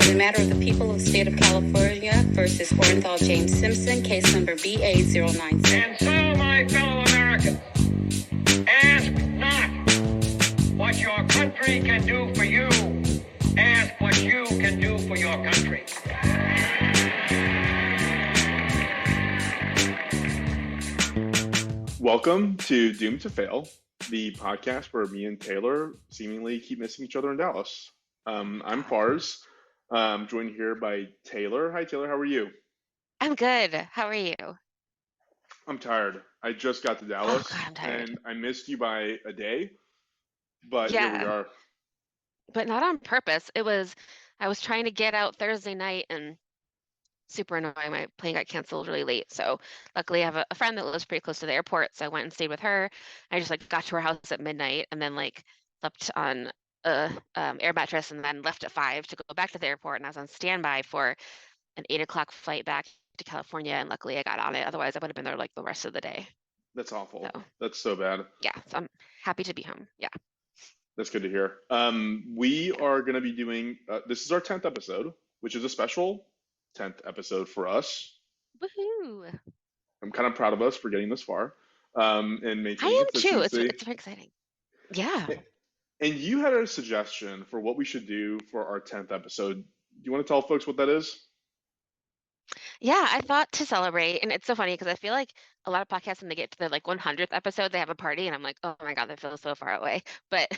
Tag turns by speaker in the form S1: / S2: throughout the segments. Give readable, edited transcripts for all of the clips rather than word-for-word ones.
S1: In the matter of the people of the state of California versus Orenthal James Simpson, case number BA097.
S2: And so, my fellow Americans, ask not what your country can do for you. Ask what you can do for your country.
S3: Welcome to Doomed to Fail, the podcast where me and Taylor seemingly keep missing each other in Dallas. I'm Farz. I'm joined here by Taylor. Hi, Taylor. How are you?
S4: I'm good. How are you?
S3: I'm tired. I just got to Dallas,
S4: God, I'm tired.
S3: and I missed you by a day, but
S4: Yeah.
S3: here we are.
S4: But not on purpose. I was trying to get out Thursday night and super annoying. My plane got canceled really late. So luckily I have a friend that lives pretty close to the airport. So I went and stayed with her. I just got to her house at midnight and then slept on a air mattress and then left at 5 to go back to the airport. And I was on standby for an 8 o'clock flight back to California. And luckily I got on it. Otherwise I would have been there the rest of the day.
S3: That's awful.
S4: So,
S3: That's so bad.
S4: yeah. So I'm happy to be home. Yeah.
S3: That's good to hear. We are going to be doing, this is our 10th episode, which is a special 10th episode for us.
S4: Woohoo!
S3: I'm kind of proud of us for getting this far and maintaining
S4: I am too.
S3: consistency.
S4: It's very exciting. Yeah.
S3: And you had a suggestion for what we should do for our 10th episode. Do you want to tell folks what that is?
S4: Yeah, I thought to celebrate, and it's so funny because I feel like a lot of podcasts when they get to the 100th episode, they have a party, and I'm like, oh my God, that feels so far away. But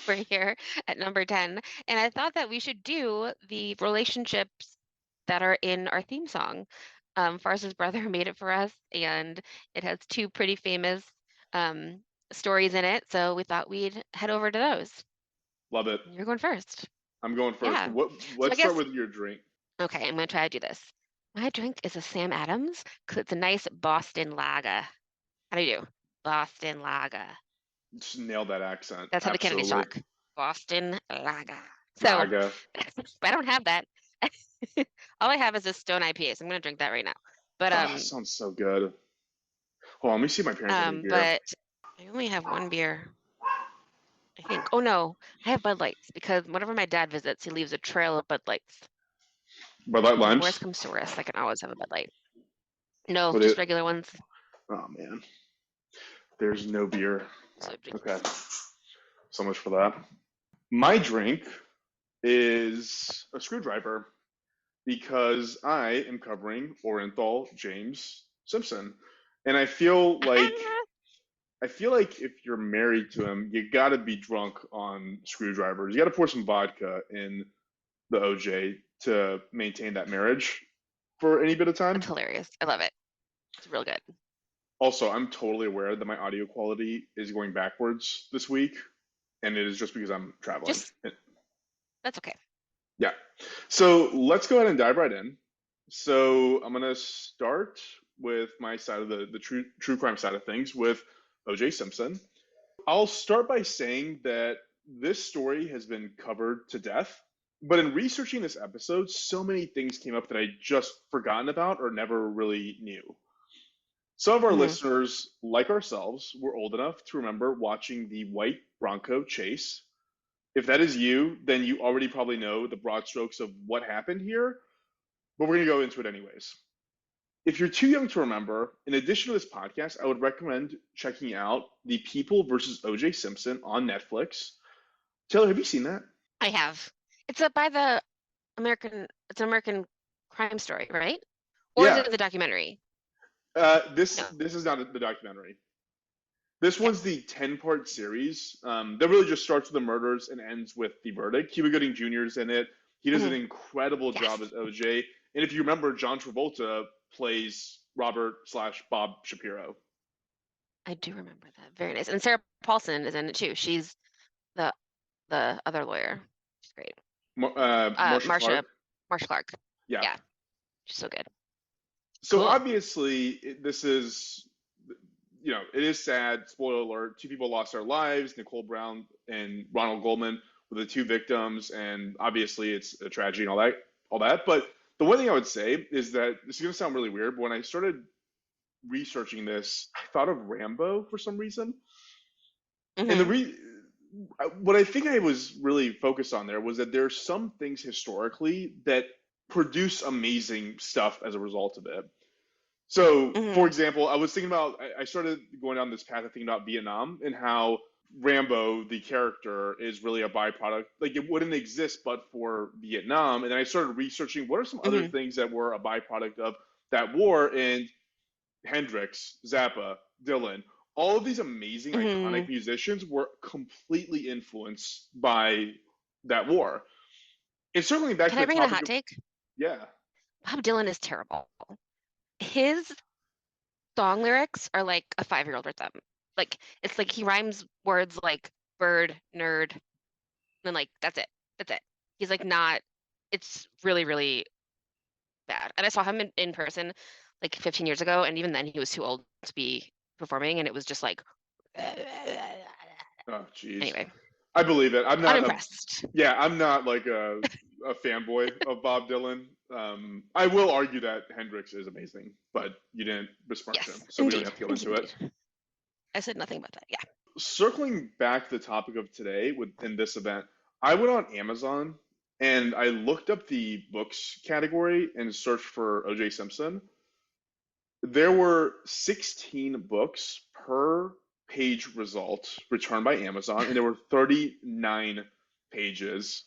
S4: we're here at number 10, and I thought that we should do the relationships that are in our theme song. Farz's brother made it for us, and it has two pretty famous stories in it, so we thought we'd head over to those.
S3: Love it.
S4: You're going first.
S3: I'm going first.
S4: Yeah.
S3: Let's start with your drink.
S4: Okay, I'm going to try to do this. My drink is a Sam Adams because it's a nice Boston lager. How do you do? Boston lager.
S3: Just nailed that accent.
S4: That's how the Kennedys talk. Boston lager. So,
S3: Lager.
S4: but I don't have that. All I have is a Stone IPA, so I'm going to drink that right now. But
S3: Sounds so good. Hold on, let me see my parents have any beer.
S4: but I only have one beer. I think. Oh no, I have Bud Lights because whenever my dad visits, he leaves a trail of Bud Lights.
S3: Bud Light Limes?
S4: Worst comes to worst, I can always have a Bud Light. No,
S3: But
S4: just regular ones.
S3: Oh, man. There's no beer.
S4: So
S3: Okay. So much for that. My drink is a screwdriver because I am covering Orenthal James Simpson. And I feel like if you're married to him, you got to be drunk on screwdrivers. You got to pour some vodka in the OJ to maintain that marriage for any bit of time.
S4: That's hilarious. I love it. It's real good.
S3: Also, I'm totally aware that my audio quality is going backwards this week, and it is just because I'm traveling.
S4: That's okay.
S3: Yeah. So let's go ahead and dive right in. So I'm going to start with my side of the true crime side of things with OJ Simpson. I'll start by saying that this story has been covered to death. But in researching this episode, so many things came up that I just forgotten about or never really knew. Some of our listeners, like ourselves, were old enough to remember watching the white Bronco chase. If that is you, then you already probably know the broad strokes of what happened here, but we're going to go into it anyways. If you're too young to remember, in addition to this podcast, I would recommend checking out The People versus OJ Simpson on Netflix. Taylor, have you seen that?
S4: I have. It's by the it's an American crime story, right? Or is it the documentary?
S3: This is not the documentary. This one's the 10-part series that really just starts with the murders and ends with the verdict. Cuba Gooding Jr. is in it. He does an incredible job as OJ. And if you remember, John Travolta plays Robert/Bob Shapiro.
S4: I do remember that. Very nice. And Sarah Paulson is in it too. She's the other lawyer. She's great.
S3: Marsha
S4: Clark.
S3: Yeah.
S4: She's so good.
S3: So
S4: Cool.
S3: obviously, this is, it is sad. Spoiler alert: 2 people lost their lives. Nicole Brown and Ronald Goldman were the 2 victims, and obviously, it's a tragedy and all that. But the one thing I would say is that this is going to sound really weird, but when I started researching this, I thought of Rambo for some reason. And what I think I was really focused on there was that there are some things historically that produce amazing stuff as a result of it. So, for
S4: Hmm.
S3: example, I was thinking about, I started going down this path of thinking about Vietnam and how Rambo, the character, is really a byproduct. Like, it wouldn't exist but for Vietnam. And then I started researching what are some other
S4: Hmm.
S3: things that were a byproduct of that war. And Hendrix, Zappa, Dylan, all of these amazing, iconic
S4: Hmm.
S3: musicians were completely influenced by that war. And circling back
S4: Can
S3: to
S4: I
S3: the
S4: bring in a
S3: topic
S4: hot
S3: of,
S4: take?
S3: yeah,
S4: Bob Dylan is terrible. His song lyrics are like a 5-year-old wrote them. Like it's like he rhymes words like bird, nerd, and then like that's it. That's it. He's like not. It's really, really bad. And I saw him in person like 15 years ago, and even then he was too old to be performing, and it was just like
S3: oh, geez.
S4: anyway,
S3: I believe it. I'm not a,
S4: unimpressed.
S3: yeah, I'm not like a fanboy of Bob Dylan. I will argue that Hendrix is amazing, but you didn't besmirch him,
S4: Yes,
S3: so we don't
S4: indeed,
S3: have to go
S4: indeed,
S3: into it.
S4: indeed. I said nothing about that. Yeah.
S3: Circling back to the topic of today within this event, I went on Amazon and I looked up the books category and searched for OJ Simpson. There were 16 books per page result returned by Amazon, and there were 39 pages.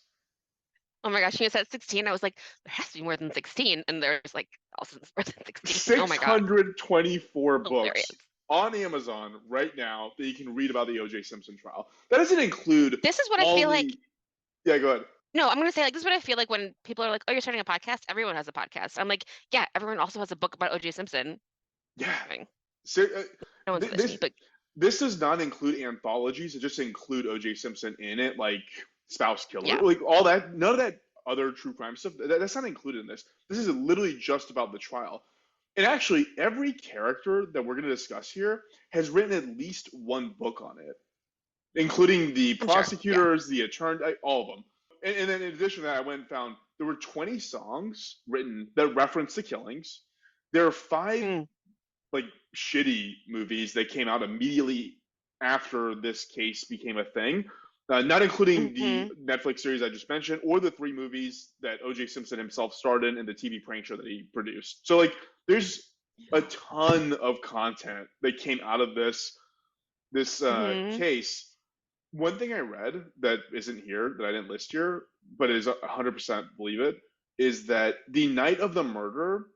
S4: Oh my gosh, you said 16. I was like, there has to be more than 16, and there's like thousands more than 16. Oh my God,
S3: 624
S4: hilarious.
S3: books on Amazon right now that you can read about the OJ Simpson trial. That doesn't include
S4: This is what I
S3: all
S4: feel like.
S3: the. Yeah, go ahead.
S4: No, I'm gonna say like this is what I feel like when people are like, "Oh, you're starting a podcast." Everyone has a podcast. I'm like, yeah, everyone also has a book about OJ Simpson.
S3: Yeah.
S4: Fine.
S3: Ser- uh,
S4: No one's
S3: this
S4: listening, but
S3: this does not include anthologies. It just include OJ Simpson in it, like spouse killer,
S4: yeah,
S3: like all that. None of that other true crime stuff. That's not included in this. This is literally just about the trial. And actually, every character that we're going to discuss here has written at least one book on it, including the
S4: I'm sure. Yeah.
S3: prosecutors, the attorney, all of them. And then in addition to that, I went and found there were 20 songs written that reference the killings. There are five
S4: Mm.
S3: like shitty movies that came out immediately after this case became a thing, not including the
S4: Hmm.
S3: Netflix series I just mentioned or the three movies that OJ Simpson himself starred in and the TV prank show that he produced. So like, there's a ton of content that came out of this
S4: Hmm.
S3: case. One thing I read that isn't here that I didn't list here, but is 100% believe it, is that the night of the murder,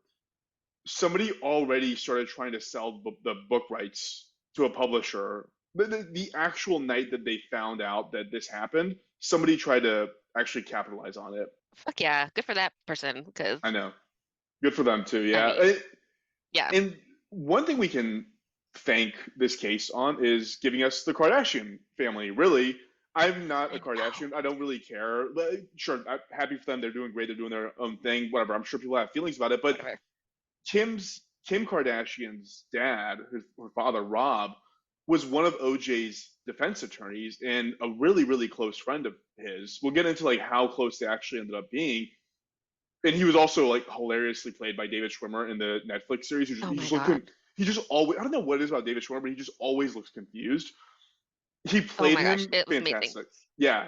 S3: somebody already started trying to sell the book rights to a publisher. The actual night that they found out that this happened, somebody tried to actually capitalize on it.
S4: Fuck yeah, good for that person. Because
S3: I know. Good for them too.
S4: I
S3: Yeah.
S4: mean, yeah.
S3: And one thing we can thank this case on is giving us the Kardashian family. Really, I'm not a
S4: I know.
S3: Kardashian. I don't really care. Sure, I'm happy for them. They're doing great. They're doing their own thing. Whatever. I'm sure people have feelings about it, but
S4: Whatever.
S3: Kim Kardashian's dad, her father Rob, was one of OJ's defense attorneys and a really really close friend of his. We'll get into like how close they actually ended up being. And he was also like hilariously played by David Schwimmer in the Netflix series.
S4: Oh
S3: He
S4: my
S3: just looked
S4: God.
S3: he just always, I don't know what it is about David Schwimmer, but he just always looks confused. He
S4: Oh
S3: played
S4: my gosh.
S3: him
S4: It was amazing.
S3: fantastic. Yeah.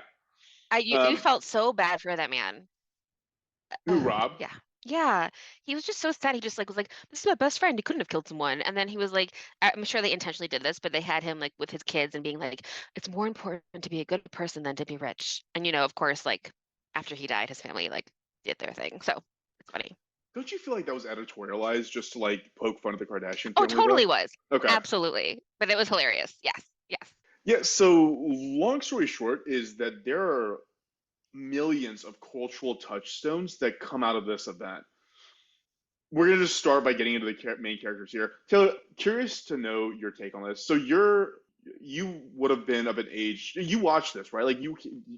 S4: You
S3: Um,
S4: felt so bad for that man.
S3: who Rob?
S4: Yeah. Yeah. He was just so sad. He just like was like, this is my best friend. He couldn't have killed someone. And then he was like, I'm sure they intentionally did this, but they had him like with his kids and being like, it's more important to be a good person than to be rich. And of course, like after he died, his family like did their thing. So it's funny.
S3: Don't you feel like that was editorialized just to like poke fun at the Kardashian
S4: Oh,
S3: family
S4: totally
S3: though?
S4: was.
S3: Okay.
S4: Absolutely. But it was hilarious. Yes. Yes.
S3: Yeah, so long story short is that there are millions of cultural touchstones that come out of this event. We're gonna just start by getting into the main characters here. Taylor, curious to know your take on this. So you would have been of an age. You watched this, right? Like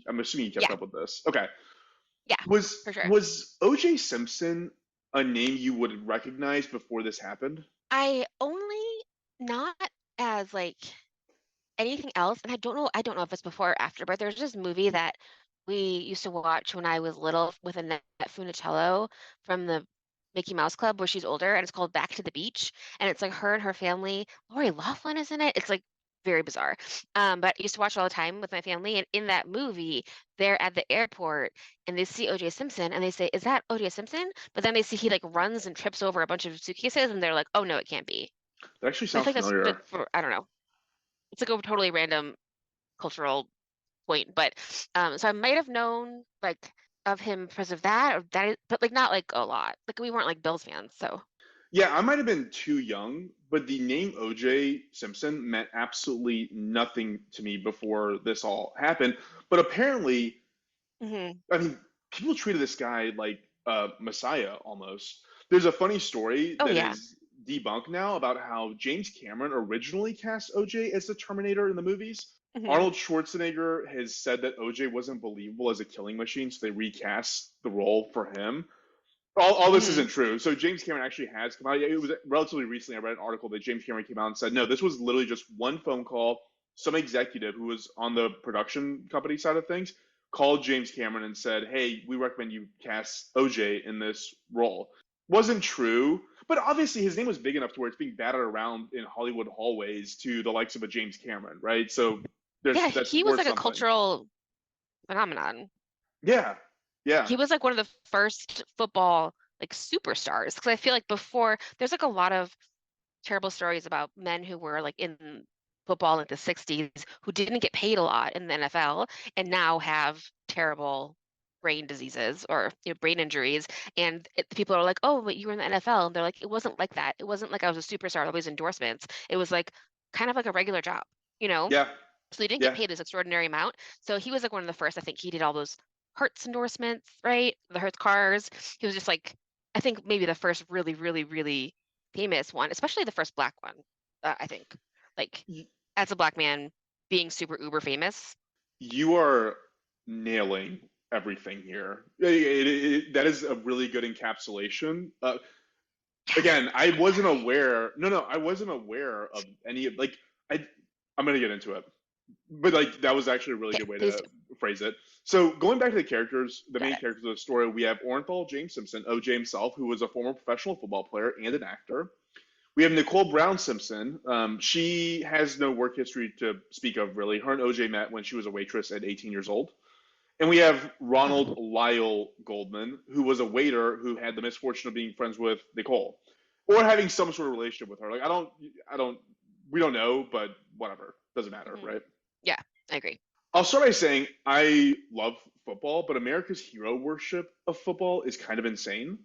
S3: I'm assuming you kept
S4: Yeah.
S3: up with this. Okay.
S4: Yeah.
S3: Was
S4: For sure.
S3: was OJ Simpson a name you would recognize before this happened?
S4: I only not as like anything else, and I don't know if it's before or after, but there's this movie that we used to watch when I was little with Annette Funicello from the Mickey Mouse Club where she's older, and it's called Back to the Beach, and it's like her and her family. Lori Loughlin is in it. It's like very bizarre. But I used to watch it all the time with my family, and in that movie, they're at the airport and they see OJ Simpson and they say, "Is that OJ Simpson?" But then they see he like runs and trips over a bunch of suitcases, and they're like, "Oh no, it can't be."
S3: That actually
S4: I
S3: sounds
S4: think that's
S3: familiar.
S4: but for I don't know. It's like a totally random cultural point, but so I might have known like of him because of that, or that, but like not like a lot. Like we weren't like Bills fans, so.
S3: Yeah, I might have been too young, but the name OJ Simpson meant absolutely nothing to me before this all happened. But apparently,
S4: Hmm.
S3: I mean, people treated this guy like a messiah almost. There's a funny story
S4: Oh
S3: that
S4: yeah.
S3: is debunked now about how James Cameron originally cast OJ as the Terminator in the movies.
S4: Hmm.
S3: Arnold Schwarzenegger has said that OJ wasn't believable as a killing machine, so they recast the role for him. All this
S4: Hmm.
S3: isn't true. So James Cameron actually has come out. It was relatively recently. I read an article that James Cameron came out and said, no, this was literally just one phone call. Some executive who was on the production company side of things called James Cameron and said, hey, we recommend you cast OJ in this role. Wasn't true, but obviously his name was big enough to where it's being batted around in Hollywood hallways to the likes of a James Cameron, right? So
S4: Yeah,
S3: that's
S4: he was
S3: worth
S4: like a
S3: something.
S4: cultural phenomenon.
S3: Yeah, yeah,
S4: He was like one of the first football like superstars because I feel like before there's like a lot of terrible stories about men who were like in football in the 60s who didn't get paid a lot in the NFL and now have terrible brain diseases or brain injuries. And people are like, "Oh, but you were in the NFL." And they're like, "It wasn't like that. It wasn't like I was a superstar, all these endorsements. It was like kind of like a regular job, you know?"
S3: yeah,
S4: So they didn't get
S3: yeah.
S4: paid this extraordinary amount. So he was like one of the first. I think he did all those Hertz endorsements, right? The Hertz cars. He was just like, I think maybe the first really, really, really famous one, especially the first black one. I think, like, as a black man being super uber famous.
S3: You are nailing everything here. That is a really good encapsulation. Again, I wasn't aware. No, no, I wasn't aware of any of like I. I'm gonna get into it, but like that was actually a really
S4: Okay,
S3: good way
S4: please
S3: to
S4: do.
S3: phrase it. So going back to the characters, the
S4: Got
S3: main
S4: it.
S3: characters of the story, we have Orenthal James Simpson, OJ himself, who was a former professional football player and an actor. We have Nicole Brown Simpson. She has no work history to speak of, really. Her and OJ met when she was a waitress at 18 years old. And we have Ronald Lyle Goldman, who was a waiter who had the misfortune of being friends with Nicole, or having some sort of relationship with her. Like we don't know, but whatever, doesn't matter,
S4: Hmm.
S3: right?
S4: Yeah, I agree.
S3: I'll start by saying I love football, but America's hero worship of football is kind of insane.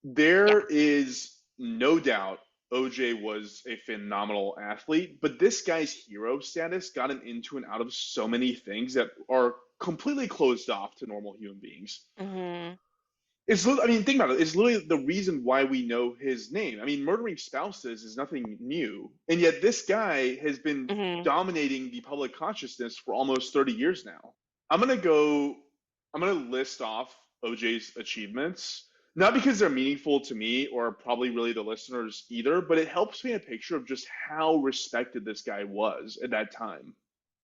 S4: Yeah.
S3: There is no doubt OJ was a phenomenal athlete, but this guy's hero status got him into and out of so many things that are completely closed off to normal human beings.
S4: Hmm.
S3: I mean, think about it. It's literally the reason why we know his name. I mean, murdering spouses is nothing new, and yet this guy has been
S4: Hmm.
S3: dominating the public consciousness for almost 30 years now. I'm gonna go. I'm gonna list off OJ's achievements, not because they're meaningful to me or probably really the listeners either, but it helps paint a picture of just how respected this guy was at that time.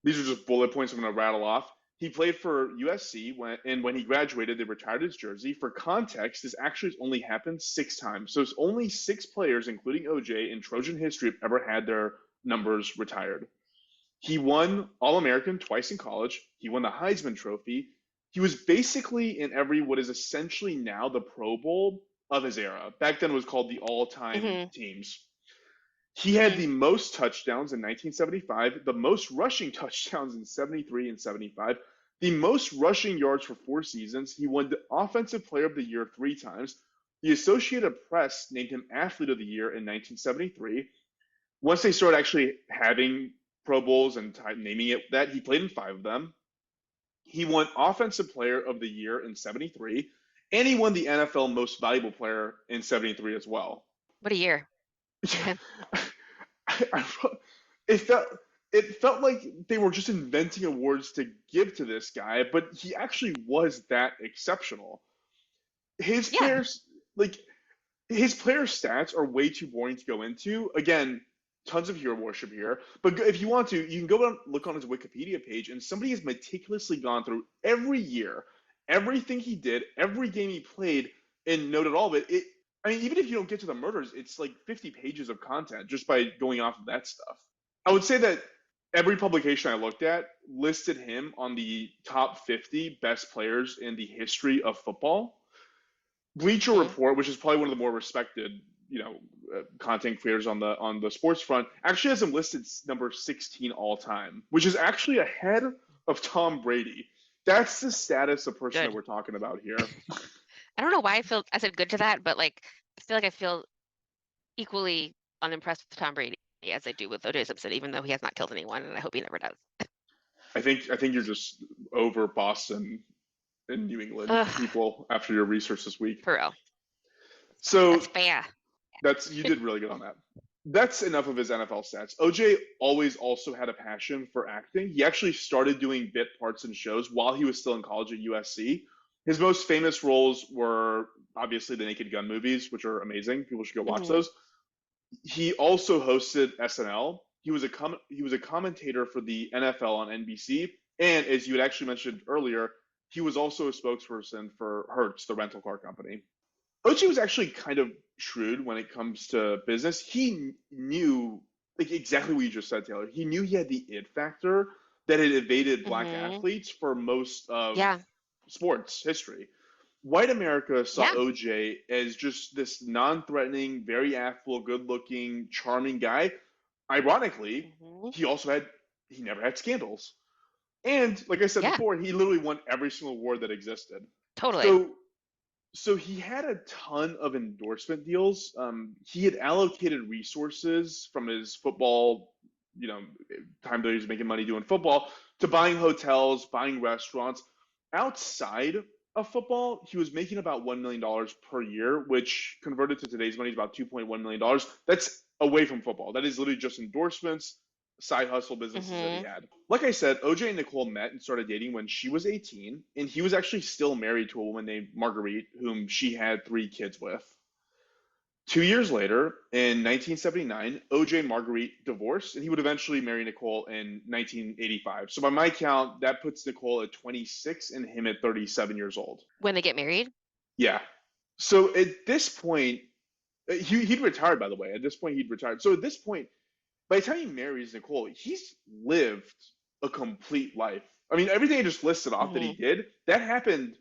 S3: These are just bullet points I'm gonna rattle off. He played for USC and when he graduated, they retired his jersey. For context, this actually has only happened 6 times. So it's only 6 players, including OJ, in Trojan history have ever had their numbers retired. He won All American twice in college. He won the Heisman Trophy. He was basically in every what is essentially now the Pro Bowl of his era. Back then it was called the all time
S4: Hmm.
S3: teams. He had
S4: Hmm.
S3: the most touchdowns in 1975, the most rushing touchdowns in 73 and 75, the most rushing yards for 4 seasons. He won the Offensive Player of the Year 3 times. The Associated Press named him Athlete of the Year in 1973. Once they started actually having Pro Bowls and naming it that, he played in 5 of them. He won Offensive Player of the Year in 73, and he won the NFL Most Valuable Player in 73 as well.
S4: What a year for him.
S3: I, it felt it felt like they were just inventing awards to give to this guy, but he actually was that exceptional. His
S4: Yeah.
S3: players like his player stats are way too boring to go into. Again, tons of hero worship here, but if you want to, you can go and look on his Wikipedia page, and somebody has meticulously gone through every year, everything he did, every game he played, and noted all of it. I mean, even if you don't get to the murders, it's like 50 pages of content just by going off of that stuff. I would say that every publication I looked at listed him on the top 50 best players in the history of football. Bleacher
S4: Mhm.
S3: Report, which is probably one of the more respected, content creators on the sports front, actually has him listed number 16 all time, which is actually ahead of Tom Brady. That's the status of person that
S4: Good.
S3: we're talking about here.
S4: I don't know why I said good to that, but like I feel equally unimpressed with Tom Brady as I do with OJ Simpson, even though he has not killed anyone, and I hope he never does.
S3: I think you're just over Boston and New England
S4: Ugh,
S3: people after your research this week.
S4: for real.
S3: So
S4: That's fair.
S3: you did really good on that. That's enough of his NFL stats. OJ always also had a passion for acting. He actually started doing bit parts in shows while he was still in college at USC. His most famous roles were obviously the Naked Gun movies, which are amazing. People should go watch
S4: Hmm.
S3: those. He also hosted SNL. He was a commentator for the NFL on NBC, and as you had actually mentioned earlier, he was also a spokesperson for Hertz, the rental car company. OJ was actually kind of shrewd when it comes to business. He knew like exactly what you just said, Taylor. He knew he had the it factor that had evaded black
S4: Hmm.
S3: athletes for most of
S4: Yeah.
S3: sports history. White America saw
S4: Yeah.
S3: OJ as just this non-threatening, very affable, good-looking, charming guy. Ironically,
S4: Hmm.
S3: he never had scandals. And like I said
S4: Yeah.
S3: before, he literally won every single award that existed.
S4: Totally.
S3: So he had a ton of endorsement deals. He had allocated resources from his football, you know, time that he was making money doing football to buying hotels, buying restaurants. Outside of football, he was making about $1 million per year, which converted to today's money is about $2.1 million. That's away from football. That is literally just endorsements, side hustle businesses that he
S4: Hmm.
S3: had. Like I said, OJ and Nicole met and started dating when she was 18, and he was actually still married to a woman named Marguerite, whom she had 3 kids with. 2 years later, in 1979, OJ and Marguerite divorced, and he would eventually marry Nicole in 1985. So, by my count, that puts Nicole at 26 and him at 37 years old.
S4: When they get married.
S3: Yeah. So, at this point, he'd retired, by the way. At this point, he'd retired. So, at this point, by the time he marries Nicole, he's lived a complete life. I mean, everything I just listed off that he
S4: Hmm.
S3: did, that happened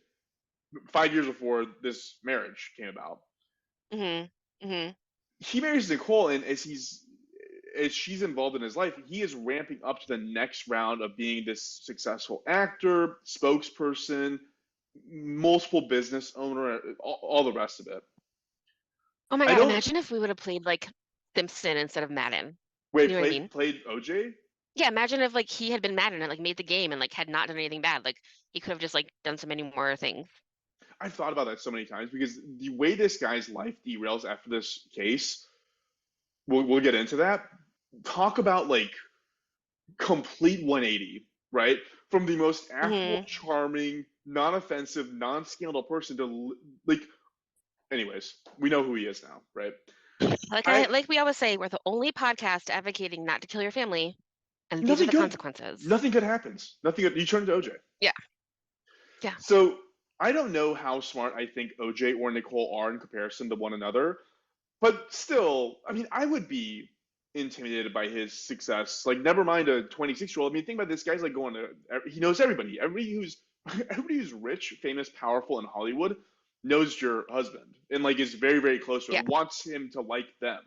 S3: 5 years before this marriage came about.
S4: Hmm. Hmm.
S3: He marries Nicole, and as she's involved in his life, he is ramping up to the next round of being this successful actor, spokesperson, multiple business owner, all the rest of it.
S4: Oh my
S3: I
S4: God,
S3: don't
S4: imagine if we would have played like Simpson instead of Madden. You
S3: wait.
S4: know what I mean?
S3: Played OJ?
S4: Yeah, imagine if like he had been Madden and like made the game and like had not done anything bad. Like he could have just like done so many more things.
S3: I've thought about that so many times because the way this guy's life derails after this case, we'll get into that. Talk about like complete 180, right? From the most affable,
S4: Hmm.
S3: charming, non-offensive, non-scandal person to like. Anyways, we know who he is now, right? I
S4: Like we always say, we're the only podcast advocating not to kill your family, and these are
S3: nothing
S4: the
S3: good.
S4: consequences.
S3: Nothing good happens. Nothing good. You turn to OJ.
S4: Yeah. Yeah.
S3: So I don't know how smart I think OJ or Nicole are in comparison to one another. But still, I mean, I would be intimidated by his success. Like, never mind a 26-year-old. I mean, think about this guy's like going to. He knows everybody. Everybody who's rich, famous, powerful in Hollywood knows your husband and like is very, very close to
S4: Yeah.
S3: him. Wants him to like them.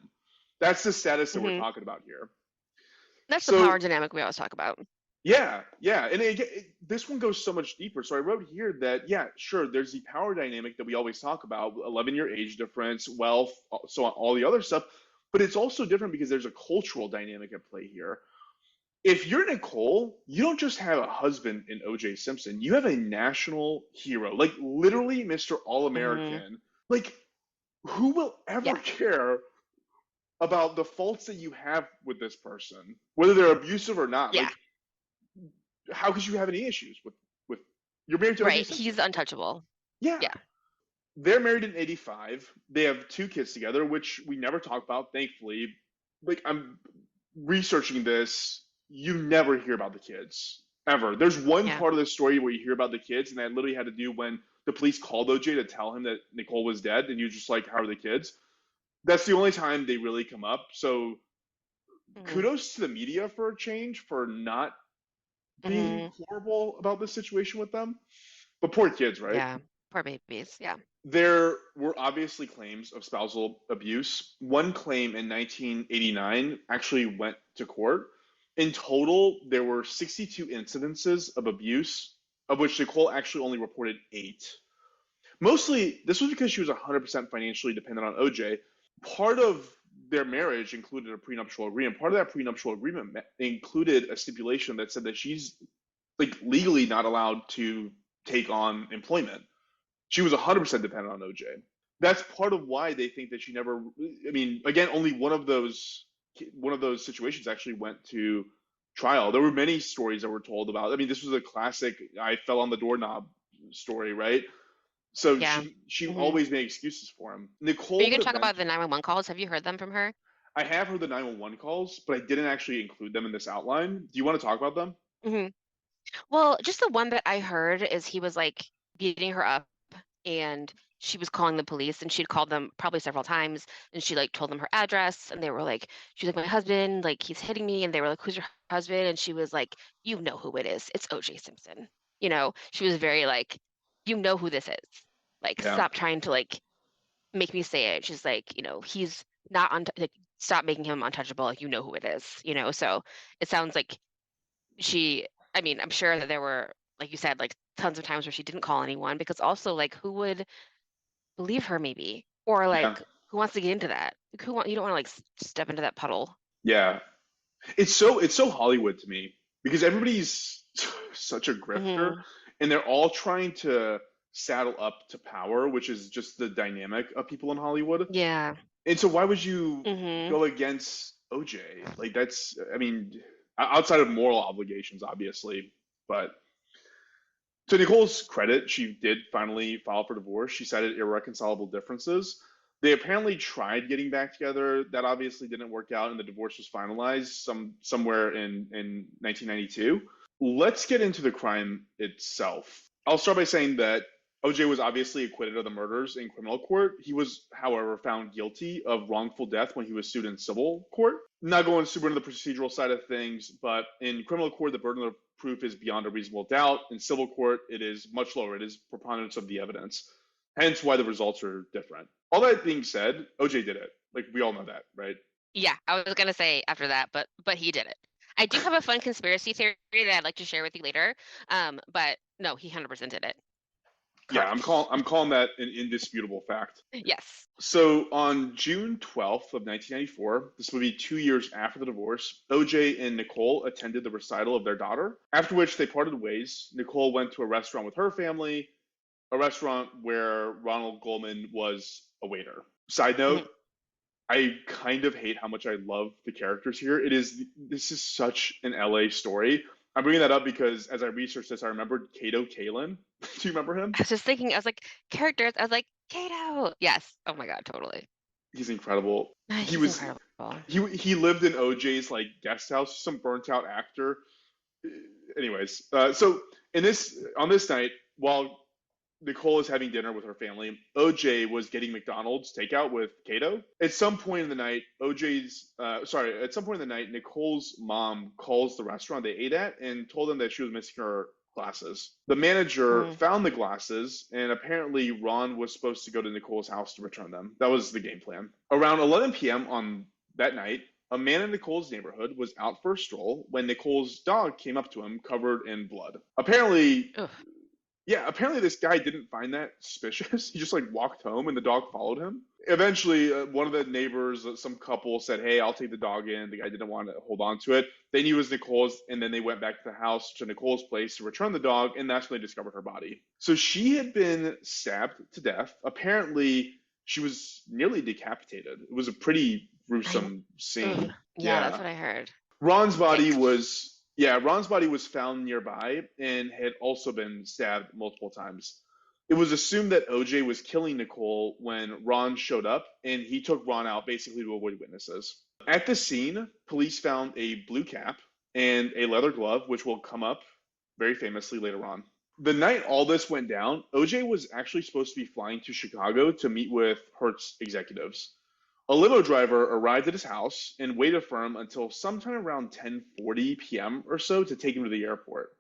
S3: That's the status that we're
S4: Hmm.
S3: talking about here.
S4: That's the
S3: So
S4: power dynamic we always talk about.
S3: yeah, and this one goes so much deeper. So I wrote here that yeah, sure, there's the power dynamic that we always talk about, 11-year age difference, wealth, so on, all the other stuff. But it's also different because there's a cultural dynamic at play here. If you're Nicole, you don't just have a husband in OJ Simpson. You have a national hero, like literally Mr. All
S4: Hmm.
S3: American. Like, who will ever
S4: Yeah.
S3: care about the faults that you have with this person, whether they're abusive or not?
S4: Yeah.
S3: Like, how could you have any issues with you're married to OJ
S4: Right.
S3: Simpson?
S4: He's untouchable.
S3: Yeah.
S4: Yeah.
S3: They're married in 85. They have 2 kids together, which we never talk about, thankfully. Like I'm researching this, you never hear about the kids. Ever. There's one
S4: Yeah.
S3: part of the story where you hear about the kids, and that literally had to do when the police called OJ to tell him that Nicole was dead, and you're just like, how are the kids? That's the only time they really come up. So
S4: Mm-hmm.
S3: kudos to the media for a change, for not being
S4: Mm-hmm.
S3: horrible about this situation with them. But poor kids, right?
S4: Yeah. Poor babies. Yeah.
S3: There were obviously claims of spousal abuse. One claim in 1989 actually went to court. In total, there were 62 incidences of abuse, of which Nicole actually only reported 8. Mostly, this was because she was 100% financially dependent on OJ. Part of their marriage included a prenuptial agreement. Part of that prenuptial agreement included a stipulation that said that she's like legally not allowed to take on employment. She was 100% dependent on OJ. That's part of why they think that she never. I mean, again, only one of those situations actually went to trial. There were many stories that were told about. I mean, this was a classic "I fell on the doorknob" story, right? So
S4: Yeah.
S3: she
S4: Mm-hmm.
S3: always made excuses for him.
S4: Are
S3: Nicole
S4: you gonna
S3: would
S4: talk about
S3: eventually.
S4: the 911 calls? Have you heard them from her?
S3: I have heard the 911 calls, but I didn't actually include them in this outline. Do you want to talk about them?
S4: Mm-hmm. Well, just the one that I heard is he was like beating her up and she was calling the police and she'd called them probably several times and she like told them her address and they were like, she's like, my husband, like he's hitting me. And they were like, who's your husband? And she was like, you know who it is. It's OJ Simpson. She was very like, you know who this is. Like,
S3: Yeah.
S4: stop trying to like make me say it. She's like, he's not on, like, stop making him untouchable. Like, you know who it is. So it sounds like I mean, I'm sure that there were, like you said, like tons of times where she didn't call anyone because also like who would believe her maybe? Or
S3: Yeah.
S4: like who wants to get into that? Like, you don't want to like step into that puddle.
S3: Yeah. It's so Hollywood to me because everybody's such a grifter
S4: Hmm.
S3: and they're all trying to saddle up to power, which is just the dynamic of people in Hollywood.
S4: Yeah.
S3: And so why would you
S4: Hmm.
S3: go against OJ? Like that's, I mean, outside of moral obligations, obviously, but to Nicole's credit, she did finally file for divorce. She cited irreconcilable differences. They apparently tried getting back together. That obviously didn't work out, and the divorce was finalized somewhere in 1992. Let's get into the crime itself. I'll start by saying that OJ was obviously acquitted of the murders in criminal court. He was, however, found guilty of wrongful death when he was sued in civil court. Not going super into the procedural side of things, but in criminal court, the burden of proof is beyond a reasonable doubt. In civil court, it is much lower. It is preponderance of the evidence. Hence why the results are different. All that being said, OJ did it. Like we all know that, right?
S4: Yeah, I was gonna say after that, but he did it. I do have a fun conspiracy theory that I'd like to share with you later. But no, he 100% did it.
S3: Yeah,
S4: Correct.
S3: I'm calling that an indisputable fact.
S4: Yes.
S3: So on June 12th of 1994, this would be 2 years after the divorce, OJ and Nicole attended the recital of their daughter, after which they parted ways. Nicole went to a restaurant with her family, a restaurant where Ronald Goldman was a waiter. Side note,
S4: Hmm.
S3: I kind of hate how much I love the characters here. This is such an LA story. I'm bringing that up because as I researched this, I remembered Kato Kalin. Do you remember him?
S4: I was just thinking, I was like, characters. I was like, Kato. Yes. Oh my God, totally.
S3: He's incredible. He
S4: He's
S3: was
S4: incredible.
S3: he lived in OJ's like guest house, some burnt out actor. Anyways, so in this on this night, while Nicole is having dinner with her family, OJ was getting McDonald's takeout with Kato. At some point in the night, at some point in the night, Nicole's mom calls the restaurant they ate at and told them that she was missing her glasses. The manager
S4: Mm.
S3: found the glasses, and apparently Ron was supposed to go to Nicole's house to return them. That was the game plan. Around 11 p.m. on that night, a man in Nicole's neighborhood was out for a stroll when Nicole's dog came up to him covered in blood.
S4: Ugh.
S3: Apparently this guy didn't find that suspicious. He just like walked home and the dog followed him. Eventually, one of the neighbors, some couple said, "Hey, I'll take the dog in." The guy didn't want to hold on to it. They knew it was Nicole's, and then they went back to the house to Nicole's place to return the dog, and that's when they discovered her body. So she had been stabbed to death. Apparently, she was nearly decapitated. It was a pretty
S4: I,
S3: gruesome
S4: ugh.
S3: scene.
S4: Yeah, that's
S3: Yeah.
S4: what I heard.
S3: Ron's
S4: Yikes.
S3: Ron's body was found nearby and had also been stabbed multiple times. It was assumed that OJ was killing Nicole when Ron showed up, and he took Ron out basically to avoid witnesses. At the scene, police found a blue cap and a leather glove, which will come up very famously later on. The night all this went down, OJ was actually supposed to be flying to Chicago to meet with Hertz executives. A limo driver arrived at his house and waited for him until sometime around 10:40 p.m. or so to take him to the airport.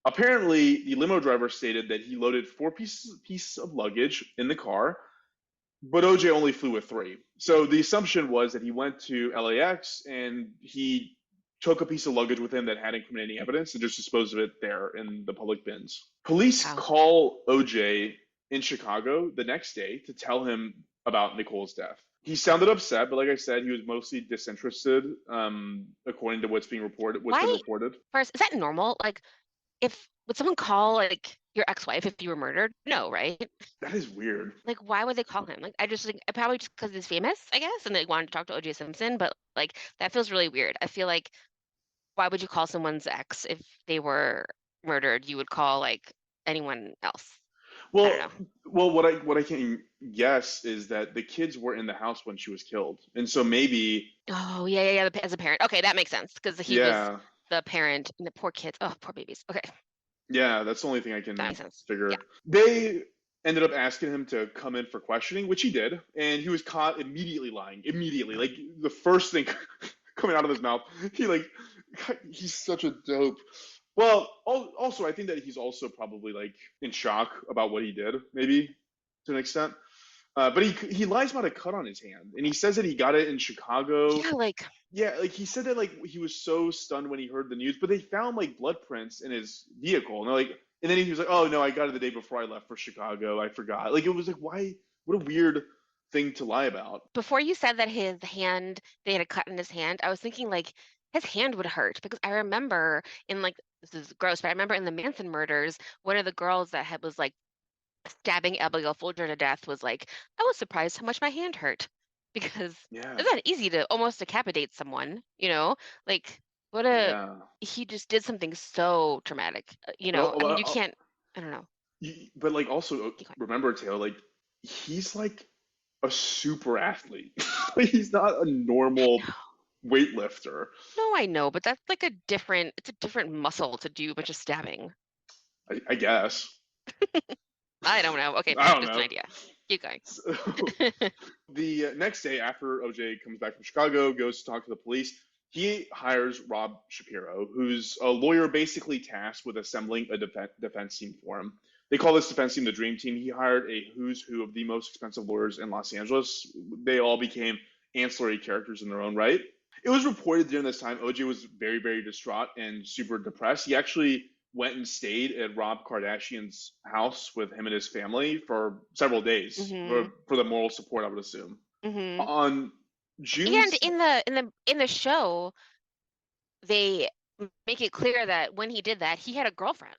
S3: Apparently, the limo driver stated that he loaded four pieces of luggage in the car, but OJ only flew with three. So the assumption was that he went to LAX and he took a piece of luggage with him that had incriminating evidence and just disposed of it there in the public bins. Police
S4: Wow.
S3: call OJ in Chicago the next day to tell him about Nicole's death. He sounded upset, but like I said, he was mostly disinterested, according to what's been reported.
S4: Why? First, is that normal? Like, would someone call like your ex-wife if you were murdered? No, right?
S3: That is weird.
S4: Like, why would they call him? Like, I just think probably just because he's famous, I guess, and they wanted to talk to OJ Simpson. But like, that feels really weird. I feel like, why would you call someone's ex if they were murdered? You would call like anyone else. I don't
S3: Well,
S4: know.
S3: well, what I can guess is that the kids were in the house when she was killed, and so maybe,
S4: Oh, yeah. As a parent, okay, that makes sense because he was
S3: yeah,
S4: the parent and the poor kids. Oh, poor babies. Okay,
S3: yeah, that's the only thing I
S4: that
S3: can
S4: makes sense.
S3: figure.
S4: Yeah.
S3: They ended up asking him to come in for questioning, which he did, and he was caught immediately lying. Immediately, like the first thing coming out of his mouth, he's such a dope. Well, also, I think that he's also probably like in shock about what he did, maybe to an extent. But he lies about a cut on his hand, and he says that he got it in Chicago.
S4: Yeah, like,
S3: Yeah, like he said that like he was so stunned when he heard the news, but they found like blood prints in his vehicle, and they're like, and then he was like, "Oh no, I got it the day before I left for Chicago. I forgot." Like it was like, why? What a weird thing to lie about.
S4: before you said that they had a cut in his hand, I was thinking like his hand would hurt because I remember in like, this is gross, but I remember in the Manson murders, one of the girls that was like stabbing Abigail Folger to death was like, I was surprised how much my hand hurt because
S3: Yeah,
S4: it's not easy to almost decapitate someone, you know? Like, what a,
S3: yeah.
S4: he just did something so traumatic,
S3: But
S4: I mean, you can't, I don't know.
S3: but like also
S4: Keep going.
S3: remember, Taylor, like he's like a super athlete. Like, he's not a normal weightlifter.
S4: No, I know, but that's like it's a different muscle to do a bunch of stabbing.
S3: I guess.
S4: I don't know. Okay,
S3: I don't
S4: just an
S3: know.
S4: idea. Keep going.
S3: So, the next day after OJ comes back from Chicago, goes to talk to the police, he hires Rob Shapiro, who's a lawyer basically tasked with assembling a defense team for him. They call this defense team the Dream Team. He hired a who's who of the most expensive lawyers in Los Angeles. They all became ancillary characters in their own right. It was reported during this time OJ was very, very distraught and super depressed. He actually went and stayed at Rob Kardashian's house with him and his family for several days
S4: Hmm.
S3: for the moral support, I would assume.
S4: Hmm.
S3: On June,
S4: And in the show, they make it clear that when he did that, he had a girlfriend.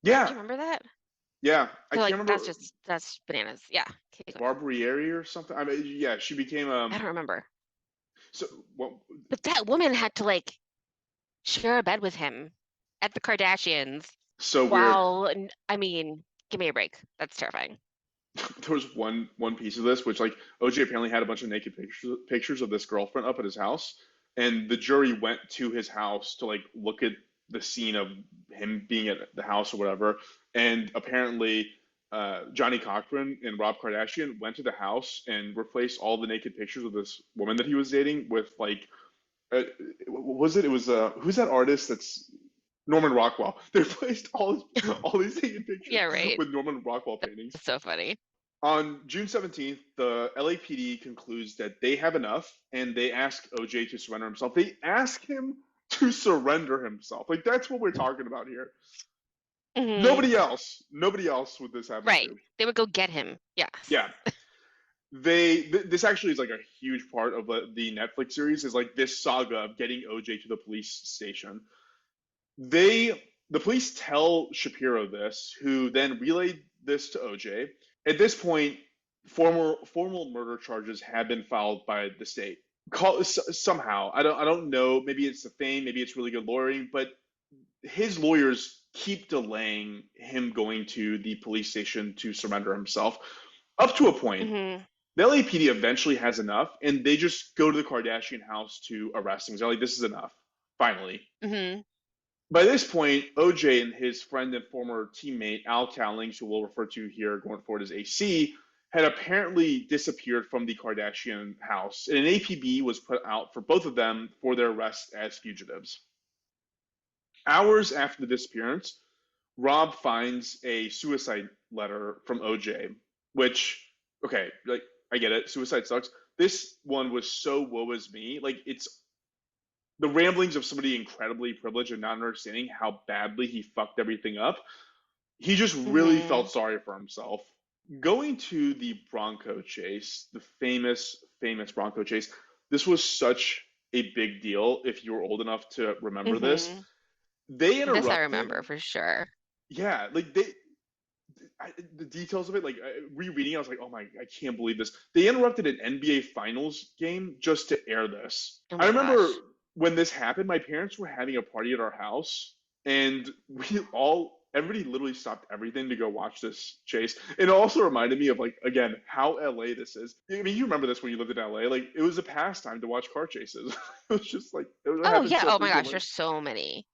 S4: Do
S3: yeah,
S4: you remember that?
S3: yeah, I
S4: So
S3: can't
S4: like
S3: remember,
S4: that's bananas. Yeah. Keep going.
S3: Barbieri or something. I mean, yeah, she became
S4: I don't remember.
S3: so what?
S4: But that woman had to like share a bed with him at the Kardashians
S3: So weird.
S4: while, I mean, give me a break. That's terrifying.
S3: There was one piece of this which like OJ apparently had a bunch of naked pictures of this girlfriend up at his house, and the jury went to his house to like look at the scene of him being at the house or whatever, and apparently Johnny Cochran and Rob Kardashian went to the house and replaced all the naked pictures of this woman that he was dating with like what was it? It was who's that artist that's Norman Rockwell. They replaced all these naked pictures
S4: Yeah, right.
S3: with Norman Rockwell paintings.
S4: It's so funny.
S3: On June 17th, the LAPD concludes that they have enough and they ask OJ to surrender himself. They ask him to surrender himself. Like, that's what we're talking about here.
S4: Hmm.
S3: Nobody else would this happen
S4: Right.
S3: to.
S4: They would go get him. Yes.
S3: Yeah. This actually is like a huge part of the Netflix series is like this saga of getting OJ to the police station. The police tell Shapiro this, who then relayed this to OJ. At this point, formal murder charges have been filed by the state. Somehow, I don't know. Maybe it's the fame, maybe it's really good lawyering, but his lawyers keep delaying him going to the police station to surrender himself, up to a point.
S4: Hmm.
S3: The LAPD eventually has enough, and they just go to the Kardashian house to arrest him. They're like, "This is enough, finally."
S4: Hmm.
S3: By this point, OJ and his friend and former teammate Al Cowlings, who we'll refer to here going forward as AC, had apparently disappeared from the Kardashian house, and an APB was put out for both of them for their arrest as fugitives. Hours after the disappearance, Rob finds a suicide letter from OJ, which, okay, like, I get it, suicide sucks. This one was so woe is me. Like, it's the ramblings of somebody incredibly privileged and not understanding how badly he fucked everything up. He just really
S4: Mm-hmm.
S3: felt sorry for himself. Going to the Bronco chase, the famous Bronco chase, this was such a big deal if you were old enough to remember this.
S4: Mm-hmm.
S3: They
S4: This I
S3: interrupted,
S4: remember for sure.
S3: yeah, like the details of it, like rereading, I was like, oh my, I can't believe this. They interrupted an NBA Finals game just to air this.
S4: Oh
S3: I
S4: my
S3: remember
S4: gosh.
S3: when this happened, my parents were having a party at our house, and everybody literally stopped everything to go watch this chase. And it also reminded me of, like, again, how LA this is. I mean, you remember this when you lived in LA. Like, it was a pastime to watch car chases. It was just like, it
S4: Oh
S3: happened
S4: yeah.
S3: so
S4: Oh my gosh.
S3: frequently.
S4: There's so many.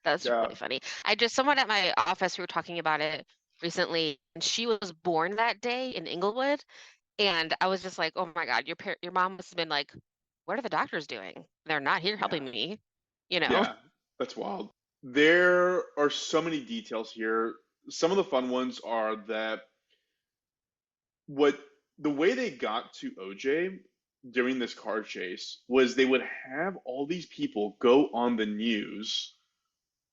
S4: That's
S3: Yeah,
S4: really funny. I just someone at my office, we were talking about it recently, and she was born that day in Inglewood, and I was just like, "Oh my God, your mom must have been like, what are the doctors doing? They're not here
S3: yeah,
S4: helping me, you know?"
S3: yeah. That's wild. There are so many details here. Some of the fun ones are that what the way they got to OJ during this car chase was they would have all these people go on the news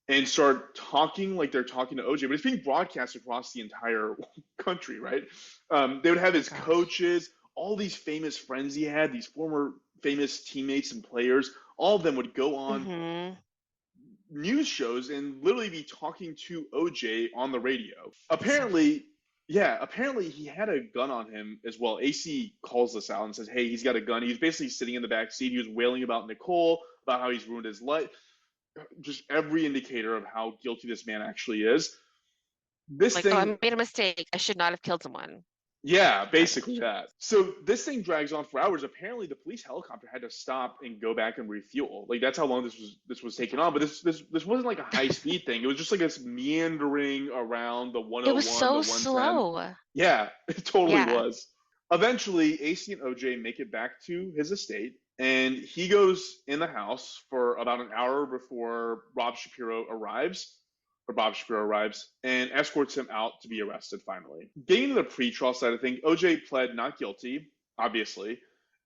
S3: and start talking like they're talking to OJ, but it's being broadcast across the entire country, right? They would have
S4: Oh
S3: his
S4: gosh.
S3: coaches, all these famous friends he had, these former famous teammates and players. All of them would go on
S4: Mm-hmm.
S3: news shows and literally be talking to OJ on the radio.
S4: That's so
S3: Apparently he had a gun on him as well. AC calls this out and says, "Hey, he's got a gun." He was basically sitting in the back seat. He was wailing about Nicole, about how he's ruined his life. Just every indicator of how guilty this man actually is. This
S4: like, oh,
S3: thing
S4: I made a mistake. I should not have killed someone.
S3: Yeah,
S4: Pretty
S3: basically
S4: much.
S3: that. So this thing drags on for hours. Apparently, the police helicopter had to stop and go back and refuel. Like, that's how long this was taking on. But this wasn't like a high speed thing. It was just like this meandering around the
S4: It was
S3: 101, the
S4: so
S3: 110.
S4: slow.
S3: Yeah, it totally
S4: Yeah.
S3: was. Eventually, AC and OJ make it back to his estate, and he goes in the house for about an hour before Bob Shapiro arrives and escorts him out to be arrested finally. Getting to the pretrial side of things, OJ pled not guilty, obviously,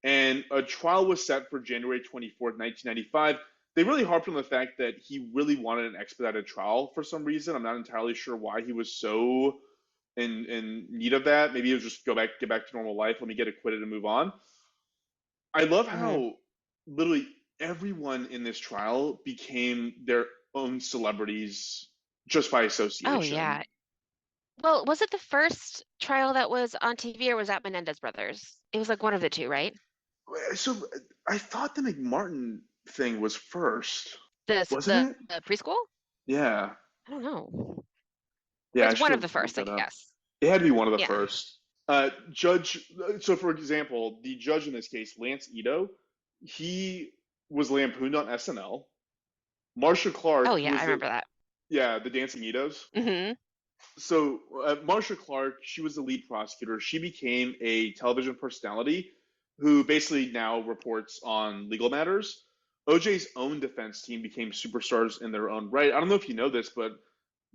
S3: and a trial was set for January 24th, 1995. They really harped on the fact that he really wanted an expedited trial for some reason. I'm not entirely sure why he was so in need of that. Maybe it was just get back to normal life, let me get acquitted and move on. I love
S4: Hmm.
S3: how literally everyone in this trial became their own celebrities just by
S4: Oh
S3: association.
S4: yeah. Well, was it the first trial that was on TV or was that Menendez brothers? It was like one of the two, right?
S3: So I thought the McMartin thing was first,
S4: This
S3: wasn't
S4: the,
S3: it?
S4: the preschool?
S3: Yeah.
S4: I don't know.
S3: Yeah, I
S4: It's one
S3: should
S4: of
S3: have
S4: the
S3: looked
S4: first, I
S3: that up.
S4: guess.
S3: It had to be one of the
S4: Yeah.
S3: first. So for example, the judge in this case, Lance Ito, he was lampooned on SNL. Marsha
S4: Oh
S3: Clark, who
S4: yeah, I
S3: was
S4: remember that.
S3: the Dancing Itos.
S4: Hmm.
S3: So Marsha Clark, she was the lead prosecutor. She became a television personality who basically now reports on legal matters. OJ's own defense team became superstars in their own right. I don't know if you know this, but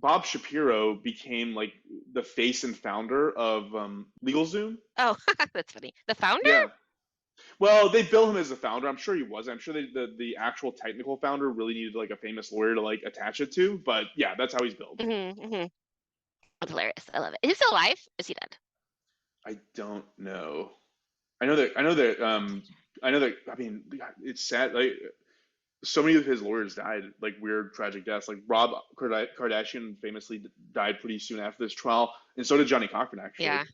S3: Bob Shapiro became like the face and founder of LegalZoom.
S4: Oh, that's funny. The founder?
S3: Yeah. Well, they bill him as the founder. I'm sure he was. I'm sure the actual technical founder really needed like a famous lawyer to like attach it to. But yeah, that's how he's billed.
S4: Hmm. That's hilarious. I love it. Is he still alive? Is he dead?
S3: I don't know. I know that. I know that. I know that. I mean, it's sad. Like, so many of his lawyers died like weird, tragic deaths. Like Rob Kardashian famously died pretty soon after this trial, and so did Johnny Cochran actually.
S4: Yeah.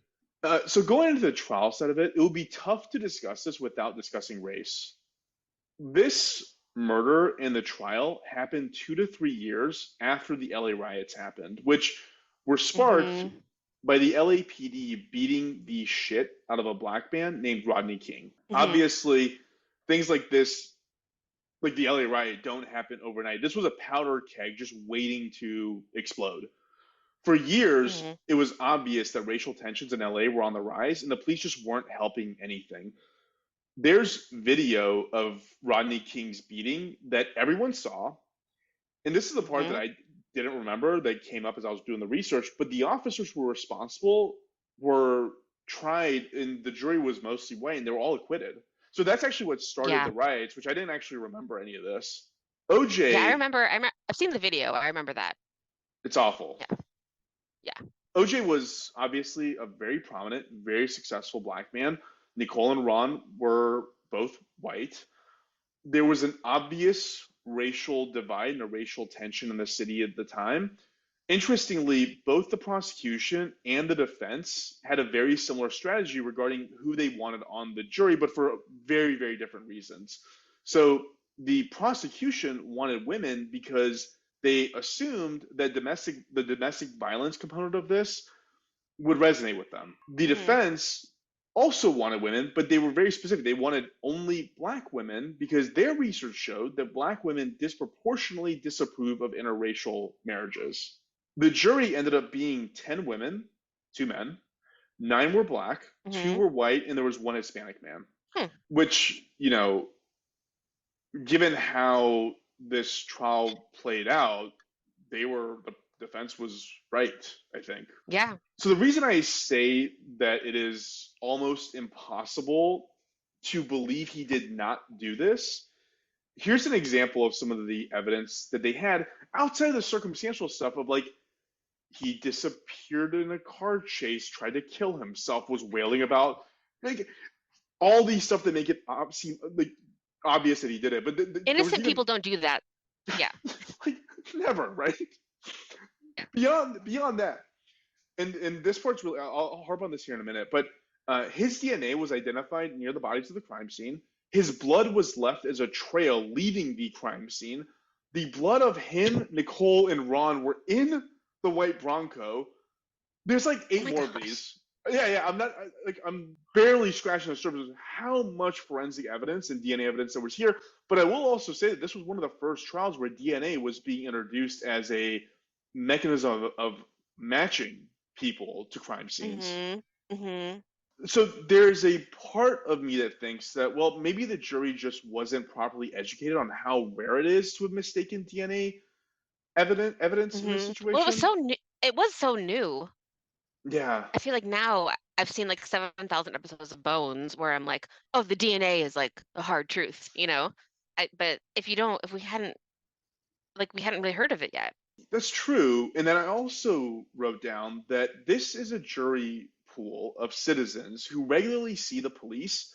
S3: So going into the trial side of it, it would be tough to discuss this without discussing race. This murder and the trial happened 2 to 3 years after the LA riots happened, which were sparked
S4: Hmm.
S3: by the LAPD beating the shit out of a black man named Rodney King.
S4: Hmm.
S3: Obviously, things like this, like the LA riot, don't happen overnight. This was a powder keg just waiting to explode. For years,
S4: Mhm.
S3: it was obvious that racial tensions in LA were on the rise, and the police just weren't helping anything. There's video of Rodney King's beating that everyone saw, and this is the part that
S4: Mhm.
S3: I didn't remember that came up as I was doing the research, but the officers who were responsible were tried, and the jury was mostly white, and they were all acquitted. So that's actually what started
S4: Yeah.
S3: the riots, which I didn't actually remember any of this.
S4: Yeah, I
S3: OJ,
S4: remember. I've seen the video. I remember that.
S3: it's awful.
S4: Yeah. Yeah.
S3: OJ was obviously a very prominent, very successful black man. Nicole and Ron were both white. There was an obvious racial divide and a racial tension in the city at the time. Interestingly, both the prosecution and the defense had a very similar strategy regarding who they wanted on the jury, but for very, very different reasons. So the prosecution wanted women because they assumed that the domestic violence component of this would resonate with them. The
S4: Mhm.
S3: defense also wanted women, but they were very specific. They wanted only black women because their research showed that black women disproportionately disapprove of interracial marriages. The jury ended up being 10 women, 2 men, 9 were black, 2
S4: Mhm.
S3: were white, and there was 1 Hispanic man,
S4: Hmm.
S3: which, given how this trial played out, the defense was right, I think.
S4: Yeah.
S3: So the reason I say that it is almost impossible to believe he did not do this, here's an example of some of the evidence that they had outside of the circumstantial stuff of like he disappeared in a car chase, tried to kill himself, was wailing about like all these stuff that make it seem like obvious that he did it. But there was
S4: Innocent
S3: even
S4: people don't do that. Yeah.
S3: like never, right?
S4: Yeah.
S3: Beyond that, and this part's really I'll harp on this here in a minute, but his DNA was identified near the bodies of the crime scene. His blood was left as a trail leaving the crime scene. The blood of him, Nicole, and Ron were in the white Bronco. There's like
S4: Oh
S3: 8
S4: my
S3: more of
S4: gosh.
S3: these. Yeah. I'm not like I'm barely scratching the surface of how much forensic evidence and DNA evidence there was here. But I will also say that this was one of the first trials where DNA was being introduced as a mechanism of matching people to crime scenes.
S4: Mhm. Mhm.
S3: So there's a part of me that thinks that, well, maybe the jury just wasn't properly educated on how rare it is to have mistaken DNA evidence in this
S4: Mhm. Well, it was
S3: situation.
S4: so new. It was so new.
S3: Yeah,
S4: I feel like now I've seen like 7,000 episodes of Bones where I'm like, oh, the DNA is like the hard truth, you know? But if we hadn't, like, we hadn't really heard of it yet.
S3: that's true. And then I also wrote down that this is a jury pool of citizens who regularly see the police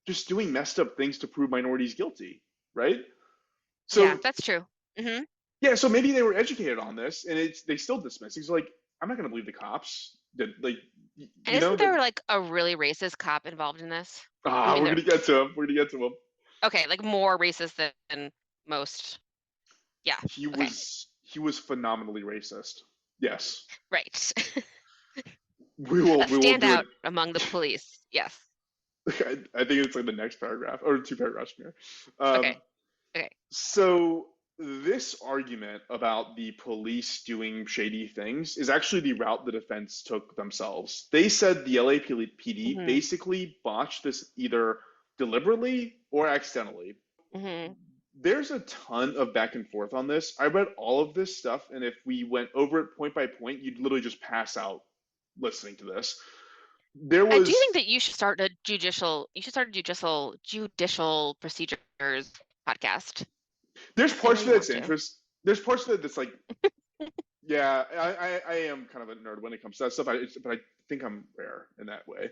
S3: just doing messed up things to prove minorities guilty, right?
S4: Yeah,
S3: So
S4: that's true.
S3: yeah, so maybe they were educated on this, and they still dismiss. He's like, I'm not gonna believe the cops. That like,
S4: And isn't there like a really racist cop involved in this? I mean,
S3: we're
S4: there,
S3: gonna get to him. We're gonna get to him.
S4: okay, like more racist than most. Yeah. Okay.
S3: He was phenomenally racist. Yes,
S4: Right. A
S3: we will do it.
S4: standout among the police. Yes.
S3: I think it's like the next paragraph or 2 paragraphs from here.
S4: Okay. Okay.
S3: So this argument about the police doing shady things is actually the route the defense took themselves. They said the LAPD
S4: Mhm.
S3: basically botched this either deliberately or accidentally.
S4: Mhm.
S3: There's a ton of back and forth on this. I read all of this stuff, and if we went over it point by point, you'd literally just pass out listening to this. There
S4: I do
S3: was
S4: think that you should start a judicial procedures podcast.
S3: there's
S4: I know
S3: parts of
S4: you
S3: it that's
S4: want to.
S3: interest. There's parts of it that's like, yeah, I am kind of a nerd when it comes to that stuff. But I think I'm rare in that way.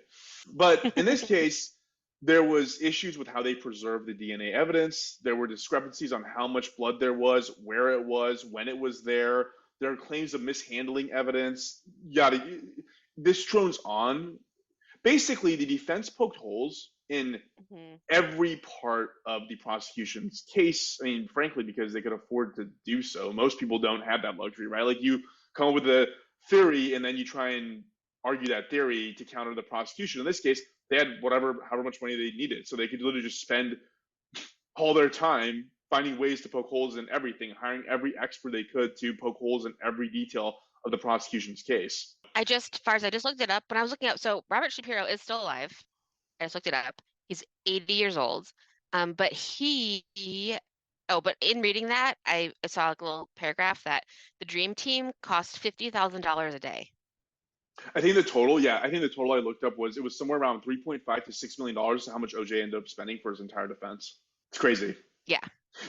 S3: But in this case, there was issues with how they preserved the DNA evidence. There were discrepancies on how much blood there was, where it was, when it was there. There are claims of mishandling evidence. Yada. This drones on. Basically, the defense poked holes in
S4: Mhm.
S3: every part of the prosecution's case. I mean, frankly, because they could afford to do so. Most people don't have that luxury, right? Like you come up with a theory and then you try and argue that theory to counter the prosecution. In this case, they had however much money they needed. So they could literally just spend all their time finding ways to poke holes in everything, hiring every expert they could to poke holes in every detail of the prosecution's case.
S4: Farz, I just looked it up when I was looking up. So Robert Shapiro is still alive. I just looked it up. He's 80 years old. But but in reading that, I saw like a little paragraph that the Dream Team cost $50,000 a day.
S3: I think the total I looked up was it was somewhere around 3.5 to $6 million. How much OJ ended up spending for his entire defense? It's crazy.
S4: Yeah.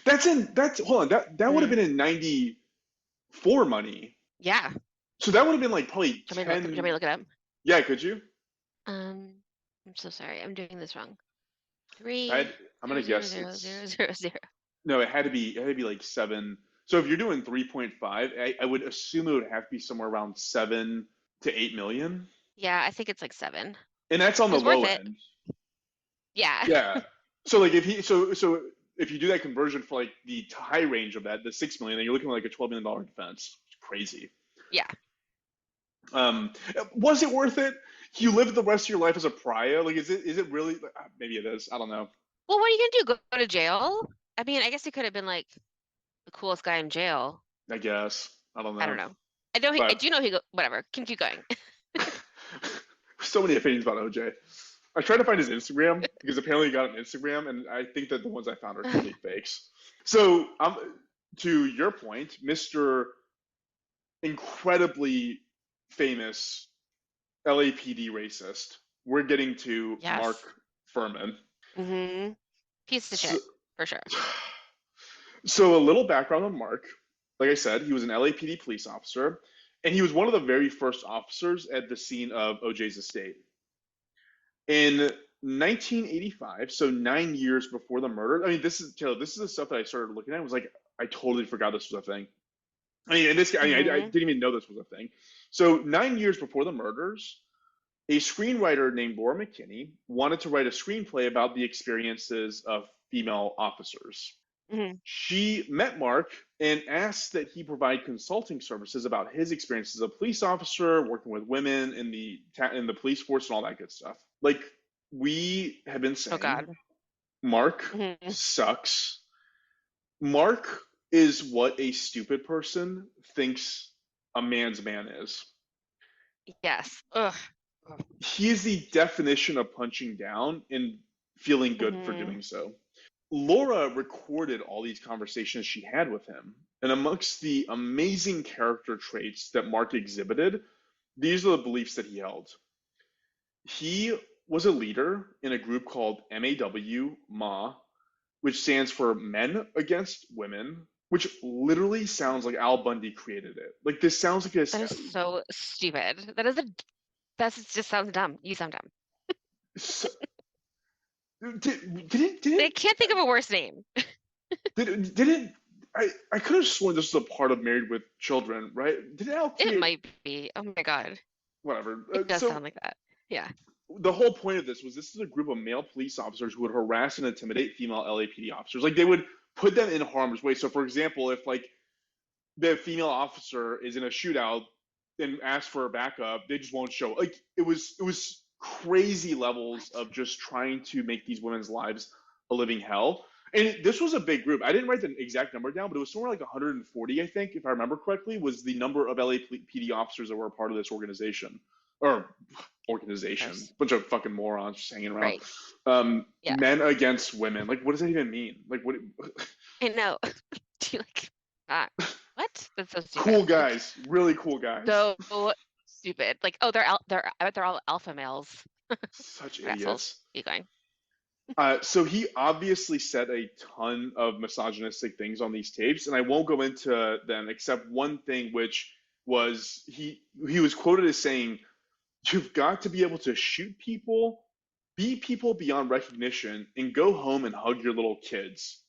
S3: Hold on, that would have
S4: Mhm.
S3: been in 94 money.
S4: Yeah.
S3: So that would have been like probably
S4: Do you want me
S3: 10.
S4: to look it up?
S3: Yeah, could you?
S4: I'm so sorry. I'm doing this wrong.
S3: I'm gonna guess
S4: 3,000,000,000.
S3: no, it had to be like 7. So if you're doing 3.5, I would assume it would have to be somewhere around 7 to 8 million.
S4: Yeah, I think it's like 7.
S3: And that's on the
S4: It's worth
S3: low
S4: it.
S3: end.
S4: Yeah.
S3: Yeah. So like so if you do that conversion for like the high range of that, the 6 million, then you're looking at like a $12 million defense. It's crazy.
S4: Yeah.
S3: Was it worth it? You live the rest of your life as a pariah. Like, is it really? Maybe it is. I don't know.
S4: Well, what are you gonna do? Go to jail? I mean, I guess he could have been like the coolest guy in jail.
S3: I guess. I don't
S4: I don't
S3: know.
S4: know. I
S3: But
S4: do know whatever. Can keep going.
S3: so many opinions about OJ. I tried to find his Instagram because apparently he got an Instagram, and I think that the ones I found are complete fakes. So, to your point, Mr. incredibly famous LAPD racist, we're getting to
S4: Yes.
S3: Mark Furman.
S4: Mm-hmm. Piece of shit, for sure.
S3: So a little background on Mark. Like I said, he was an LAPD police officer, and he was one of the very first officers at the scene of OJ's estate. In 1985, so 9 years before the murder. I mean, this is the stuff that I started looking at. I was like, I totally forgot this was a thing. I didn't even know this was a thing. So 9 years before the murders, a screenwriter named Laura McKinney wanted to write a screenplay about the experiences of female officers.
S4: Mm-hmm.
S3: She met Mark and asked that he provide consulting services about his experiences as a police officer, working with women in the police force and all that good stuff. Like we have been saying,
S4: Oh God.
S3: Mark
S4: Mm-hmm.
S3: sucks. Mark is what a stupid person thinks a man's man is.
S4: Yes. Ugh.
S3: He is the definition of punching down and feeling good for doing so. Laura recorded all these conversations she had with him. And amongst the amazing character traits that Mark exhibited, these are the beliefs that he held. He was a leader in a group called MAW, which stands for Men Against Women, which literally sounds like Al Bundy created it. Like this sounds like a.
S4: That is so stupid. That just sounds dumb. You sound dumb.
S3: So,
S4: I can't think of a worse name.
S3: I could have sworn this was a part of Married with Children, right? Did Al create?
S4: It might be. Oh my God.
S3: Whatever.
S4: It does sound like that. Yeah.
S3: The whole point of this is a group of male police officers who would harass and intimidate female LAPD officers. Like they would put them in harm's way. So, for example, if like the female officer is in a shootout and asks for a backup, they just won't show. Like it was crazy levels of just trying to make these women's lives a living hell. And this was a big group. I didn't write the exact number down, but it was somewhere like 140, I think, if I remember correctly, was the number of LAPD officers that were a part of this organization. Or organization.
S4: Yes.
S3: Bunch of fucking morons just hanging around.
S4: Right. Yeah.
S3: Men against women. Like, what does that even mean? Like, what?
S4: I know. Do you like what? That's so stupid.
S3: Cool guys, really cool guys.
S4: So stupid. Like, oh, I bet they're all alpha males.
S3: Such
S4: Assholes.
S3: idiots.
S4: Keep going.
S3: So he obviously said a ton of misogynistic things on these tapes, and I won't go into them except one thing, which was he was quoted as saying, "You've got to be able to shoot people, be people beyond recognition, and go home and hug your little kids.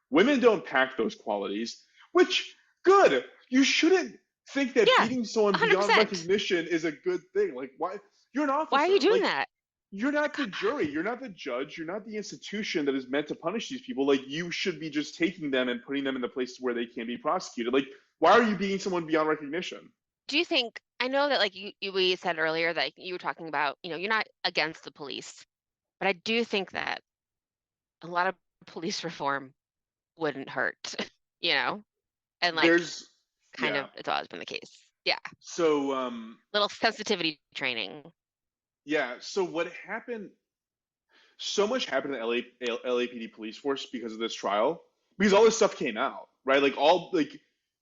S3: Women don't pack those qualities." Which, good. You shouldn't think that beating someone
S4: 100%.
S3: beyond recognition is a good thing. Like, why? You're an officer.
S4: Why are you doing
S3: like,
S4: that?
S3: You're not the jury. You're not the judge. You're not the institution that is meant to punish these people. Like, you should be just taking them and putting them in the places where they can be prosecuted. Like, why are you beating someone beyond recognition?
S4: Do you think, I know that like we said earlier that you were talking about, you're not against the police, but I do think that a lot of police reform wouldn't hurt, and like it's always been the case. Yeah.
S3: So
S4: Little sensitivity training.
S3: yeah, so what happened? So much happened in the LAPD police force because of this trial, because all this stuff came out, right? Like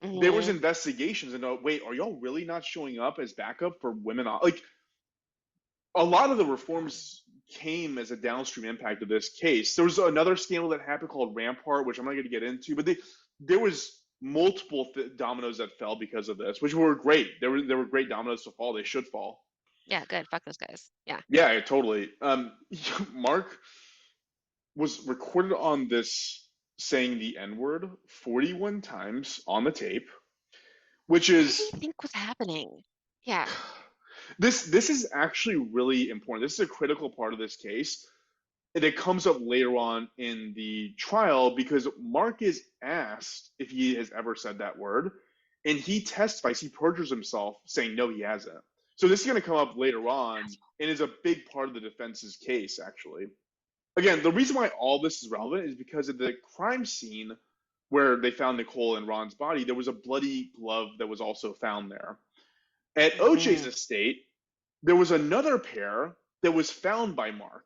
S3: there was
S4: Hmm.
S3: investigations and wait, are y'all really not showing up as backup for women? Like a lot of the reforms came as a downstream impact of this case. There was another scandal that happened called Rampart, which I'm not going to get into, but there was multiple dominoes that fell because of this, which were great. There were great dominoes to fall. They should fall.
S4: Yeah, good. Fuck those guys. Yeah.
S3: Yeah, totally. Mark was recorded on this saying the N word 41 times on the tape, which
S4: What did
S3: is
S4: he think was happening? Yeah.
S3: this is actually really important. This is a critical part of this case. And it comes up later on in the trial because Mark is asked if he has ever said that word, and he testifies, he perjures himself, saying no, he hasn't. So this is going to come up later on and is a big part of the defense's case, actually. Again, the reason why all this is relevant is because of the crime scene where they found Nicole and Ron's body. There was a bloody glove that was also found there. At OJ's
S4: Hmm.
S3: estate, there was another pair that was found by Mark.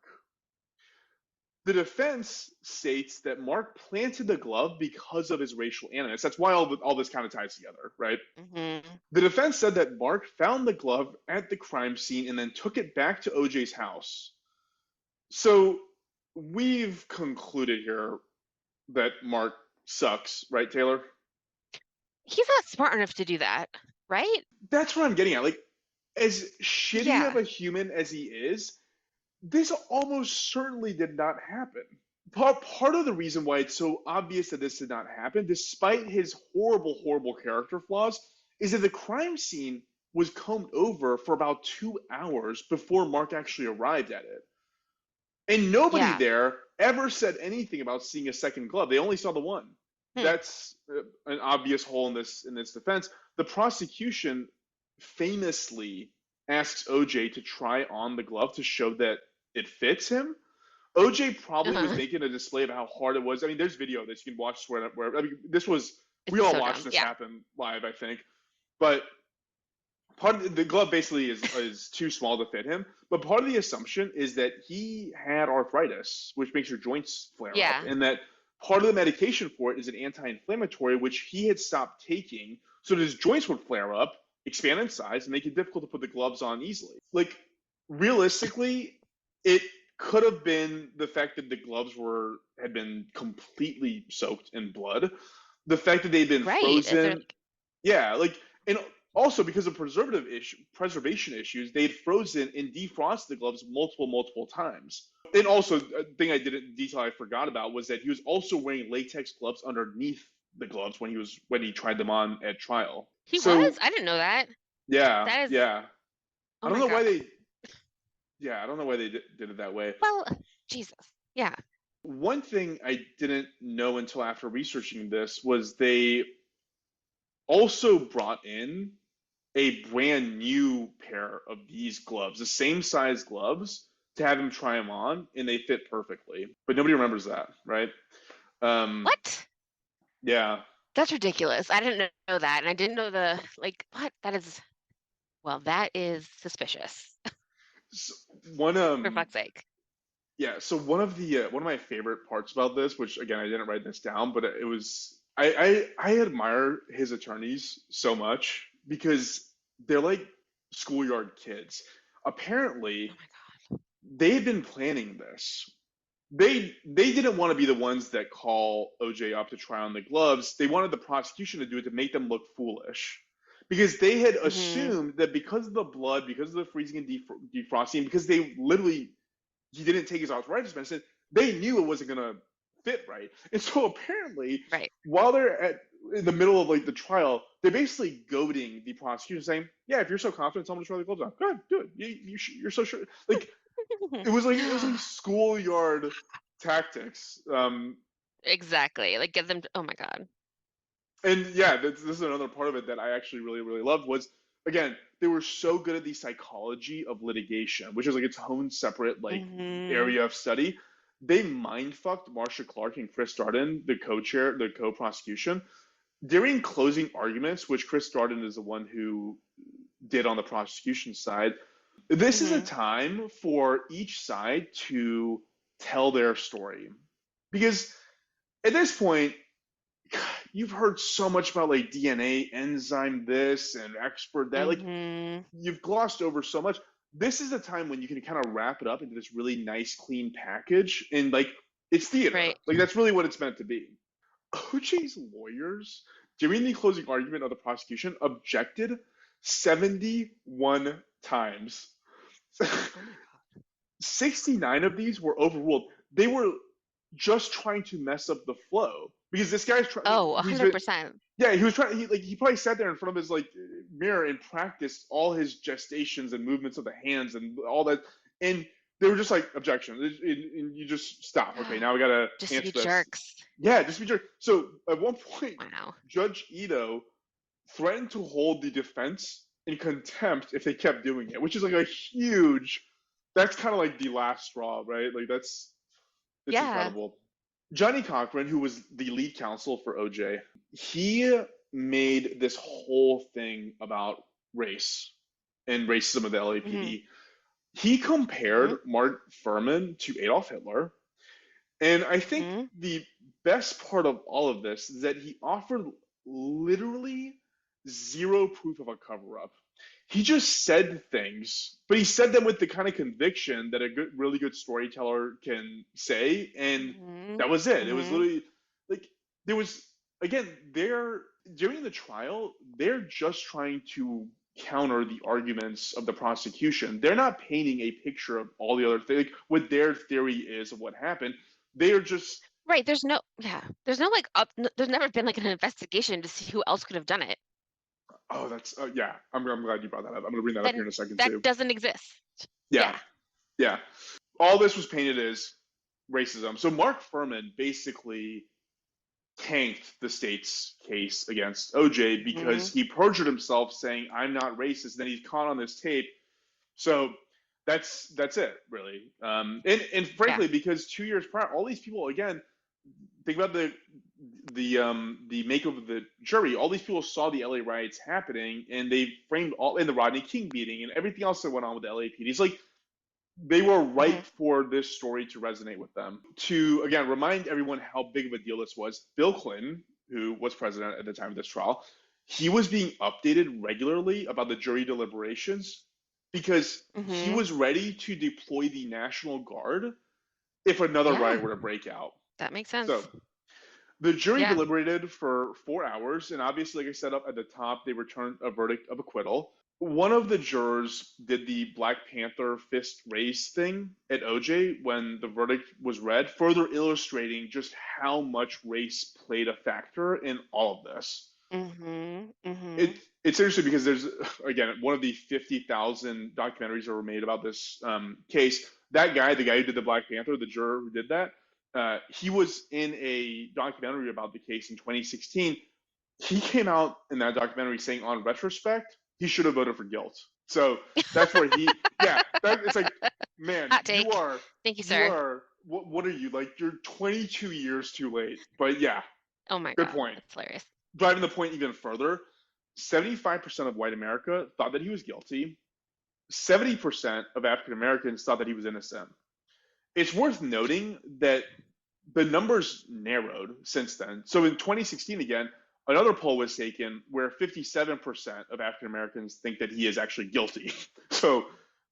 S3: The defense states that Mark planted the glove because of his racial animus. That's why all this kind of ties together, right?
S4: Hmm.
S3: The defense said that Mark found the glove at the crime scene and then took it back to OJ's house. So we've concluded here that Mark sucks, right, Taylor?
S4: He's not smart enough to do that, right?
S3: That's what I'm getting at. Like, as shitty of
S4: Yeah.
S3: a human as he is, this almost certainly did not happen. Part of the reason why it's so obvious that this did not happen, despite his horrible, horrible character flaws, is that the crime scene was combed over for about 2 hours before Mark actually arrived at it. And nobody
S4: Yeah.
S3: there ever said anything about seeing a second glove. They only saw the one.
S4: Hmm.
S3: That's an obvious hole in this defense. The prosecution famously asks OJ to try on the glove to show that it fits him. OJ probably was
S4: Uh-huh.
S3: making a display of how hard it was. I mean, there's video of this you can watch where I mean, this was we
S4: It's
S3: all
S4: so
S3: watched
S4: dumb.
S3: this
S4: Yeah.
S3: happen live, I think. But part of the glove basically is too small to fit him. But part of the assumption is that he had arthritis, which makes your joints flare up,
S4: Yeah.
S3: and that part of the medication for it is an anti-inflammatory, which he had stopped taking, so that his joints would flare up, expand in size, and make it difficult to put the gloves on easily. Like realistically, it could have been the fact that the gloves had been completely soaked in blood, the fact that they'd been
S4: Right. Is there
S3: frozen. Yeah, like and also because of preservation issues, they'd frozen and defrosted the gloves multiple times. And also, a thing I forgot about was that he was also wearing latex gloves underneath the gloves when he tried them on at trial.
S4: he
S3: So
S4: was? I didn't know that.
S3: yeah,
S4: That is,
S3: yeah.
S4: oh
S3: I don't
S4: my
S3: know
S4: God.
S3: why they. Yeah, I don't know why they did it that way.
S4: Well, Jesus. Yeah.
S3: One thing I didn't know until after researching this was they also brought in a brand new pair of these gloves, the same size gloves, to have him try them on, and they fit perfectly. But nobody remembers that, right? Um,
S4: What?
S3: yeah.
S4: That's ridiculous. I didn't know that. And I didn't know like, what? That is, well, that is suspicious,
S3: So one
S4: for fuck's sake.
S3: yeah. So one of my favorite parts about this, which again I didn't write this down, but it was I admire his attorneys so much because they're like schoolyard kids. Apparently,
S4: Oh my
S3: they've been planning this. They didn't want to be the ones that call OJ up to try on the gloves. They wanted the prosecution to do it to make them look foolish. Because they had
S4: God. Hmm.
S3: assumed that because of the blood, because of the freezing and defrosting, because they literally he didn't take his arthritis medicine, they knew it wasn't gonna fit right. And so apparently,
S4: Right.
S3: while they're in the middle of like the trial, they're basically goading the prosecution, saying, "Yeah, if you're so confident, tell them to try the gloves on. Go ahead, do it. You're so sure." Like it was like schoolyard tactics.
S4: Exactly. Like, get them to, oh my God.
S3: And yeah, this is another part of it that I actually really loved was again they were so good at the psychology of litigation, which is like its own separate like
S4: Hmm.
S3: area of study. They mind fucked Marsha Clark and Chris Darden, the co-prosecution, during closing arguments, which Chris Darden is the one who did on the prosecution side, this is a
S4: Mm-hmm.
S3: time for each side to tell their story. Because at this point, you've heard so much about like DNA, enzyme this, and expert that. Like,
S4: Mm-hmm.
S3: you've glossed over so much. This is a time when you can kind of wrap it up into this really nice, clean package. And like, it's theater.
S4: Right.
S3: Like, that's really what it's meant to be. OJ's lawyers, during the closing argument of the prosecution, objected 71 times.
S4: Oh my God.
S3: 69 of these were overruled. They were just trying to mess up the flow because this guy's trying.
S4: Oh,
S3: He's been,
S4: 100%.
S3: yeah, he was trying. He probably sat there in front of his like mirror and practiced all his gestations and movements of the hands and all that. And they were just like objection. And you just stop. Okay, now we gotta
S4: Just
S3: answer
S4: be
S3: this.
S4: jerks.
S3: Yeah, just be jerk. So at one point,
S4: Wow.
S3: Judge Ito threatened to hold the defense in contempt if they kept doing it, which is like a huge. That's kind of like the last straw, right? Like it's
S4: Yeah.
S3: incredible. Johnny Cochran, who was the lead counsel for OJ, he made this whole thing about race and racism of the LAPD.
S4: Mm-hmm.
S3: He compared Mark Fuhrman to Adolf Hitler. And I think
S4: Mm-hmm.
S3: the best part of all of this is that he offered literally zero proof of a cover up. He just said things, but he said them with the kind of conviction that a really good storyteller can say, and
S4: Mm-hmm.
S3: that was it. It was
S4: Mm-hmm.
S3: literally like there was again during the trial, they're just trying to counter the arguments of the prosecution. They're not painting a picture of all the other things, like what their theory is of what happened. They are just
S4: Right. There's no like there's never been like an investigation to see who else could have done it.
S3: oh, that's yeah. I'm glad you brought that up. I'm gonna bring that up here in a second
S4: That
S3: too.
S4: doesn't exist.
S3: Yeah, yeah. All this was painted as racism. So Mark Fuhrman basically tanked the state's case against OJ because he perjured himself saying, I'm not racist. Then he's caught on this tape. So that's it, really. And frankly, because 2 years prior, all these people, again, think about the makeup of the jury. All these people saw the LA riots happening, and they framed all in the Rodney King beating and everything else that went on with the LAPD. It's like they were ripe for this story to resonate with them. To again remind everyone how big of a deal this was, Bill Clinton, who was president at the time of this trial, he was being updated regularly about the jury deliberations because he was ready to deploy the National Guard if another riot were to break out.
S4: That makes sense.
S3: So the jury deliberated for 4 hours, and obviously, like I said up at the top, they returned a verdict of acquittal. One of the jurors did the Black Panther fist raise thing at OJ when the verdict was read, further illustrating just how much race played a factor in all of this. It's interesting because there's, again, one of the 50,000 documentaries that were made about this case. That guy, the guy who did the Black Panther, the juror who did that, he was in a documentary about the case in 2016. He came out in that documentary saying, on retrospect, he should have voted for guilt. So that's where it's like, man,
S4: Hot take. Thank you, sir.
S3: You are, what are you, like, you're 22 years too late. But yeah.
S4: Oh my
S3: God.
S4: Good
S3: point.
S4: That's hilarious.
S3: Driving the point even further, 75% of white America thought that he was guilty. 70% of African Americans thought that he was innocent. It's worth noting that the numbers narrowed since then. So in 2016, again, another poll was taken where 57% of African Americans think that he is actually guilty. So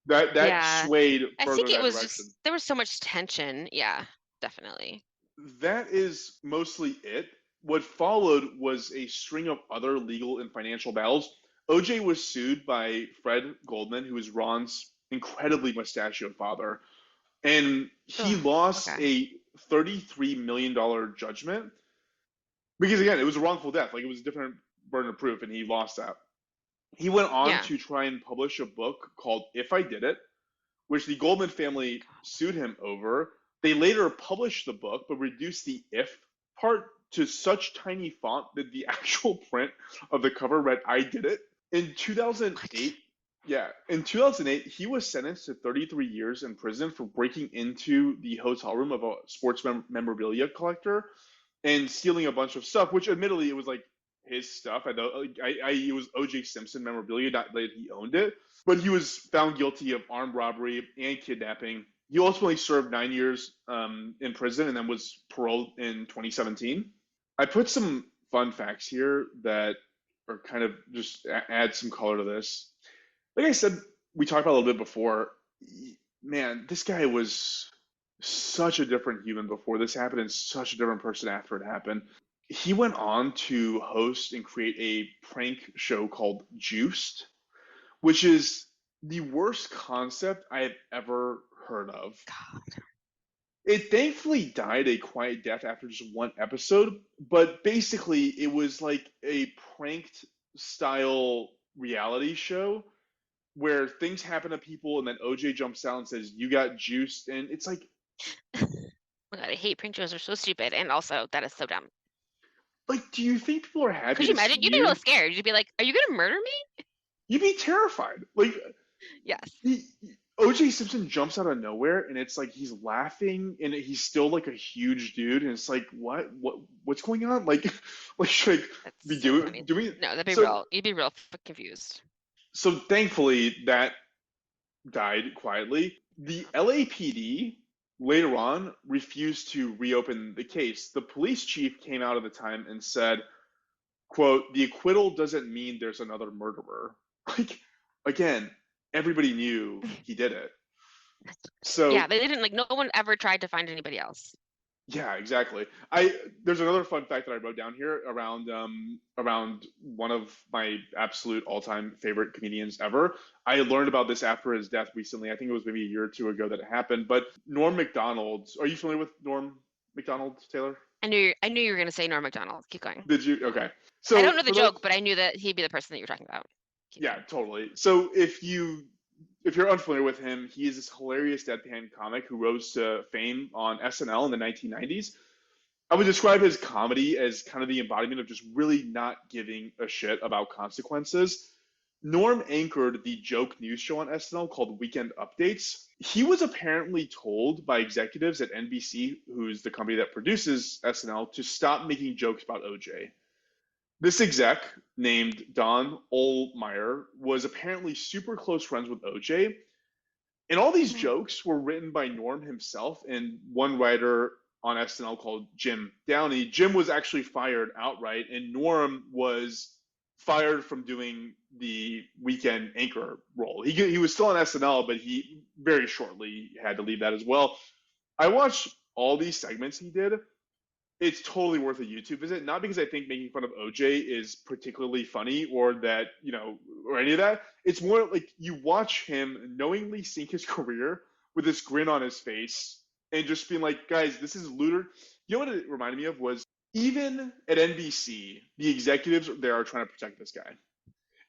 S3: that swayed further.
S4: I think it was
S3: direction.
S4: just there was so much tension. Yeah, definitely.
S3: That is mostly it. What followed was a string of other legal and financial battles. OJ was sued by Fred Goldman, who is Ron's incredibly mustachioed father, and he lost a $33 million judgment because, again, it was a wrongful death. Like, it was a different burden of proof, and he lost that. He went on to try and publish a book called If I Did It, which the Goldman family sued him over. They later published the book, but reduced the if part to such tiny font that the actual print of the cover read, I did it. In 2008, he was sentenced to 33 years in prison for breaking into the hotel room of a sports memorabilia collector and stealing a bunch of stuff, which admittedly it was like his stuff. I know it was OJ Simpson memorabilia, not that he owned it, but he was found guilty of armed robbery and kidnapping. He ultimately served 9 years in prison and then was paroled in 2017. I put some fun facts here that are kind of just add some color to this. Like I said, we talked about a little bit before. Man, this guy was such a different human before this happened and such a different person after it happened. He went on to host and create a prank show called Juiced, which is the worst concept I have ever heard of.
S4: God.
S3: It thankfully died a quiet death after just one episode, but basically it was like a pranked style reality show where things happen to people and then OJ jumps out and says, "You got juiced," and it's like,
S4: Oh my God, I hate prank shows. They're so stupid, and also that is so dumb.
S3: do you think people are happy
S4: Could you
S3: to see
S4: imagine? You'd be real scared. You'd be like, "Are you gonna murder me?"
S3: You'd be terrified. Like
S4: Yes.
S3: OJ Simpson jumps out of nowhere and it's like he's laughing and he's still like a huge dude and it's like what's going on? Like should I
S4: That's
S3: be
S4: so funny.
S3: doing
S4: No, that'd be
S3: so
S4: real. You'd be real confused.
S3: so thankfully that died quietly. The LAPD later on refused to reopen the case. The police chief came out at the time and said, quote, "The acquittal doesn't mean there's another murderer." Like, again, everybody knew he did it. So
S4: Yeah, they didn't like. No one ever tried to find anybody else.
S3: yeah, exactly. There's another fun fact that I wrote down here around one of my absolute all-time favorite comedians ever. I learned about this after his death recently. I think it was maybe a year or two ago that it happened. But Norm Macdonald, are you familiar with Norm Macdonald, Taylor?
S4: I knew you were gonna say Norm Macdonald. Keep going.
S3: Did you? Okay. So
S4: I don't know the
S3: for
S4: joke, but I knew that he'd be the person that you're talking about. Keep
S3: yeah,
S4: going.
S3: totally. So if you're unfamiliar with him, he is this hilarious deadpan comic who rose to fame on SNL in the 1990s. I would describe his comedy as kind of the embodiment of just really not giving a shit about consequences. Norm anchored the joke news show on SNL called Weekend Updates. He was apparently told by executives at NBC, who's the company that produces SNL, to stop making jokes about OJ. This exec named Don Ohlmeyer was apparently super close friends with OJ, and all these jokes were written by Norm himself and one writer on SNL called Jim Downey. Jim was actually fired outright, and Norm was fired from doing the weekend anchor role. He was still on SNL, but he very shortly had to leave that as well. I watched all these segments he did. It's totally worth a YouTube visit. Not because I think making fun of OJ is particularly funny or that, or any of that. It's more like you watch him knowingly sink his career with this grin on his face and just being like, guys, this is looter. You know what it reminded me of was even at NBC, the executives there are trying to protect this guy.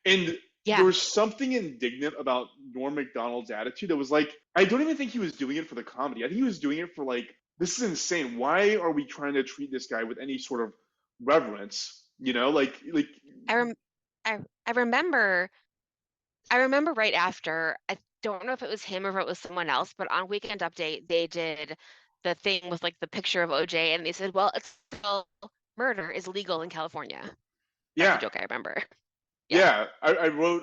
S3: And
S4: Yeah.
S3: there was something indignant about Norm Macdonald's attitude that was like, I don't even think he was doing it for the comedy. I think he was doing it for like, this is insane. Why are we trying to treat this guy with any sort of reverence?
S4: I remember right after, I don't know if it was him or if it was someone else, but on Weekend Update, they did the thing with like the picture of OJ and they said, well, it's still murder is legal in California. That's
S3: yeah,
S4: a joke I remember.
S3: Yeah, I wrote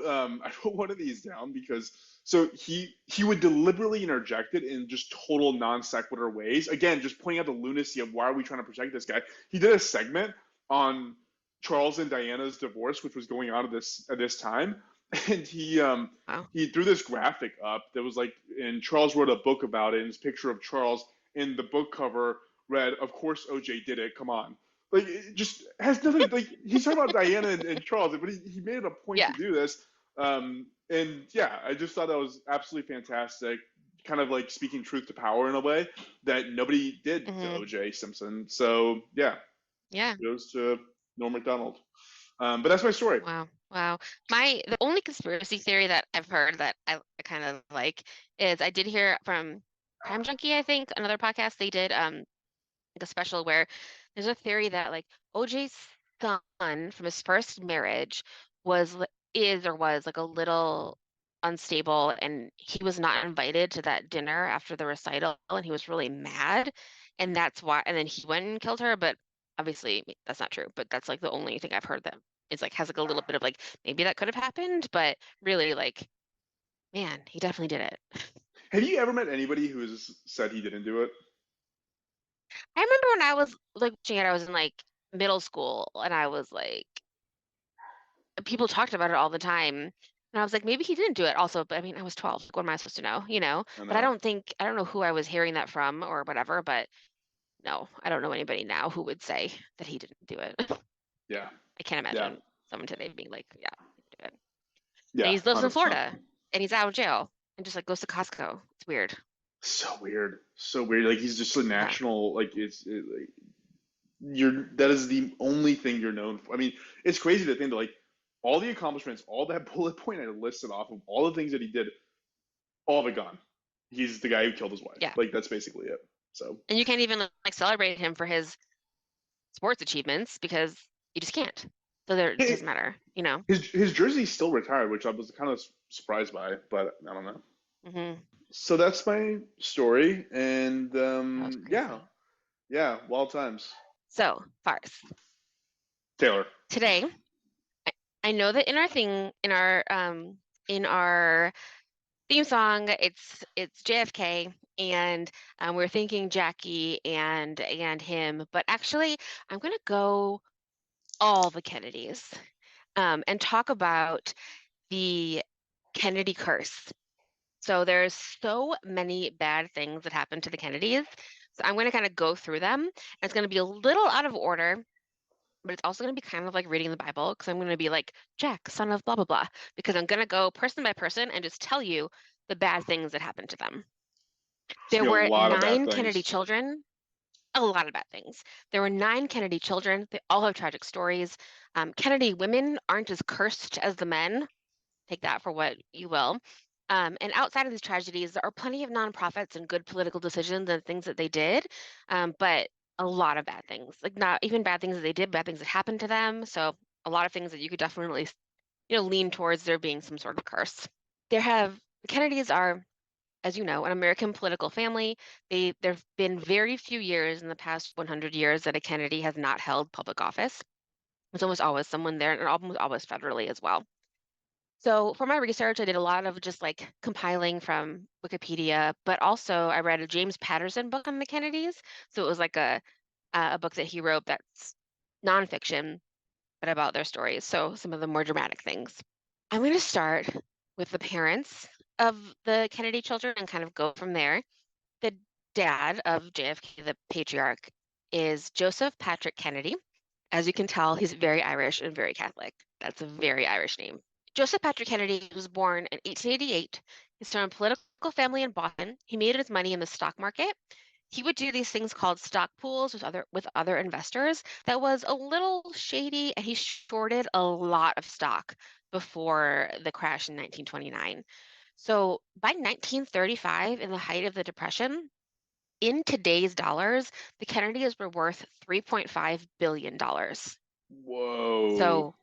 S3: one of these down because so he would deliberately interject it in just total non sequitur ways. Again, just pointing out the lunacy of why are we trying to protect this guy. He did a segment on Charles and Diana's divorce, which was going on at this time, and
S4: Wow.
S3: he threw this graphic up that was like, and Charles wrote a book about it, and this picture of Charles in the book cover read, "Of course OJ did it. Come on." Like it just has nothing. Like he's talking about Diana and Charles, but he made it a point
S4: Yeah.
S3: to do this. And yeah, I just thought that was absolutely fantastic. Kind of like speaking truth to power in a way that nobody did to OJ Simpson. So yeah, goes to Norm Macdonald. But that's my story.
S4: Wow. The only conspiracy theory that I've heard that I kind of like is I did hear from Crime Junkie, I think, another podcast. They did like a special where there's a theory that like OJ's son from his first marriage was like a little unstable and he was not invited to that dinner after the recital and he was really mad and that's why and then he went and killed her, but obviously that's not true, but that's like the only thing I've heard that is like has like a little bit of like maybe that could have happened, but really like, man, he definitely did it.
S3: Have you ever met anybody who's said he didn't do it?
S4: I remember when I was like watching it, I was in like middle school and I was like, people talked about it all the time. And I was like, maybe he didn't do it also, but I mean, I was 12. Like, what am I supposed to know?
S3: I
S4: But
S3: know.
S4: I don't know who I was hearing that from or whatever, but no, I don't know anybody now who would say that he didn't do it.
S3: Yeah.
S4: I can't
S3: Yeah.
S4: imagine someone today being like, yeah, he did it. And
S3: Yeah.
S4: he lives in
S3: 100%.
S4: Florida and he's out of jail and just like goes to Costco. It's weird.
S3: So weird. So weird. Like he's just a
S4: Yeah.
S3: national. Like, you're that is the only thing you're known for. I mean, it's crazy to think that like all the accomplishments, all that bullet point I listed off of all the things that he did, all of it gone. He's the guy who killed his wife.
S4: Yeah.
S3: Like that's basically it. So
S4: And you can't even like celebrate him for his sports achievements because you just can't. So there, it
S3: hi-
S4: doesn't matter,
S3: his jersey's still retired, which I was kind of surprised by, but I don't know.
S4: Hmm.
S3: So that's my story, and
S4: That was
S3: yeah,
S4: crazy.
S3: yeah, wild times.
S4: So, Farz,
S3: Taylor.
S4: today, I, I know that in our theme song, it's JFK, and we're thinking Jackie and him, but actually, I'm gonna go all the Kennedys, and talk about the Kennedy curse. So there's so many bad things that happened to the Kennedys. So I'm going to kind of go through them. And it's going to be a little out of order, but it's also going to be kind of like reading the Bible because I'm going to be like, Jack, son of blah, blah, blah, because I'm going to go person by person and just tell you the bad things that happened to them.
S3: It's
S4: There
S3: gonna be a
S4: were
S3: lot of bad
S4: 9 Kennedy
S3: things.
S4: children, a lot of bad things. There were 9 Kennedy children. They all have tragic stories. Kennedy women aren't as cursed as the men. Take that for what you will. And outside of these tragedies, there are plenty of nonprofits and good political decisions and things that they did, but a lot of bad things, like not even bad things that they did, bad things that happened to them. So a lot of things that you could definitely, lean towards there being some sort of curse. The Kennedys are, as you know, an American political family. There've been very few years in the past 100 years that a Kennedy has not held public office. There's almost always someone there, and almost always federally as well. So for my research, I did a lot of just like compiling from Wikipedia, but also I read a James Patterson book on the Kennedys. So it was like a book that he wrote that's nonfiction, but about their stories. So some of the more dramatic things. I'm going to start with the parents of the Kennedy children and kind of go from there. The dad of JFK, the patriarch, is Joseph Patrick Kennedy. As you can tell, he's very Irish and very Catholic. That's a very Irish name. Joseph Patrick Kennedy was born in 1888. He's from a political family in Boston. He made his money in the stock market. He would do these things called stock pools with other investors. That was a little shady, and he shorted a lot of stock before the crash in 1929. So by 1935, in the height of the Depression, in today's dollars, the Kennedys were worth $3.5 billion.
S3: Whoa.
S4: So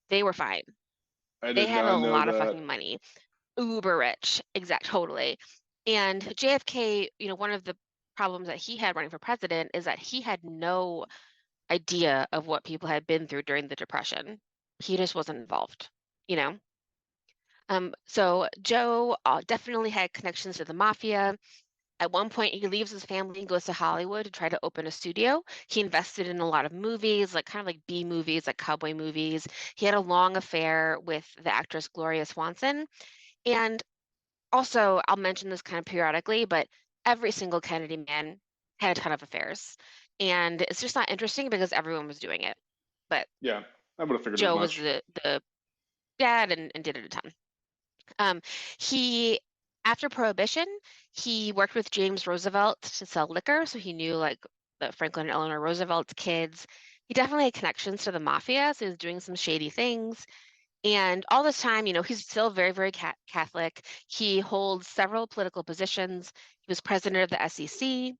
S4: they were fine.
S3: I
S4: They
S3: did
S4: had a
S3: not know
S4: lot of
S3: that.
S4: fucking money, uber rich, totally. And JFK, one of the problems that he had running for president is that he had no idea of what people had been through during the Depression. He just wasn't involved, you know? So Joe definitely had connections to the mafia. At one point, he leaves his family and goes to Hollywood to try to open a studio. He invested in a lot of movies, like kind of like B movies, like cowboy movies. He had a long affair with the actress Gloria Swanson. And also, I'll mention this kind of periodically, but every single Kennedy man had a ton of affairs. And it's just not interesting because everyone was doing it. But
S3: Yeah, I would have figured as
S4: Joe was
S3: much.
S4: the dad and did it a ton. Um, he, after Prohibition, he worked with James Roosevelt to sell liquor, so he knew like the Franklin and Eleanor Roosevelt's kids. He definitely had connections to the mafia, so he was doing some shady things. And all this time, he's still very, very Catholic. He holds several political positions. He was president of the SEC.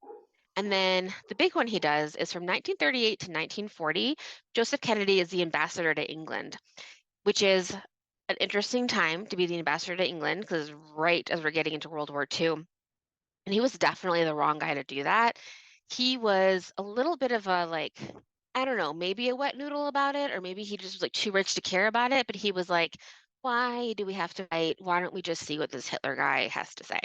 S4: And then the big one he does is from 1938 to 1940, Joseph Kennedy is the ambassador to England, which is an interesting time to be the ambassador to England because right as we're getting into World War II. And he was definitely the wrong guy to do that. He was a little bit of a like I don't know, maybe a wet noodle about it, or maybe he just was like too rich to care about it. But he was like, why do we have to fight? Why don't we just see what this Hitler guy has to say?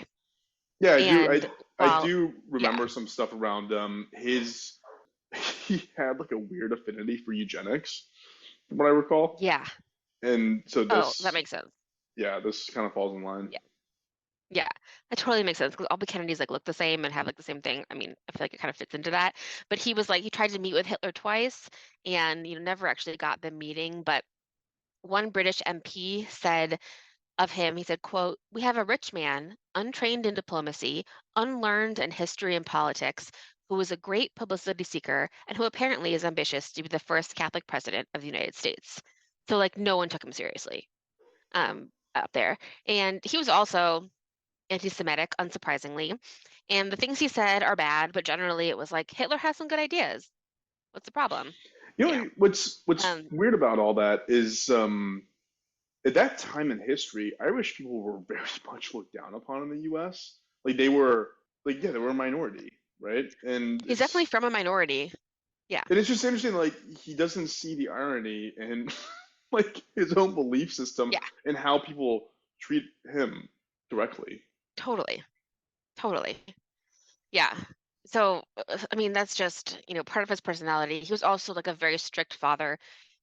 S3: Yeah, I do.
S4: And
S3: I
S4: while,
S3: do
S4: yeah,
S3: remember some stuff around his. He had like a weird affinity for eugenics, from what I recall,
S4: yeah.
S3: and so
S4: Oh, that
S3: this,
S4: makes sense.
S3: yeah, this kind of falls in line.
S4: Yeah. Yeah, that totally makes sense because all the Kennedys like look the same and have like the same thing. I mean, I feel like it kind of fits into that. But he was like he tried to meet with Hitler twice and never actually got the meeting. But one British MP said of him, he said, quote, "We have a rich man, untrained in diplomacy, unlearned in history and politics, who is a great publicity seeker and who apparently is ambitious to be the first Catholic president of the United States." So like no one took him seriously up there. And he was also anti-Semitic, unsurprisingly. And the things he said are bad, but generally it was like Hitler has some good ideas. What's the problem?
S3: You
S4: You know.
S3: know what's
S4: Um,
S3: weird about all that is at that time in history, Irish people were very much looked down upon in the U.S. Like they were like yeah, they were a minority, right?
S4: he's definitely from a minority. Yeah,
S3: And it's just interesting, like he doesn't see the irony in like his own belief system
S4: yeah,
S3: and how people treat him directly.
S4: totally, totally. Yeah. So, I mean, that's just, part of his personality. He was also like a very strict father.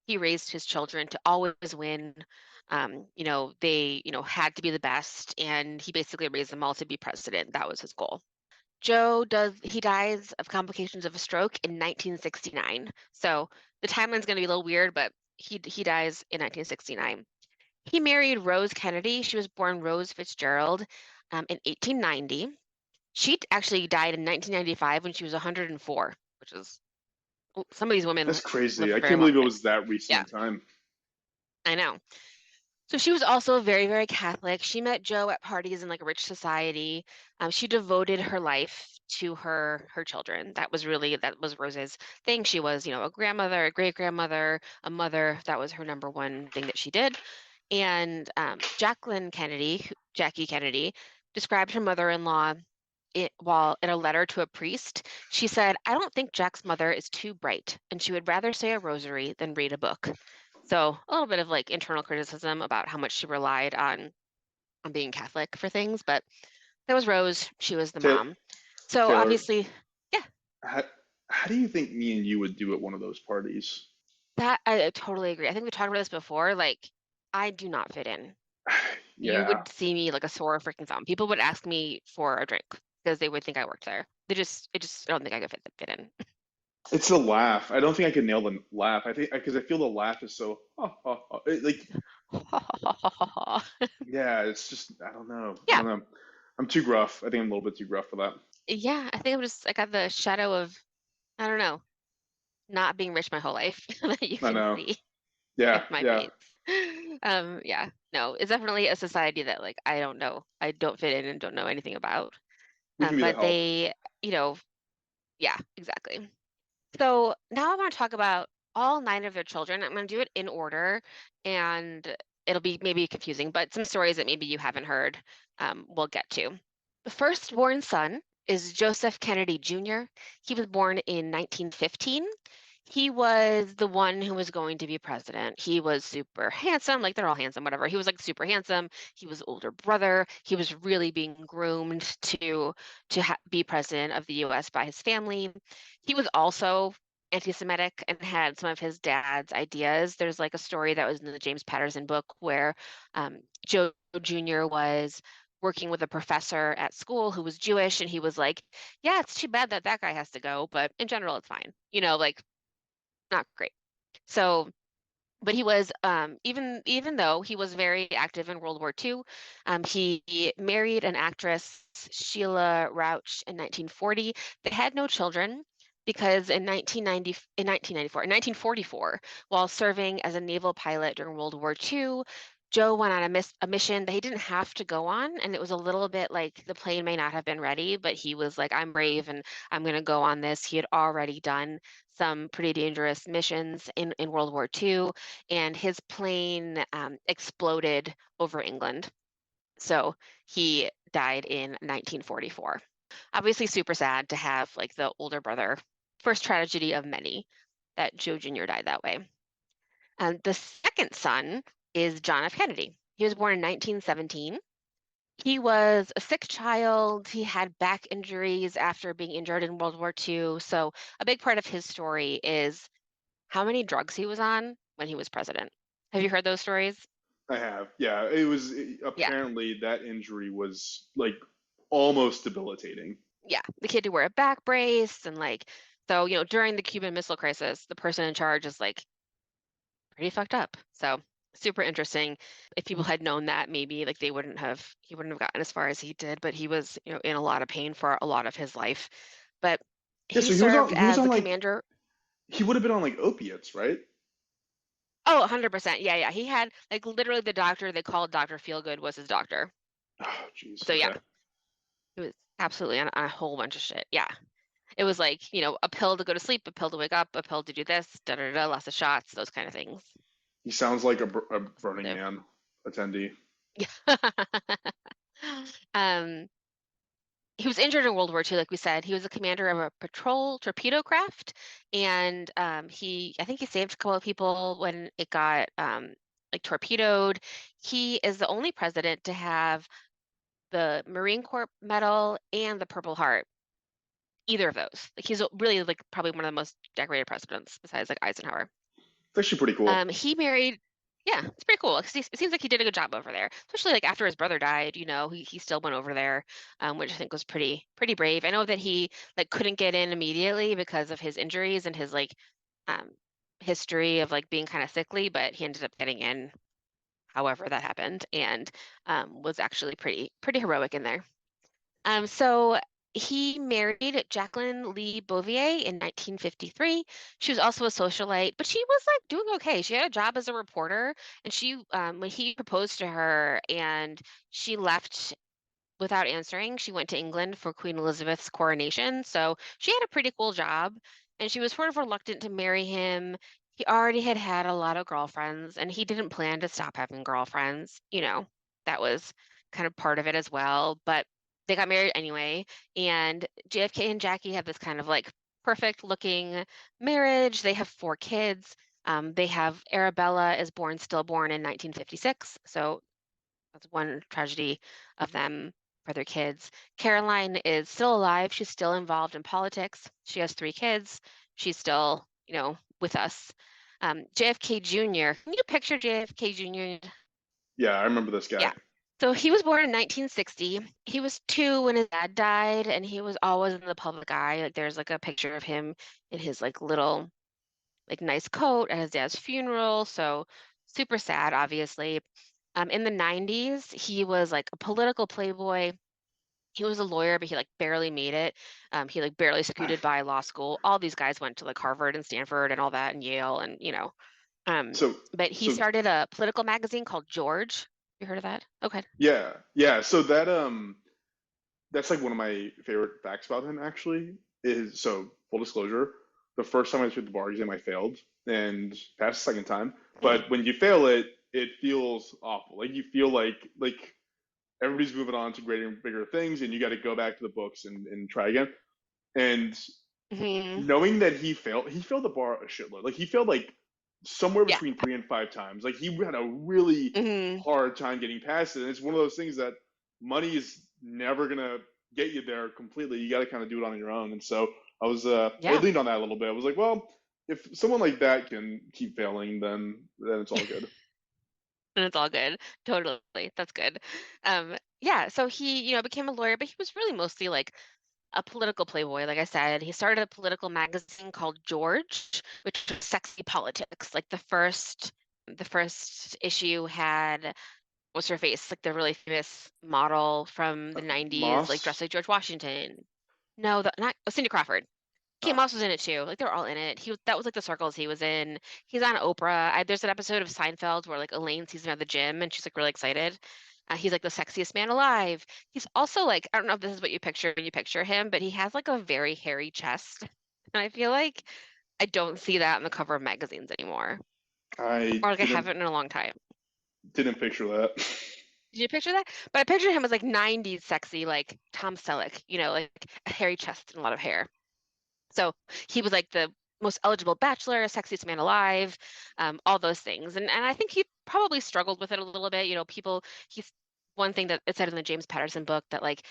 S4: He raised his children to always win. They, had to be the best, and he basically raised them all to be president. That was his goal. He dies of complications of a stroke in 1969. So the timeline's going to be a little weird, but he dies in 1969. He married Rose Kennedy. She was born Rose Fitzgerald in 1890. She actually died in 1995 when she was 104, which is some of these women
S3: That's
S4: live
S3: crazy.
S4: a
S3: I
S4: very
S3: can't
S4: long
S3: believe it
S4: time.
S3: was that recent
S4: Yeah,
S3: in time.
S4: I know. So she was also very, very Catholic. She met Joe at parties in like a rich society. She devoted her life to her children. That was Rose's thing. She was, a grandmother, a great grandmother, a mother. That was her number one thing that she did. And Jackie Kennedy, described her mother-in-law while in a letter to a priest. She said, "I don't think Jack's mother is too bright, and she would rather say a rosary than read a book." So a little bit of like internal criticism about how much she relied on being Catholic for things, but that was Rose. She was the
S3: Ta-
S4: mom. So
S3: Taylor,
S4: obviously, yeah,
S3: how, how do you think me and you would do at one of those parties?
S4: that I totally agree. I think we talked about this before. Like, I do not fit in. You
S3: Yeah,
S4: would see me like a sore freaking thumb. People would ask me for a drink because they would think I worked there. I don't think I could fit in.
S3: it's the laugh. I don't think I could nail the laugh. I think because I feel the laugh is so like yeah. It's just I don't know. I
S4: Yeah,
S3: don't know. I'm too gruff. I think I'm a little bit too gruff for that.
S4: yeah. I think I got the shadow of, I don't know, not being rich my whole life that you
S3: I
S4: can
S3: know.
S4: see with
S3: Yeah,
S4: my
S3: yeah.
S4: face. Yeah, no, it's definitely a society that like I don't know, I don't fit in and don't know anything about.
S3: We can be the
S4: But
S3: help.
S4: they, you know, yeah, exactly. So now I want to talk about all nine of their children. I'm going to do it in order, and it'll be maybe confusing, but some stories that maybe you haven't heard, we'll get to. The firstborn son is Joseph Kennedy Jr. He was born in 1915. He was the one who was going to be president. He was super handsome, like they're all handsome, whatever. He was like super handsome. He was older brother. He was really being groomed to be president of the U.S. by his family. He was also anti-Semitic and had some of his dad's ideas. There's like a story that was in the James Patterson book where Joe Jr. was working with a professor at school who was Jewish, and he was like, "Yeah, it's too bad that that guy has to go, but in general, it's fine." Like not great. So, but he was even though he was very active in World War II, he married an actress, Sheila Rauch, in 1940. They had no children because in 1994, in 1944, while serving as a naval pilot during World War II, Joe went on a mission that he didn't have to go on, and it was a little bit like the plane may not have been ready, but he was like, "I'm brave and I'm going to go on this." He had already done some pretty dangerous missions in World War II, and his plane exploded over England. So he died in 1944. Obviously, super sad to have like the older brother, first tragedy of many. that Joe Jr. died that way. The second son is John F. Kennedy. He was born in 1917. He was a sick child. He had back injuries after being injured in World War II. So a big part of his story is how many drugs he was on when he was president. Have you heard those stories?
S3: I have. Yeah, it was
S4: Yeah.
S3: apparently that injury was like almost debilitating.
S4: Yeah. The kid had to wear a back brace and like, so, during the Cuban Missile Crisis, the person in charge is like pretty fucked up. So super interesting. If people had known that, maybe like he wouldn't have gotten as far as he did, but he was, in a lot of pain for a lot of his life. But
S3: Yeah,
S4: he
S3: so he was
S4: served
S3: on
S4: as the
S3: like
S4: commander.
S3: he would have been on like opiates, right?
S4: Oh, 100%. Yeah, yeah. He had like literally the doctor they called Dr. Feelgood was his doctor.
S3: Oh, jeez.
S4: So yeah,
S3: Okay.
S4: it was absolutely on a whole bunch of shit. Yeah. It was like, a pill to go to sleep, a pill to wake up, a pill to do this, da da da, lots of shots, those kind of things.
S3: He sounds like a Burning
S4: So,
S3: Man attendee.
S4: yeah. Um, he was injured in World War II, like we said. He was a commander of a patrol torpedo craft, and I think he saved a couple of people when it got like torpedoed. He is the only president to have the Marine Corps Medal and the Purple Heart. Either of those. Like he's really like probably one of the most decorated presidents besides like Eisenhower.
S3: It's actually pretty cool.
S4: He married. Yeah, it's pretty cool. 'Cause it seems like he did a good job over there, especially like after his brother died. He still went over there, which I think was pretty brave. I know that he like couldn't get in immediately because of his injuries and his like um, history of like being kind of sickly, but he ended up getting in. However, that happened and was actually pretty heroic in there. So he married Jacqueline Lee Bouvier in 1953. She was also a socialite, but she was like doing okay. She had a job as a reporter, and when he proposed to her and she left without answering, she went to England for Queen Elizabeth's coronation. So she had a pretty cool job, and she was sort of reluctant to marry him. He already had a lot of girlfriends, and he didn't plan to stop having girlfriends. That was kind of part of it as well. But they got married anyway, and JFK and Jackie have this kind of like perfect looking marriage. They have 4 kids. They have Arabella is stillborn in 1956. So that's one tragedy of them for their kids. Caroline is still alive. She's still involved in politics. She has 3 kids. She's still, with us. JFK Jr. Can you picture JFK Jr.?
S3: Yeah, I remember this guy.
S4: Yeah. So he was born in 1960. He was 2 when his dad died, and he was always in the public eye. Like there's like a picture of him in his like little like nice coat at his dad's funeral. So super sad, obviously. In the 90s, he was like a political playboy. He was a lawyer, but he like barely made it. He like barely scooted by law school. All these guys went to like Harvard and Stanford and all that and Yale and
S3: So
S4: but he
S3: so
S4: started a political magazine called George. You heard of that? Okay.
S3: yeah. So that's like one of my favorite facts about him actually is so full disclosure, the first time I took the bar exam I failed and passed the second time. But when you fail it, it feels awful. Like you feel like everybody's moving on to greater and bigger things and you got to go back to the books and try again. And
S4: Hmm.
S3: knowing that he failed the bar a shitload. Like he failed like somewhere
S4: Yeah.
S3: between 3 and 5 times. Like he had a really
S4: Hmm.
S3: hard time getting past it. And it's one of those things that money is never gonna get you there completely. You got to kind of do it on your own. And so I
S4: Yeah.
S3: leaned on that a little bit. I was like, well, if someone like that can keep failing, then it's all good.
S4: And it's all good. Totally. That's good. Yeah, so he, became a lawyer, but he was really mostly like a political playboy. Like I said, he started a political magazine called George, which was sexy politics. Like the first issue had what's her face, like the really famous model from the 90s, like dressed
S3: Moss.
S4: like George Washington. No, not Cindy Crawford. Kate
S3: Oh,
S4: Moss was in it too. Like they were all in it. That was like the circles he was in. He's on Oprah. There's an episode of Seinfeld where like Elaine sees him at the gym and she's like really excited. He's like the sexiest man alive. He's also like, I don't know if this is what you picture when you picture him, but he has like a very hairy chest. And I feel like I don't see that on the cover of magazines anymore.
S3: I
S4: Or like I
S3: didn't
S4: haven't in a long time.
S3: didn't picture that.
S4: Did you picture that? But I picture him as like 90s sexy, like Tom Selleck, like a hairy chest and a lot of hair. So he was like the most eligible bachelor, sexiest man alive, all those things. And I think he probably struggled with it a little bit. He's one thing that it said in the James Patterson book that like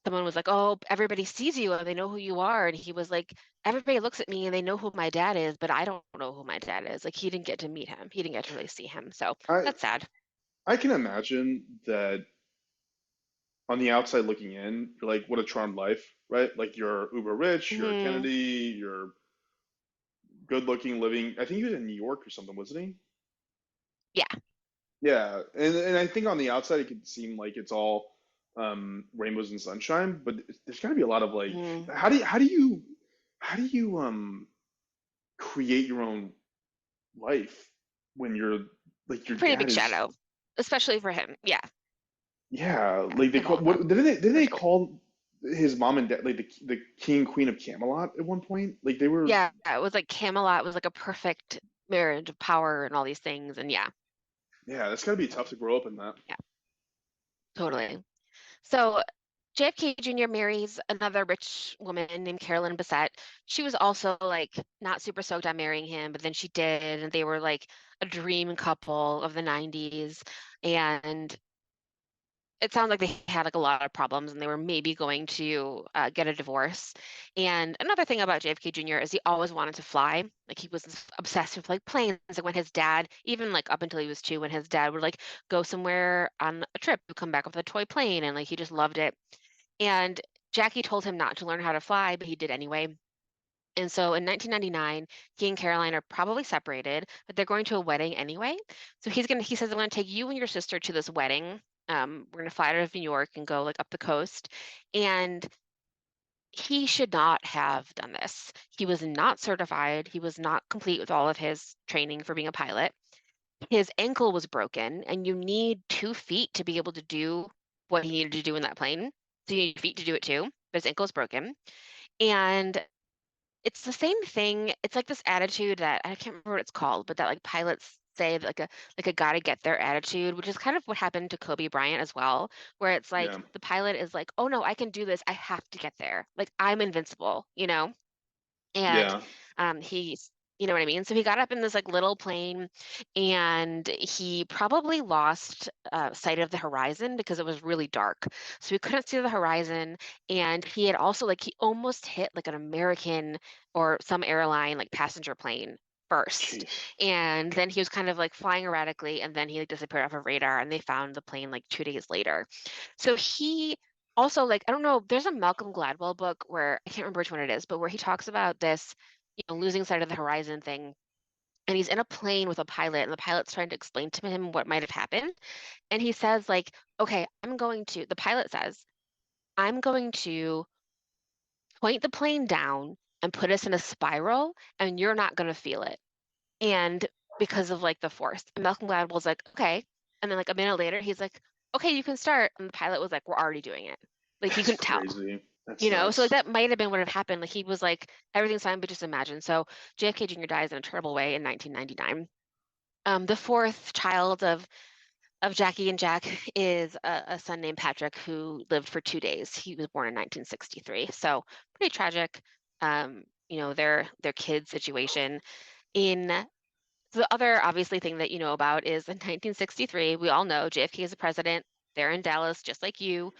S4: someone was like, "Oh, everybody sees you and they know who you are," and he was like, "Everybody looks at me and they know who my dad is, but I don't know who my dad is." Like he didn't get to meet him. He didn't get to really see him. So
S3: I
S4: that's sad.
S3: I can imagine that on the outside looking in, you're like, what a charmed life, right? Like you're uber rich, you're a
S4: Hmm.
S3: Kennedy, you're good looking, living. I think he was in New York or something, wasn't he?
S4: Yeah.
S3: Yeah, and I think on the outside it could seem like it's all rainbows and sunshine, but there's got to be a lot of like,
S4: Hmm.
S3: how do you create your own life when you're like your
S4: Pretty
S3: dad
S4: big
S3: is,
S4: shadow, especially for him. Yeah.
S3: yeah,
S4: Yeah.
S3: like they
S4: Big
S3: call
S4: old rock
S3: what didn't
S4: for
S3: they
S4: sure.
S3: call his mom and dad like the king queen of Camelot at one point, like they were.
S4: Yeah. It was like Camelot was like a perfect marriage of power and all these things. And yeah.
S3: Yeah, that's got to be tough to grow up in that.
S4: Yeah. Totally. So JFK Jr. marries another rich woman named Carolyn Bessette. She was also like not super stoked on marrying him, but then she did, and they were like a dream couple of the 90s. And it sounds like they had like a lot of problems and they were maybe going to get a divorce. And another thing about JFK Jr. is he always wanted to fly. Like he was obsessed with like planes. Like when his dad, even like up until he was 2, when his dad would like go somewhere on a trip, come back with a toy plane, and like he just loved it. And Jackie told him not to learn how to fly, but he did anyway. And so in 1999, he and Caroline are probably separated, but they're going to a wedding anyway. So he says, I'm going to take you and your sister to this wedding. We're going to fly out of New York and go like up the coast. And he should not have done this. He was not certified. He was not complete with all of his training for being a pilot. His ankle was broken, and you need 2 feet to be able to do what he needed to do in that plane. So you need feet to do it too, but his ankle is broken. And it's the same thing. It's like this attitude that I can't remember what it's called, but that like pilots say like a gotta get their attitude, which is kind of what happened to Kobe Bryant as well, where it's like
S3: Yeah,
S4: the pilot is like, "Oh no, I can do this. I have to get there. Like I'm invincible," you know? And
S3: yeah.
S4: he's you know what I mean? So he got up in this like little plane and he probably lost sight of the horizon because it was really dark. So he couldn't see the horizon. And he had also like he almost hit like an American or some airline like passenger plane first.
S3: Jeez.
S4: And then he was kind of like flying erratically and then he like disappeared off of radar and they found the plane like 2 days later. So he also like I don't know, there's a Malcolm Gladwell book where I can't remember which one it is, but where he talks about this, losing sight of the horizon thing. And he's in a plane with a pilot, and the pilot's trying to explain to him what might have happened. And he says, like, okay, the pilot says, I'm going to point the plane down and put us in a spiral, and you're not going to feel it. And because of like the force. And Malcolm Gladwell's like, okay. And then like a minute later, he's like, okay, you can start. And the pilot was like, we're already doing it. Like he
S3: That's
S4: couldn't tell.
S3: crazy. That's
S4: So like
S3: nuts.
S4: that might have been what had happened. Like he was like, everything's fine, but just imagine. So JFK Jr. dies in a terrible way in 1999. The fourth child of Jackie and Jack is a son named Patrick who lived for 2 days. He was born in 1963. So pretty tragic. Their kid situation. In the other obviously thing that you know about is in 1963, we all know JFK is the president. They're in Dallas, just like you.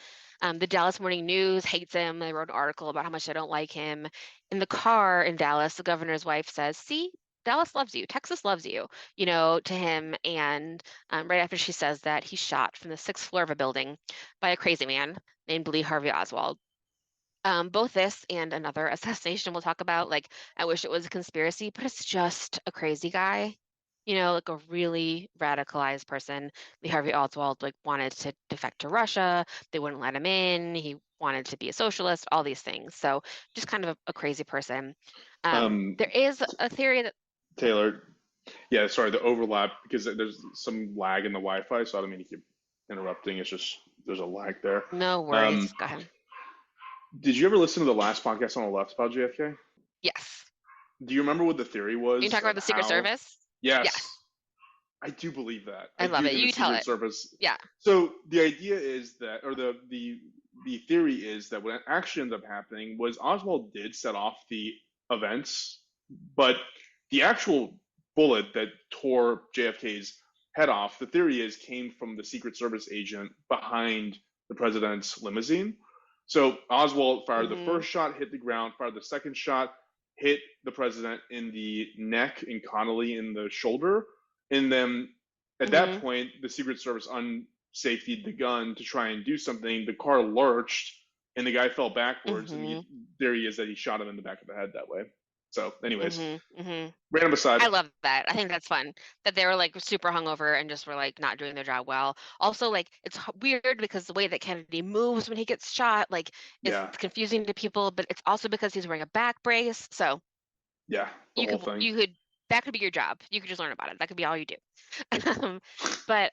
S4: The Dallas Morning News hates him. They wrote an article about how much they don't like him. In the car in Dallas, the governor's wife says, "See, Dallas loves you. Texas loves you," to him. And right after she says that, he's shot from the 6th floor of a building by a crazy man named Lee Harvey Oswald. Both this and another assassination we'll talk about. Like, I wish it was a conspiracy, but it's just a crazy guy, like a really radicalized person. Lee Harvey Oswald like wanted to defect to Russia. They wouldn't let him in. He wanted to be a socialist, all these things. So just kind of a crazy person.
S3: Um,
S4: There is a theory that,
S3: Taylor, yeah, sorry, the overlap because there's some lag in the Wi-Fi, so I don't mean to keep interrupting. It's just there's a lag there.
S4: no
S3: Um,
S4: worries, go ahead.
S3: did you ever listen to the last podcast on the left about JFK?
S4: Yes.
S3: Do you remember what the theory
S4: You
S3: was
S4: talk about
S3: of
S4: the Secret
S3: how?
S4: Service? Yes,
S3: Yes, I do believe that.
S4: I
S3: I
S4: love
S3: do
S4: it.
S3: think the
S4: You tell
S3: Secret
S4: it.
S3: Service.
S4: Yeah.
S3: So the idea is that, or the theory is that what actually ended up happening was Oswald did set off the events But the actual bullet that tore JFK's head off, the theory is, came from the Secret Service agent behind the president's limousine. So Oswald fired the
S4: Mm-hmm.
S3: first shot, hit the ground, fired the second shot, hit the president in the neck and Connolly in the shoulder. And then at that
S4: Mm-hmm.
S3: point, the Secret Service unsafetied the gun to try and do something. The car lurched and the guy fell backwards. And
S4: Mm-hmm.
S3: the theory is that he shot him in the back of the head that way. So, anyways,
S4: Mm-hmm. Mm-hmm.
S3: random aside.
S4: I love that. I think that's fun that they were like super hungover and just were like not doing their job well. Also, like it's weird because the way that Kennedy moves when he gets shot, like it's
S3: Yeah,
S4: confusing to people, but it's also because he's wearing a back brace. So
S3: yeah, the whole thing.
S4: you could that could be your job. You could just learn about it. That could be all you do. But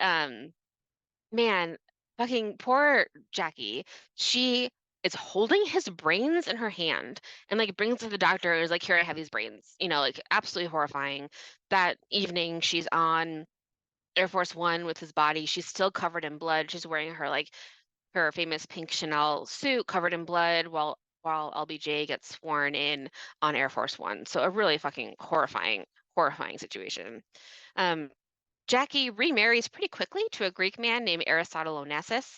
S4: man, fucking poor Jackie. She is holding his brains in her hand and like brings to the doctor and is like, here, I have these brains. Like absolutely horrifying. That evening she's on Air Force One with his body. She's still covered in blood. She's wearing her famous pink Chanel suit covered in blood while LBJ gets sworn in on Air Force One. So a really fucking horrifying situation. Um, Jackie remarries pretty quickly to a Greek man named Aristotle Onassis.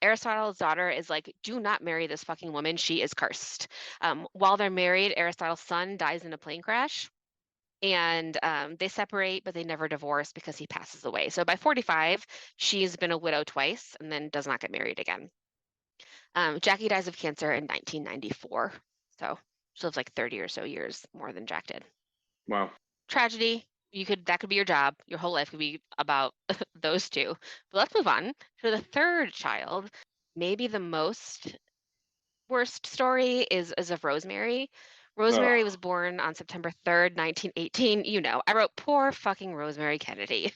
S4: Aristotle's daughter is like, do not marry this fucking woman. She is cursed. While they're married, Aristotle's son dies in a plane crash. And they separate, but they never divorce because he passes away. So by 45, she's been a widow twice and then does not get married again. Jackie dies of cancer in 1994. So she lives like 30 or so years more than Jack did.
S3: Wow.
S4: Tragedy. That could be your job. Your whole life could be about those two. But let's move on to the third child. Maybe the most worst story is of Rosemary.
S3: Oh,
S4: Rosemary was born on September 3rd, 1918. I wrote poor fucking Rosemary Kennedy.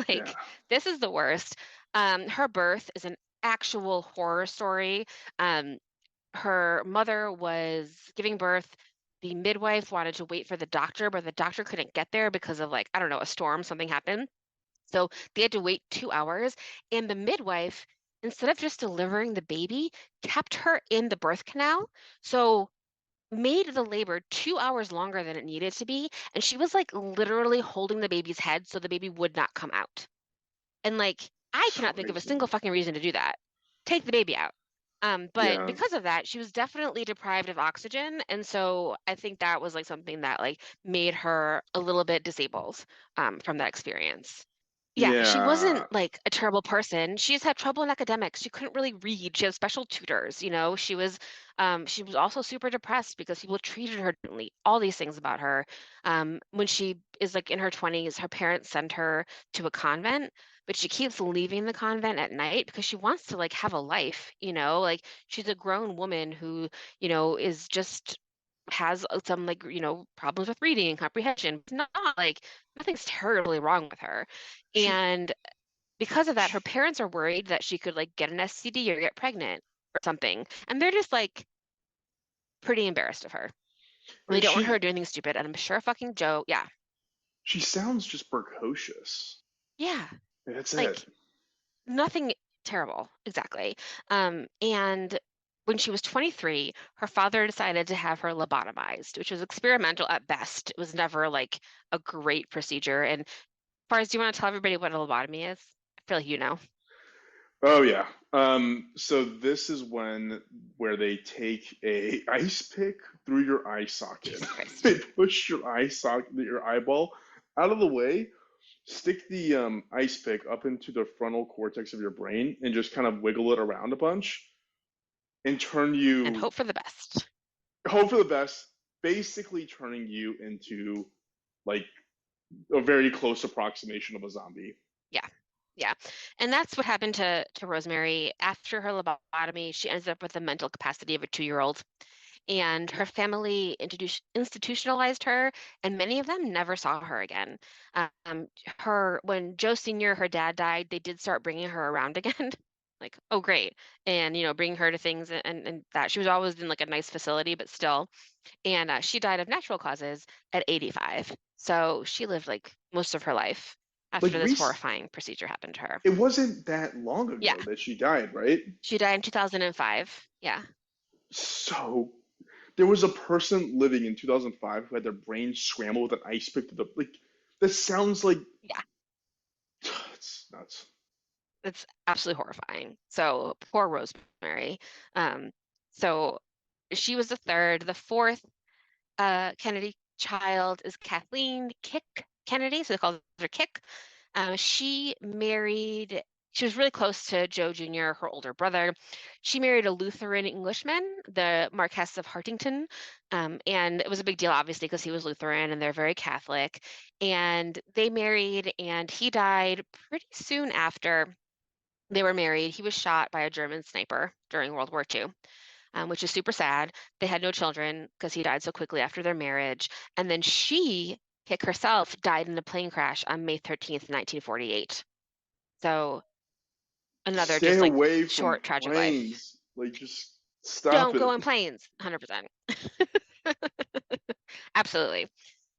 S3: yeah.
S4: This is the worst. Her birth is an actual horror story. Her mother was giving birth. The midwife wanted to wait for the doctor, but the doctor couldn't get there because of I don't know, a storm, something happened. So they had to wait 2 hours. And the midwife, instead of just delivering the baby, kept her in the birth canal. So made the labor 2 hours longer than it needed to be. And she was literally holding the baby's head so the baby would not come out. And I
S3: It's
S4: cannot think of a single
S3: crazy.
S4: fucking reason to do that. Take the baby out. But
S3: Yeah.
S4: because of that, she was definitely deprived of oxygen. And so I think that was something that made her a little bit disabled from that experience. Yeah, she wasn't
S3: Yeah.
S4: a terrible person. She just had trouble in academics. She couldn't really read. She had special tutors, she was also super depressed because people treated her differently. All these things about her. When she is in her 20s, her parents send her to a convent, but she keeps leaving the convent at night because she wants to have a life, she's a grown woman who, is just has some problems with reading and comprehension. It's not nothing's terribly wrong with her.
S3: She,
S4: And because of that,
S3: she
S4: her parents are worried that she could get an STD or get pregnant or something. And they're just pretty embarrassed of her. They don't want her
S3: she
S4: to do anything stupid. And I'm sure fucking Joe, yeah.
S3: she sounds just precocious.
S4: Yeah.
S3: That's
S4: Like
S3: it.
S4: nothing terrible, exactly. And when she was 23, her father decided to have her lobotomized, which was experimental at best. It was never a great procedure. And Farz, do you want to tell everybody what a lobotomy is? I feel like you know.
S3: Oh yeah. So this is where they take a ice pick through your eye socket.
S4: Jesus Christ.
S3: They push your eyeball out of the way, stick the ice pick up into the frontal cortex of your brain, and just kind of wiggle it around a bunch, and
S4: And hope for the best.
S3: hope for the best, basically turning you into like a very close approximation of a zombie.
S4: Yeah. Yeah. And that's what happened to Rosemary. After her lobotomy, she ended up with the mental capacity of a 2-year-old. And her family institutionalized her, and many of them never saw her again. When Joe Sr., her dad, died, they did start bringing her around again. Oh, great. And, bringing her to things and that. She was always in a nice facility, but still. And she died of natural causes at 85. So she lived most of her life
S3: Like
S4: after this horrifying procedure happened to her.
S3: it wasn't that long ago
S4: Yeah.
S3: that she died, right?
S4: She died in 2005. Yeah.
S3: So there was a person living in 2005 who had their brain scrambled with an ice pick to the like. This sounds like
S4: Yeah,
S3: it's nuts.
S4: it's absolutely horrifying. So poor Rosemary. Um, so she was the third. The fourth Kennedy child is Kathleen Kick Kennedy, so they call her Kick. She married, she was really close to Joe Jr., her older brother. She married a Lutheran Englishman, the Marquess of Hartington. And it was a big deal, obviously, because he was Lutheran and they're very Catholic. And they married, and he died pretty soon after they were married. He was shot by a German sniper during World War II, which is super sad. They had no children because he died so quickly after their marriage. And then she, Kick herself, died in a plane crash on May 13th, 1948. So another
S3: Stay
S4: just like
S3: away from
S4: short, tragic life.
S3: planes. Like, just stop
S4: Don't go
S3: it.
S4: on planes, 100%. Absolutely.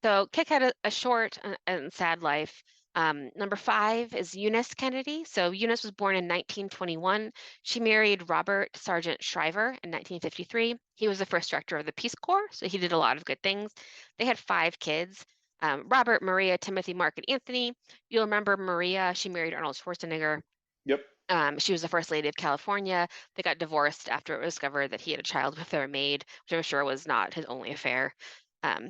S4: So Kick had a short and sad life. Number five is Eunice Kennedy. So Eunice was born in 1921. She married Robert Sargent Shriver in 1953. He was the first director of the Peace Corps, so he did a lot of good things. They had five kids. Robert, Maria, Timothy, Mark, and Anthony. You'll remember Maria, she married Arnold Schwarzenegger.
S3: Yep.
S4: She was the first lady of California. They got divorced after it was discovered that he had a child with their maid, which I'm sure was not his only affair.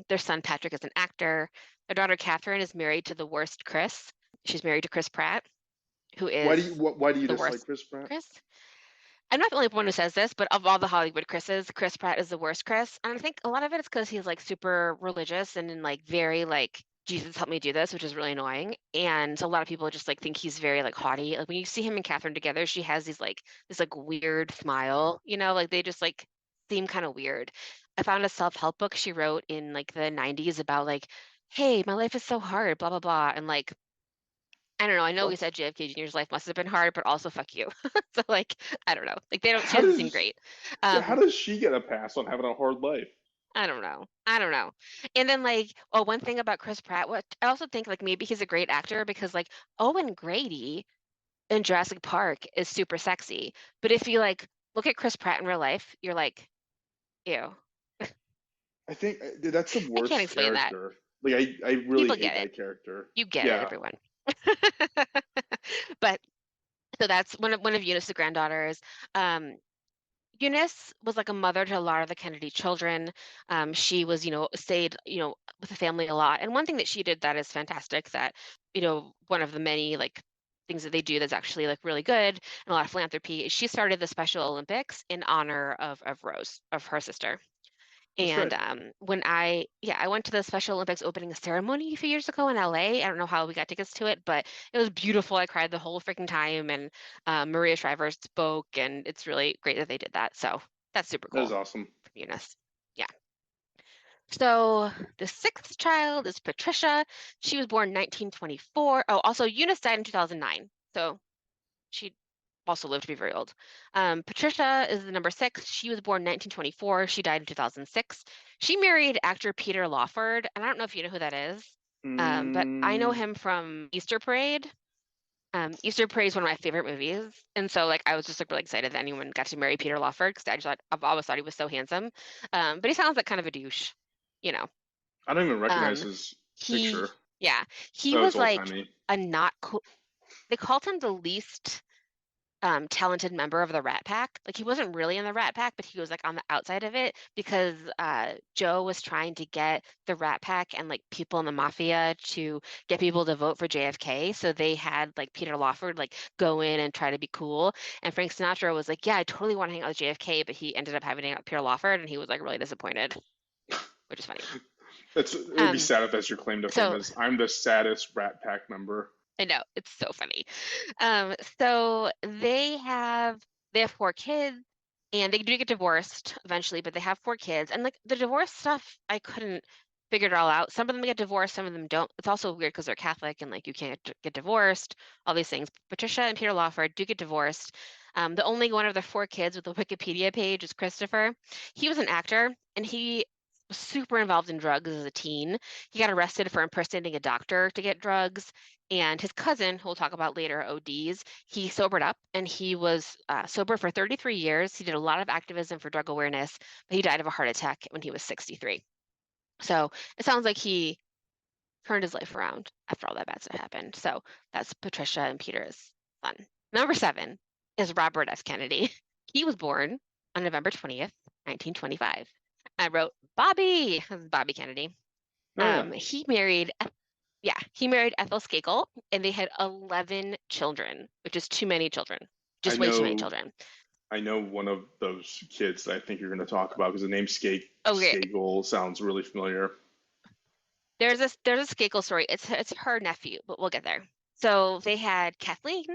S4: Their son Patrick is an actor. Their daughter Catherine is married to the worst Chris. She's married to Chris Pratt, who
S3: Why do
S4: is
S3: you why do you
S4: the
S3: dislike
S4: worst
S3: Chris Pratt?
S4: Chris. I'm not the only one who says this, but of all the Hollywood Chris's, Chris Pratt is the worst Chris. And I think a lot of it is because he's like super religious and like very like Jesus help me do this, which is really annoying. And a lot of people just like think he's very like haughty. Like when you see him and Catherine together, she has these like this like weird smile, like they just like seem kind of weird. I found a self-help book she wrote in like the 90s about like, hey, my life is so hard, blah blah blah. And like I don't know. I know we
S3: What?
S4: said JFK Jr.'s life must have been hard, but also fuck you. So like, I don't know. Like they don't. She
S3: How
S4: doesn't seem
S3: does
S4: great.
S3: yeah, how
S4: Um,
S3: does she get a pass on having a hard life?
S4: I don't know. I don't know. And then like, oh, one thing about Chris Pratt, what I also think like maybe he's a great actor because like Owen Grady in Jurassic Park is super sexy, but if you like look at Chris Pratt in real life, you're like, ew.
S3: I think that's the
S4: I can't
S3: worst
S4: explain that.
S3: character. Like I really
S4: People
S3: hate
S4: get it.
S3: that character.
S4: You get it,
S3: Yeah.
S4: everyone. But so that's one of Eunice's granddaughters. Um, Eunice was like a mother to a lot of the Kennedy children. She was, stayed, with the family a lot. And one thing that she did that is fantastic that, one of the many like things that they do that's actually like really good and a lot of philanthropy is she started the Special Olympics in honor of Rose, of her sister.
S3: That's
S4: And
S3: great.
S4: I went to the Special Olympics opening ceremony a few years ago in LA. I don't know how we got tickets to it, but it was beautiful. I cried the whole freaking time, and Maria Shriver spoke, and it's really great that they did that. So that's super
S3: That
S4: cool
S3: is awesome.
S4: for Eunice. Yeah. So the sixth child is Patricia. She was born 1924. Oh, also Eunice died in 2009. So she also lived to be very old. Patricia is the number six. She was born 1924. She died in 2006. She married actor Peter Lawford, and I don't know if you know who that is, but I know
S3: Mm,
S4: him from Easter Parade. Easter Parade is one of my favorite movies, and so like I was just like really excited that anyone got to marry Peter Lawford because I've always thought he was so handsome. But he sounds like kind of a douche, you know.
S3: I don't even recognize
S4: Um,
S3: his
S4: he
S3: picture.
S4: yeah, he
S3: Oh, it's
S4: was
S3: old
S4: like
S3: timey.
S4: a not cool. They called him the least talented member of the Rat Pack. Like he wasn't really in the Rat Pack, but he was like on the outside of it because Joe was trying to get the Rat Pack and like people in the mafia to get people to vote for JFK. So they had like Peter Lawford like go in and try to be cool. And Frank Sinatra was like, yeah, I totally want to hang out with JFK, but he ended up having to hang out with Peter Lawford, and he was like really disappointed, which is funny.
S3: It would be
S4: Um,
S3: sad if that's your claim to fame
S4: so
S3: is I'm the saddest Rat Pack member.
S4: I know it's so funny. So they have four kids, and they do get divorced eventually, but they have four kids. And like the divorce stuff, I couldn't figure it all out. Some of them get divorced, some of them don't. It's also weird because they're Catholic and like you can't get divorced. All these things. Patricia and Peter Lawford do get divorced. The only one of the four kids with a Wikipedia page is Christopher. He was an actor, and he was super involved in drugs as a teen. He got arrested for impersonating a doctor to get drugs. And his cousin, who we'll talk about later, ODs, he sobered up and he was sober for 33 years. He did a lot of activism for drug awareness, but he died of a heart attack when he was 63. So it sounds like he turned his life around after all that bad stuff happened. So that's Patricia and Peter's son. Number 7 is Robert F. Kennedy. He was born on November 20th, 1925. I wrote Bobby. This is Bobby Kennedy.
S3: Oh, yeah.
S4: He married Ethel Skakel, and they had 11 children, which is too many children. Just way too many children.
S3: I know one of those kids that I think you're going to talk about because the name
S4: Okay.
S3: Skakel sounds really familiar.
S4: There's a Skakel story. It's her nephew, but we'll get there. So they had Kathleen.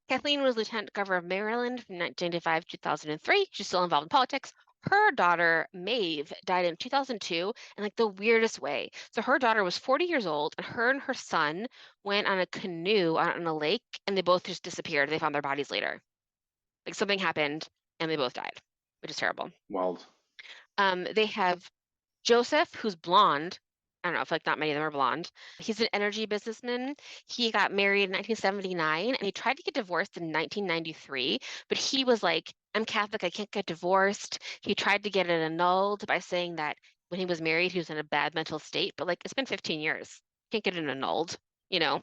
S4: Kathleen was Lieutenant Governor of Maryland from 1995 to 2003. She's still involved in politics. Her daughter, Maeve, died in 2002 in like the weirdest way. So her daughter was 40 years old, and her son went on a canoe out on a lake, and they both just disappeared. They found their bodies later. Like something happened, and they both died, which is terrible.
S3: Wild.
S4: They have Joseph, who's blonde. I don't know, I feel like not many of them are blonde. He's an energy businessman. He got married in 1979 and he tried to get divorced in 1993, but he was like, I'm Catholic, I can't get divorced. He tried to get it annulled by saying that when he was married, he was in a bad mental state, but like it's been 15 years. Can't get it annulled, you know?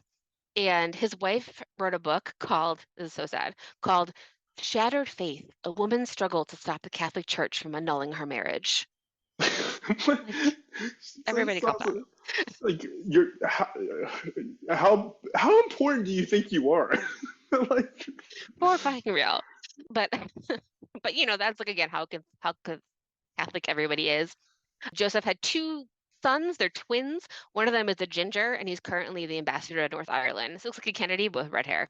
S4: And his wife wrote a book called, this is so sad, called Shattered Faith, A Woman's Struggle to Stop the Catholic Church from Annulling Her Marriage. Everybody calm down.
S3: Like you're how important do you think you are? Like
S4: For fucking real. But but you know, that's like again how Catholic everybody is. Joseph had 2 sons, they're twins. One of them is a ginger, and he's currently the ambassador to North Ireland. This looks like a Kennedy with red hair,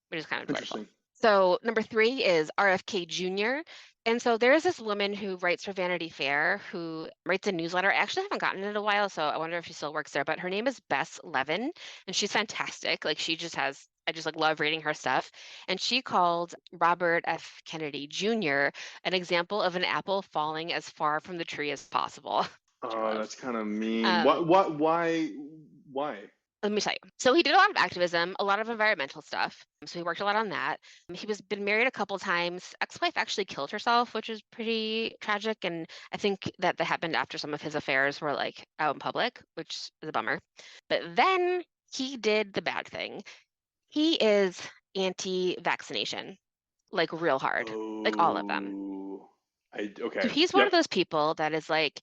S4: which is kind of delightful.
S3: interesting.
S4: So number 3 is RFK Jr. And so there is this woman who writes for Vanity Fair who writes a newsletter. I actually haven't gotten it in a while, so I wonder if she still works there. But her name is Bess Levin, and she's fantastic. Like she just has, I just like love reading her stuff. And she called Robert F. Kennedy Jr. an example of an apple falling as far from the tree as possible.
S3: Oh, that's kind of mean.
S4: Um,
S3: Why?
S4: Let me tell you. So he did a lot of activism, a lot of environmental stuff. So he worked a lot on that. He was been married a couple times. Ex-wife actually killed herself, which is pretty tragic. And I think that happened after some of his affairs were like out in public, which is a bummer. But then he did the bad thing. He is anti-vaccination, like real hard, like all of them.
S3: Okay.
S4: So he's one of those people that is like,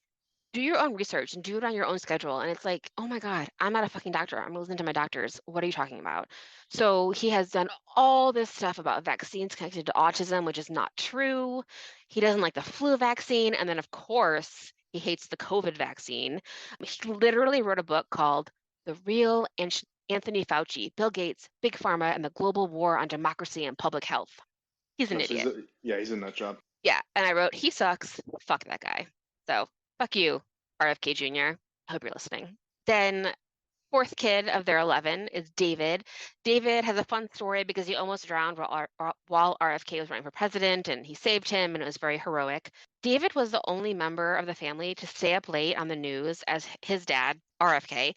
S4: do your own research and do it on your own schedule. And it's like, oh my God, I'm not a fucking doctor. I'm listening to my doctors. What are you talking about? So he has done all this stuff about vaccines connected to autism, which is not true. He doesn't like the flu vaccine. And then, of course, he hates the COVID vaccine. He literally wrote a book called The Real Anthony Fauci, Bill Gates, Big Pharma, and the Global War on Democracy and Public Health. He's an idiot.
S3: He's a nut job.
S4: Yeah. And I wrote, he sucks. Fuck that guy. So fuck you, RFK Jr. I hope you're listening. Then 4th kid of their 11 is David. David has a fun story because he almost drowned while RFK was running for president, and he saved him, and it was very heroic. David was the only member of the family to stay up late on the news as his dad, RFK,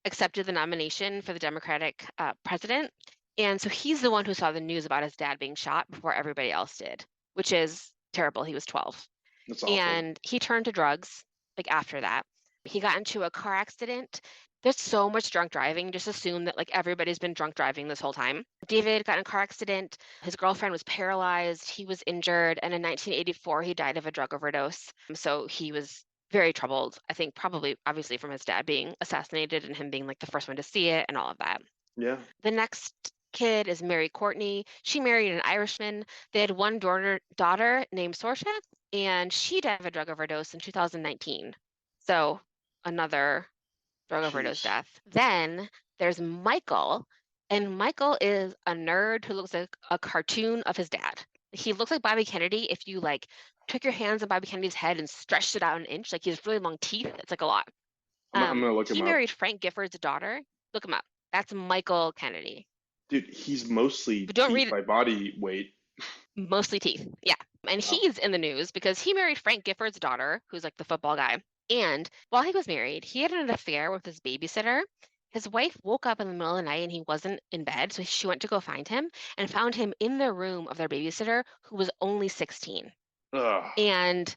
S4: accepted the nomination for the Democratic president. And so he's the one who saw the news about his dad being shot before everybody else did, which is terrible. He was 12.
S3: That's awful.
S4: And he turned to drugs like after that. He got into a car accident. There's so much drunk driving. Just assume that like everybody's been drunk driving this whole time. David got in a car accident. His girlfriend was paralyzed. He was injured. And in 1984, he died of a drug overdose. So he was very troubled. I think probably obviously from his dad being assassinated and him being like the first one to see it and all of that.
S3: Yeah.
S4: The next kid is Mary Courtney. She married an Irishman. They had one daughter named Saoirse, and she died of a drug overdose in 2019. So another drug overdose death. Then there's Michael, and Michael is a nerd who looks like a cartoon of his dad. He looks like Bobby Kennedy if you like took your hands on Bobby Kennedy's head and stretched it out an inch. Like he has really long teeth. It's like a lot.
S3: I'm gonna look him up.
S4: He married Frank Gifford's daughter. Look him up. That's Michael Kennedy.
S3: Dude, he's mostly
S4: But don't
S3: teeth
S4: read it.
S3: by body weight.
S4: Mostly teeth. Yeah. And he's in the news because he married Frank Gifford's daughter, who's like the football guy. And while he was married, he had an affair with his babysitter. His wife woke up in the middle of the night and he wasn't in bed, so she went to go find him and found him in the room of their babysitter, who was only 16.
S3: Ugh.
S4: And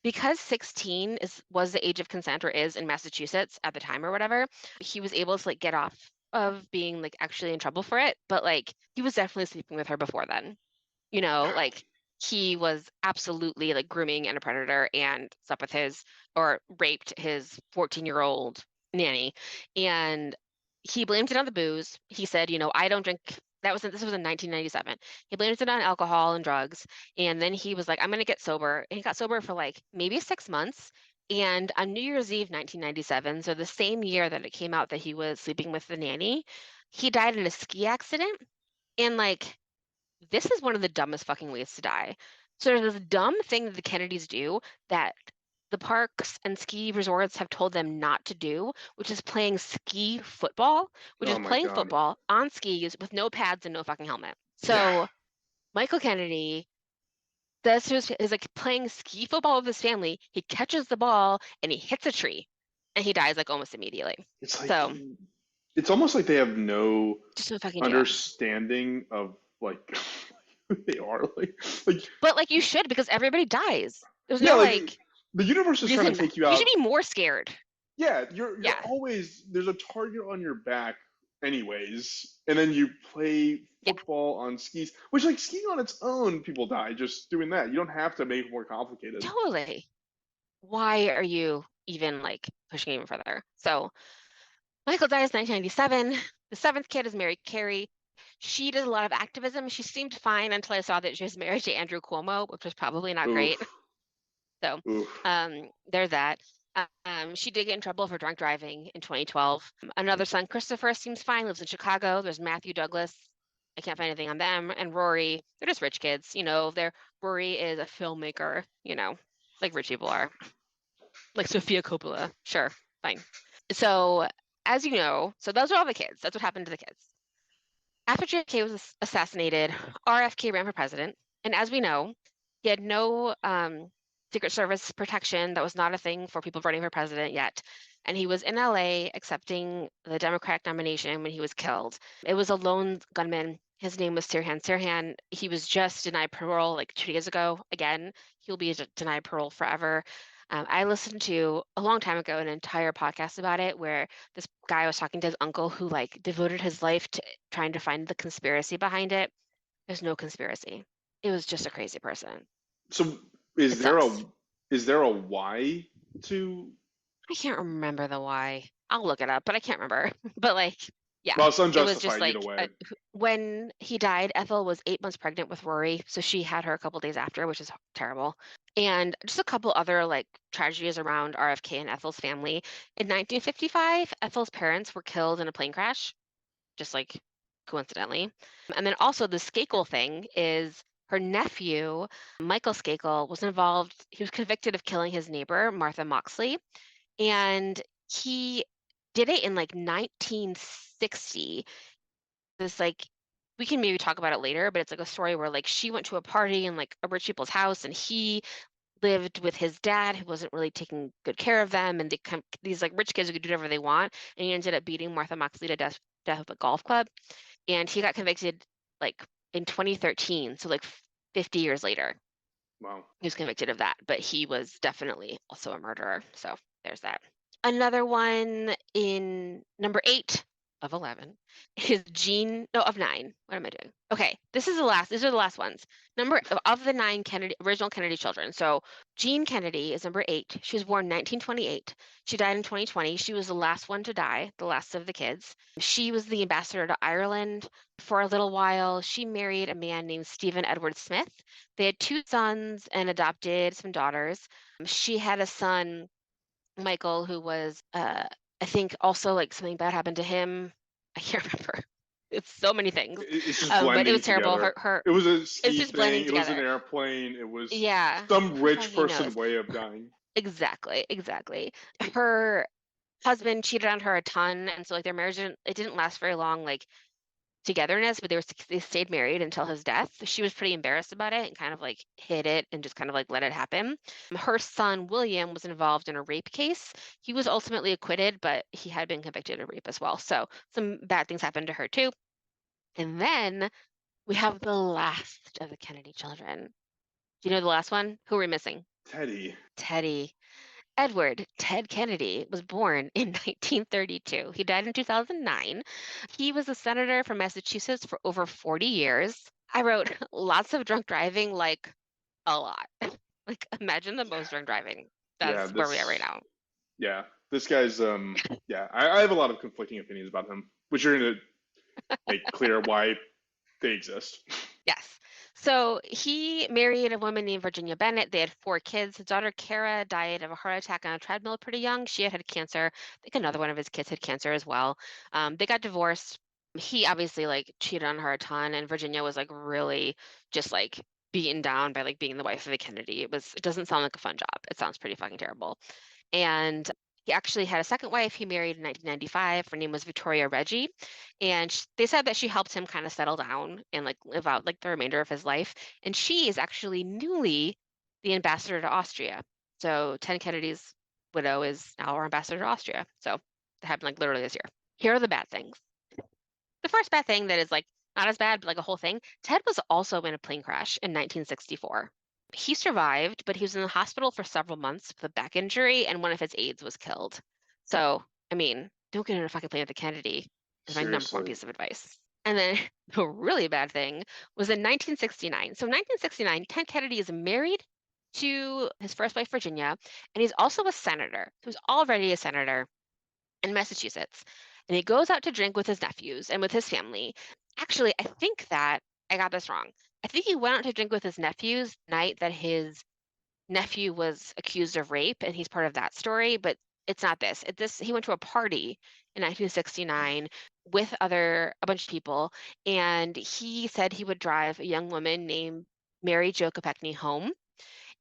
S4: because 16 was the age of consent, or is in Massachusetts at the time or whatever, he was able to like get off of being like actually in trouble for it. But like he was definitely sleeping with her before then. Like he was absolutely like grooming and a predator and slept with or raped his 14-year-old nanny. And he blamed it on the booze. He said, I don't drink. This was in 1997. He blamed it on alcohol and drugs. And then he was like, I'm going to get sober. And he got sober for like maybe 6 months. And on New Year's Eve, 1997, so the same year that it came out that he was sleeping with the nanny, he died in a ski accident. And like, this is one of the dumbest fucking ways to die. So there's this dumb thing that the Kennedys do that the parks and ski resorts have told them not to do, which is playing ski football, which
S3: Oh
S4: is
S3: my
S4: playing
S3: God.
S4: football on skis with no pads and no fucking helmet.
S3: Yeah.
S4: So Michael Kennedy, that's is like playing ski football with his family. He catches the ball and he hits a tree, and he dies like almost immediately.
S3: It's like
S4: So
S3: it's almost like they have no
S4: just no fucking deal.
S3: understanding of like who they are. Like
S4: But like you should, because everybody dies. There's
S3: yeah,
S4: no
S3: like
S4: like
S3: the universe is trying
S4: reason.
S3: to take you
S4: You
S3: out.
S4: should be more scared.
S3: Yeah, you're
S4: Yeah.
S3: always there's a target on your back anyways, and then you play
S4: Yeah.
S3: football on skis, which like skiing on its own, people die just doing that. You don't have to make it more complicated.
S4: Totally. Why are you even like pushing even further? So Michael dies 1997. The seventh kid is Mary Carey. She did a lot of activism. She seemed fine until I saw that she was married to Andrew Cuomo, which was probably not great.
S3: Oof.
S4: So
S3: Oof.
S4: there's that. She did get in trouble for drunk driving in 2012. Another son, Christopher, seems fine, lives in Chicago. There's Matthew Douglas. I can't find anything on them. And Rory, they're just rich kids. Rory is a filmmaker, like rich people are. Like Sofia Coppola. Sure, fine. So, as you know, so those are all the kids. That's what happened to the kids. After JFK was assassinated, RFK ran for president. And as we know, he had no Secret Service protection. That was not a thing for people running for president yet. And he was in LA accepting the Democratic nomination when he was killed. It was a lone gunman. His name was Sirhan Sirhan. He was just denied parole like 2 days ago. Again, he'll be denied parole forever. I listened to a long time ago an entire podcast about it where this guy was talking to his uncle who like devoted his life to trying to find the conspiracy behind it. There's no conspiracy. It was just a crazy person.
S3: So
S4: It sucks.
S3: is there a why to?
S4: I can't remember the why. I'll look it up, but I can't remember. But like, yeah,
S3: Well, it's
S4: it was just
S3: unjustified either
S4: like
S3: way.
S4: when he died, Ethel was 8 months pregnant with Rory, so she had her a couple days after, which is terrible. And just a couple other like tragedies around RFK and Ethel's family. In 1955, Ethel's parents were killed in a plane crash, just like coincidentally. And then also the Skakel thing is her nephew, Michael Skakel, was involved. He was convicted of killing his neighbor, Martha Moxley, and he did it in like 1960. This like we can maybe talk about it later, but it's like a story where like she went to a party in like a rich people's house and he lived with his dad who wasn't really taking good care of them, and these like rich kids who could do whatever they want, and he ended up beating Martha Moxley to death at a golf club, and he got convicted like in 2013, so like 50 years later.
S3: Wow.
S4: He was convicted of that, but he was definitely also a murderer. So there's that. Another one in number 8 of 11 is of 9. What am I doing? Okay, these are the last ones. Number of the 9 original Kennedy children. So Jean Kennedy is number 8. She was born 1928. She died in 2020. She was the last one to die, the last of the kids. She was the ambassador to Ireland for a little while. She married a man named Stephen Edward Smith. They had 2 sons and adopted some daughters. She had a son, Michael, who was, I think also like something bad happened to him. I can't remember. It's so many things.
S3: It's just
S4: But it
S3: blending
S4: was terrible.
S3: together. It was a ski
S4: it's just blending
S3: thing. It was an
S4: together.
S3: airplane. It was
S4: Yeah.
S3: some rich
S4: He
S3: person
S4: knows.
S3: way of dying.
S4: Exactly. Her husband cheated on her a ton, and so like their marriage didn't last very long. Like togetherness, but they stayed married until his death. She was pretty embarrassed about it and kind of like hid it and just kind of like let it happen. Her son William was involved in a rape case. He was ultimately acquitted, but he had been convicted of rape as well. So some bad things happened to her too. And then we have the last of the Kennedy children. Do you know the last one? Who are we missing?
S3: Teddy.
S4: Teddy. Edward Ted Kennedy was born in 1932. He died in 2009. He was a senator from Massachusetts for over 40 years. I wrote lots of drunk driving, like a lot. Like imagine the most drunk driving.
S3: Yeah,
S4: That's where we are right now.
S3: Yeah, this guy's yeah. I have a lot of conflicting opinions about him, which are going to make clear why they exist.
S4: Yes. So he married a woman named Virginia Bennett. They had 4 kids. His daughter Kara died of a heart attack on a treadmill pretty young. She had cancer. I think another one of his kids had cancer as well. They got divorced. He obviously like cheated on her a ton, and Virginia was like really just like beaten down by like being the wife of a Kennedy. It doesn't sound like a fun job. It sounds pretty fucking terrible. And he actually had a second wife he married in 1995. Her name was Victoria Reggie. And they said that she helped him kind of settle down and like live out like the remainder of his life. And she is actually newly the ambassador to Austria. So Ted Kennedy's widow is now our ambassador to Austria. So it happened like literally this year. Here are the bad things. The first bad thing that is like not as bad, but like a whole thing. Ted was also in a plane crash in 1964. He survived, but he was in the hospital for several months with a back injury, and one of his aides was killed. So, I mean, don't get in a fucking plane with a Kennedy is my number one
S3: Seriously.
S4: piece of advice. And then the really bad thing was in 1969. So 1969, Ted Kennedy is married to his first wife, Virginia, and he's also a senator. He was already a senator in Massachusetts. And he goes out to drink with his nephews and with his family. Actually, I think that I got this wrong. I think he went out to drink with his nephews the night that his nephew was accused of rape, and he's part of that story, but it's not this. He went to a party in 1969 with a bunch of people, and he said he would drive a young woman named Mary Jo Kopechne home.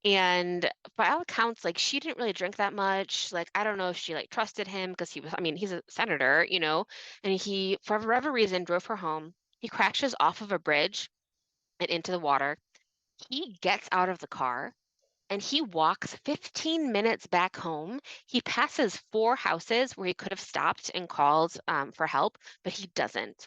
S4: And by all accounts, like she didn't really drink that much. Like I don't know if she like trusted him because I mean, he's a senator, and he, for whatever reason, drove her home. He crashes off of a bridge and into the water. He gets out of the car and he walks 15 minutes back home. He passes 4 houses where he could have stopped and called for help, but he doesn't.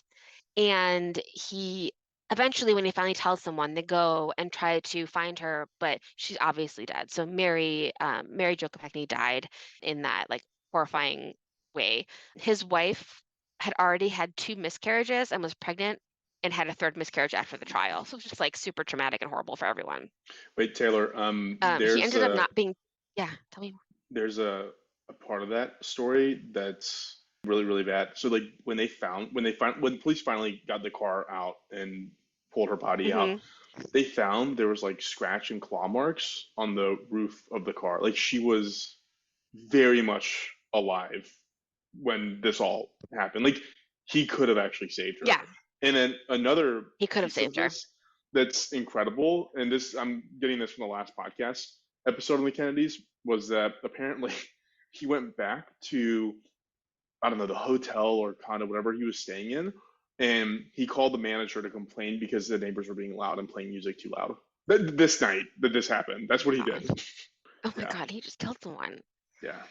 S4: And he eventually, when he finally tells someone, they go and try to find her, but she's obviously dead. So Mary Jo Kopechne died in that like horrifying way. His wife had already had 2 miscarriages and was pregnant and had a 3rd miscarriage after the trial. So it was just like super traumatic and horrible for everyone.
S3: Wait, Taylor.
S4: He ended up not being. Yeah, tell me more.
S3: There's a part of that story that's really really bad. So like when the police finally got the car out and pulled her body out, they found there was like scratch and claw marks on the roof of the car. Like she was very much alive when this all happened. Like he could have actually saved her.
S4: Yeah,
S3: And then another
S4: he could have
S3: piece of
S4: saved her.
S3: this that's incredible, and this I'm getting this from the last podcast episode on the Kennedys, was that apparently he went back to, I don't know, the hotel or condo, whatever he was staying in, and he called the manager to complain because the neighbors were being loud and playing music too loud. This night that this happened, that's what he did.
S4: Oh my
S3: Yeah,
S4: God, he just killed someone.
S3: yeah,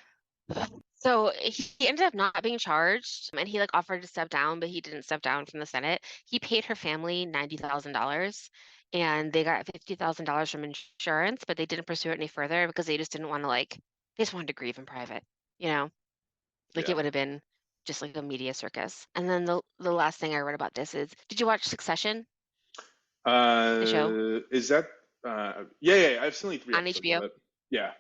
S4: So he ended up not being charged, and he like offered to step down, but he didn't step down from the Senate. He paid her family $90,000, and they got $50,000 from insurance, but they didn't pursue it any further because they just didn't want to they just wanted to grieve in private, you know? Like
S3: yeah.
S4: it would have been just like a media circus. And then the last thing I read about this is, did you watch Succession, the show
S3: Is that yeah, I've seen like 3
S4: on
S3: episodes of
S4: HBO?
S3: it. Yeah,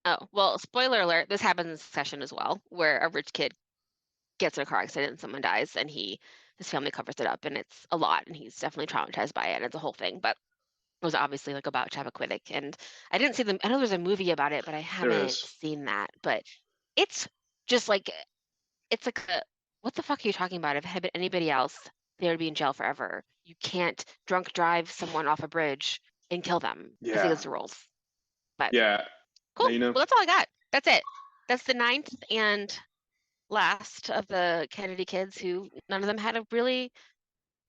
S4: Oh, well, spoiler alert, this happens in Succession as well, where a rich kid gets in a car accident and someone dies, and his family covers it up, and it's a lot, and he's definitely traumatized by it, and it's a whole thing. But it was obviously like about Chappaquiddick, and I didn't see them. I know there's a movie about it, but I
S3: there
S4: haven't
S3: is.
S4: seen that. But it's just like it's like what the fuck are you talking about? If it had been anybody else, they would be in jail forever. You can't drunk drive someone off a bridge and kill them. It's
S3: Yeah,
S4: against the rules. But
S3: yeah. Now
S4: cool.
S3: you know.
S4: Well, that's all I got. That's it. That's the 9th and last of the Kennedy kids who none of them had a really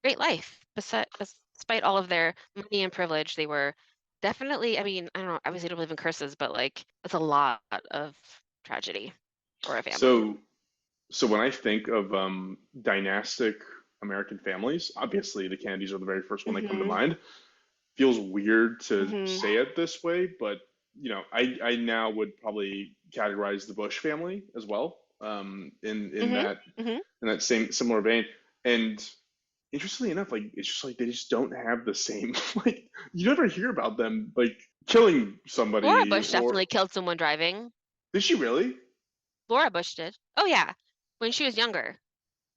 S4: great life. Despite all of their money and privilege, they were definitely, I mean, I don't know, obviously I don't believe in curses, but like it's a lot of tragedy for a family.
S3: So, so when I think of dynastic American families, obviously the Kennedys are the very first one that come to
S4: Hmm.
S3: mind. Feels weird to
S4: Hmm.
S3: say it this way, but I now would probably categorize the Bush family as well, in
S4: Hmm.
S3: that
S4: Hmm.
S3: same similar vein. And interestingly enough, like it's just like they just don't have the same like you never hear about them like killing
S4: Laura
S3: somebody
S4: Bush
S3: or
S4: definitely killed someone driving.
S3: did she really?
S4: Laura Bush did. Oh yeah, when she was younger.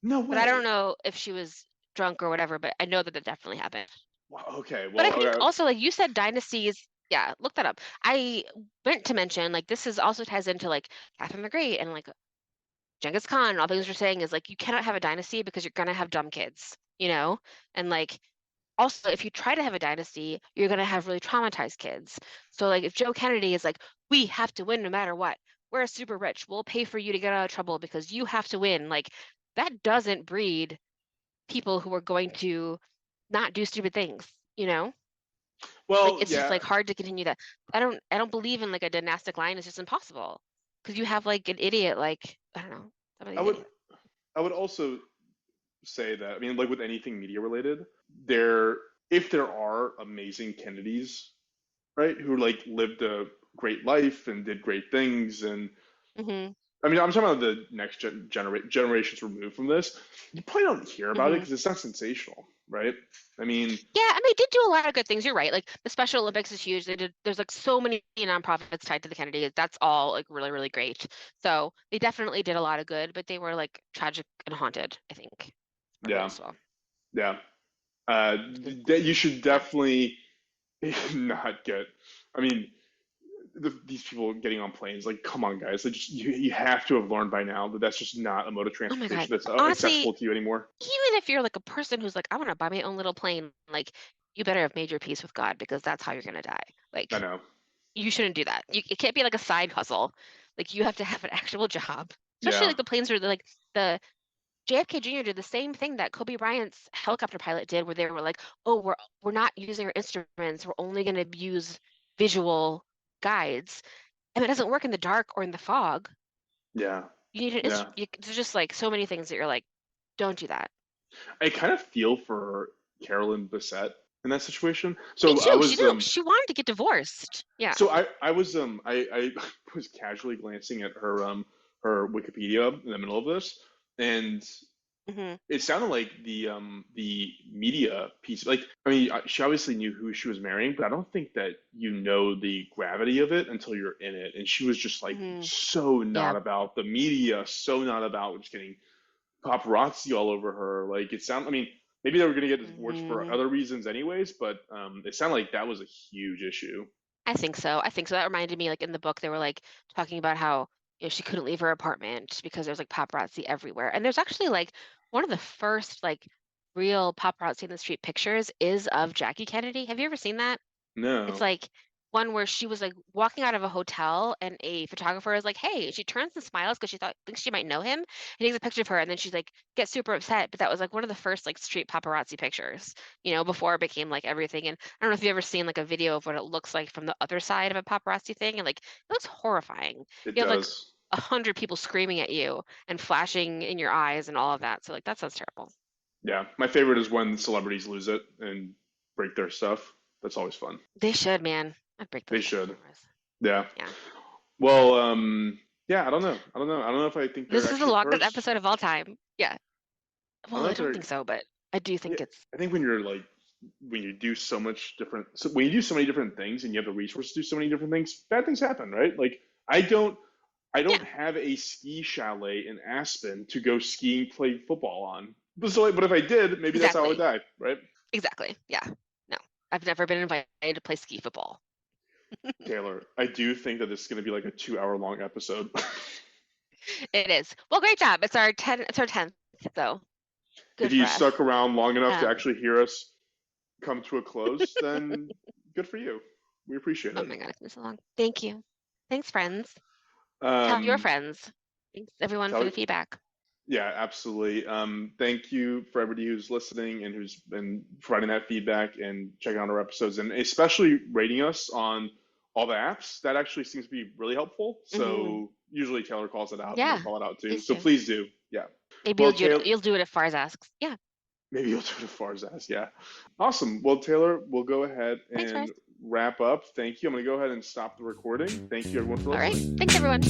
S3: No
S4: But I don't
S3: way.
S4: know if she was drunk or whatever, but I know that definitely happened.
S3: Wow, okay,
S4: But I
S3: well,
S4: think also like you said dynasties, yeah, look that up. I meant to mention like this is also ties into like Catherine the Great and like Genghis Khan and all things you're saying is like you cannot have a dynasty because you're gonna have dumb kids, you know? And like also if you try to have a dynasty, you're gonna have really traumatized kids. So like if Joe Kennedy is like, we have to win no matter what. We're super rich. We'll pay for you to get out of trouble because you have to win. Like that doesn't breed people who are going to not do stupid things, you know? Like
S3: well,
S4: it's just
S3: yeah,
S4: like hard to continue that. I don't believe in like a dynastic line. It's just impossible. Because you have like an idiot like I don't know, some of
S3: I
S4: these
S3: would
S4: idiots.
S3: I would also say that I mean like with anything media related, there if there are amazing Kennedys, right, who like lived a great life and did great things and
S4: Hmm.
S3: I mean, I'm talking about the next generations removed from this. You probably don't hear about it
S4: Hmm.
S3: because it's not sensational, right? I mean,
S4: Yeah, and they did do a lot of good things. You're right. Like the Special Olympics is huge. They did. There's like so many nonprofits tied to the Kennedys. That's all like really, really great. So they definitely did a lot of good, but they were like tragic and haunted, I think, for good
S3: yeah,
S4: as well.
S3: yeah.
S4: Because
S3: That you should
S4: yeah.
S3: definitely not get. I mean, these people getting on planes, like, come on, guys. Like, just, you have to have learned by now that that's just not a mode of
S4: Oh my God.
S3: transportation that's
S4: Honestly,
S3: accessible to you anymore.
S4: even if you're like a person who's like, I want to buy my own little plane, like you better have made your peace with God because that's how you're gonna die.
S3: I
S4: Like
S3: know.
S4: you shouldn't do that. It can't be like a side hustle. Like you have to have an actual job. Especially
S3: Yeah,
S4: like the planes are like the JFK Jr. did the same thing that Kobe Bryant's helicopter pilot did, where they were like, "Oh, we're not using our instruments. We're only going to use visual guides, and it doesn't work in the dark or in the fog.
S3: yeah,
S4: You need an
S3: yeah.
S4: instrument. There's just like so many things that you're like, don't do that.
S3: I kind of feel for Carolyn Bessette in that situation.
S4: Me
S3: So I
S4: too. She
S3: was
S4: didn't. She wanted to get divorced. Yeah.
S3: I was I was casually glancing at her Wikipedia in the middle of this, and
S4: Hmm.
S3: it sounded like the media piece like I mean she obviously knew who she was marrying, but I don't think that you know the gravity of it until you're in it. And she was just like
S4: Hmm.
S3: so not
S4: Yeah.
S3: about the media, so not about just getting paparazzi all over her. Like it sounded I mean maybe they were gonna get divorced for
S4: Hmm.
S3: other reasons anyways, but it sounded like that was a huge issue.
S4: I think so. I think so. That reminded me, like in the book, they were like talking about how she couldn't leave her apartment because there's like paparazzi everywhere. And there's actually like one of the first like real paparazzi in the street pictures is of Jackie Kennedy. Have you ever seen that? It's
S3: No.
S4: like one where she was like walking out of a hotel and a photographer is like, "Hey," she turns and smiles because she thinks she might know him. He takes a picture of her and then she's like gets super upset. But that was like one of the first like street paparazzi pictures, before it became like everything. And I don't know if you've ever seen like a video of what it looks like from the other side of a paparazzi thing, and like it looks horrifying.
S3: It
S4: You have like
S3: does.
S4: 100 people screaming at you and flashing in your eyes and all of that. So like that sounds terrible.
S3: Yeah. My favorite is when celebrities lose it and break their stuff. That's always fun.
S4: They should, man. I'd break
S3: They
S4: those damn
S3: should.
S4: cameras.
S3: Yeah.
S4: Yeah.
S3: Well, yeah, I don't know. I don't know. I don't know if I think they're
S4: This is the
S3: actually
S4: longest
S3: cursed.
S4: episode of all time. Yeah.
S3: I don't
S4: Well,
S3: know
S4: I
S3: if
S4: don't
S3: they're,
S4: think so, but I do
S3: yeah,
S4: think it's
S3: I think when you're like, when you do so much different, so when you do so many different things and you have the resources to do so many different things, bad things happen, right? Like, I don't, I don't
S4: yeah,
S3: have a ski chalet in Aspen to go skiing, play football on. But if I did, maybe that's how I would
S4: exactly.
S3: die, right?
S4: Exactly. Yeah. No. I've never been invited to play ski football.
S3: Taylor, I do think that this is going to be like a 2 hour long episode.
S4: It is. Well, great job. It's our 10th, so
S3: If
S4: good
S3: you
S4: for us.
S3: stuck around long enough to
S4: Um,
S3: actually hear us come to a close, then good for you. We appreciate
S4: oh
S3: it.
S4: my God, it's been so long. Thank you. Thanks, friends. Tell your
S3: Um,
S4: friends. Thanks everyone for
S3: tell
S4: the feedback.
S3: Yeah, absolutely. Thank you for everybody who's listening and who's been providing that feedback and checking out our episodes, and especially rating us on all the apps. That actually seems to be really helpful.
S4: Hmm.
S3: So usually Taylor calls it out and we'll
S4: Yeah,
S3: call it out too.
S4: please
S3: So
S4: do.
S3: please do. Yeah.
S4: Maybe
S3: Well, Taylor,
S4: you'll do it if Farz asks. Yeah.
S3: maybe you'll do it as far as that. Yeah. Awesome. Well, Taylor, we'll go ahead
S4: Thanks, Farz.
S3: and wrap up. Thank you. I'm going to go ahead and stop the recording. Thank you, everyone, for
S4: All right.
S3: listening.
S4: Thanks, everyone.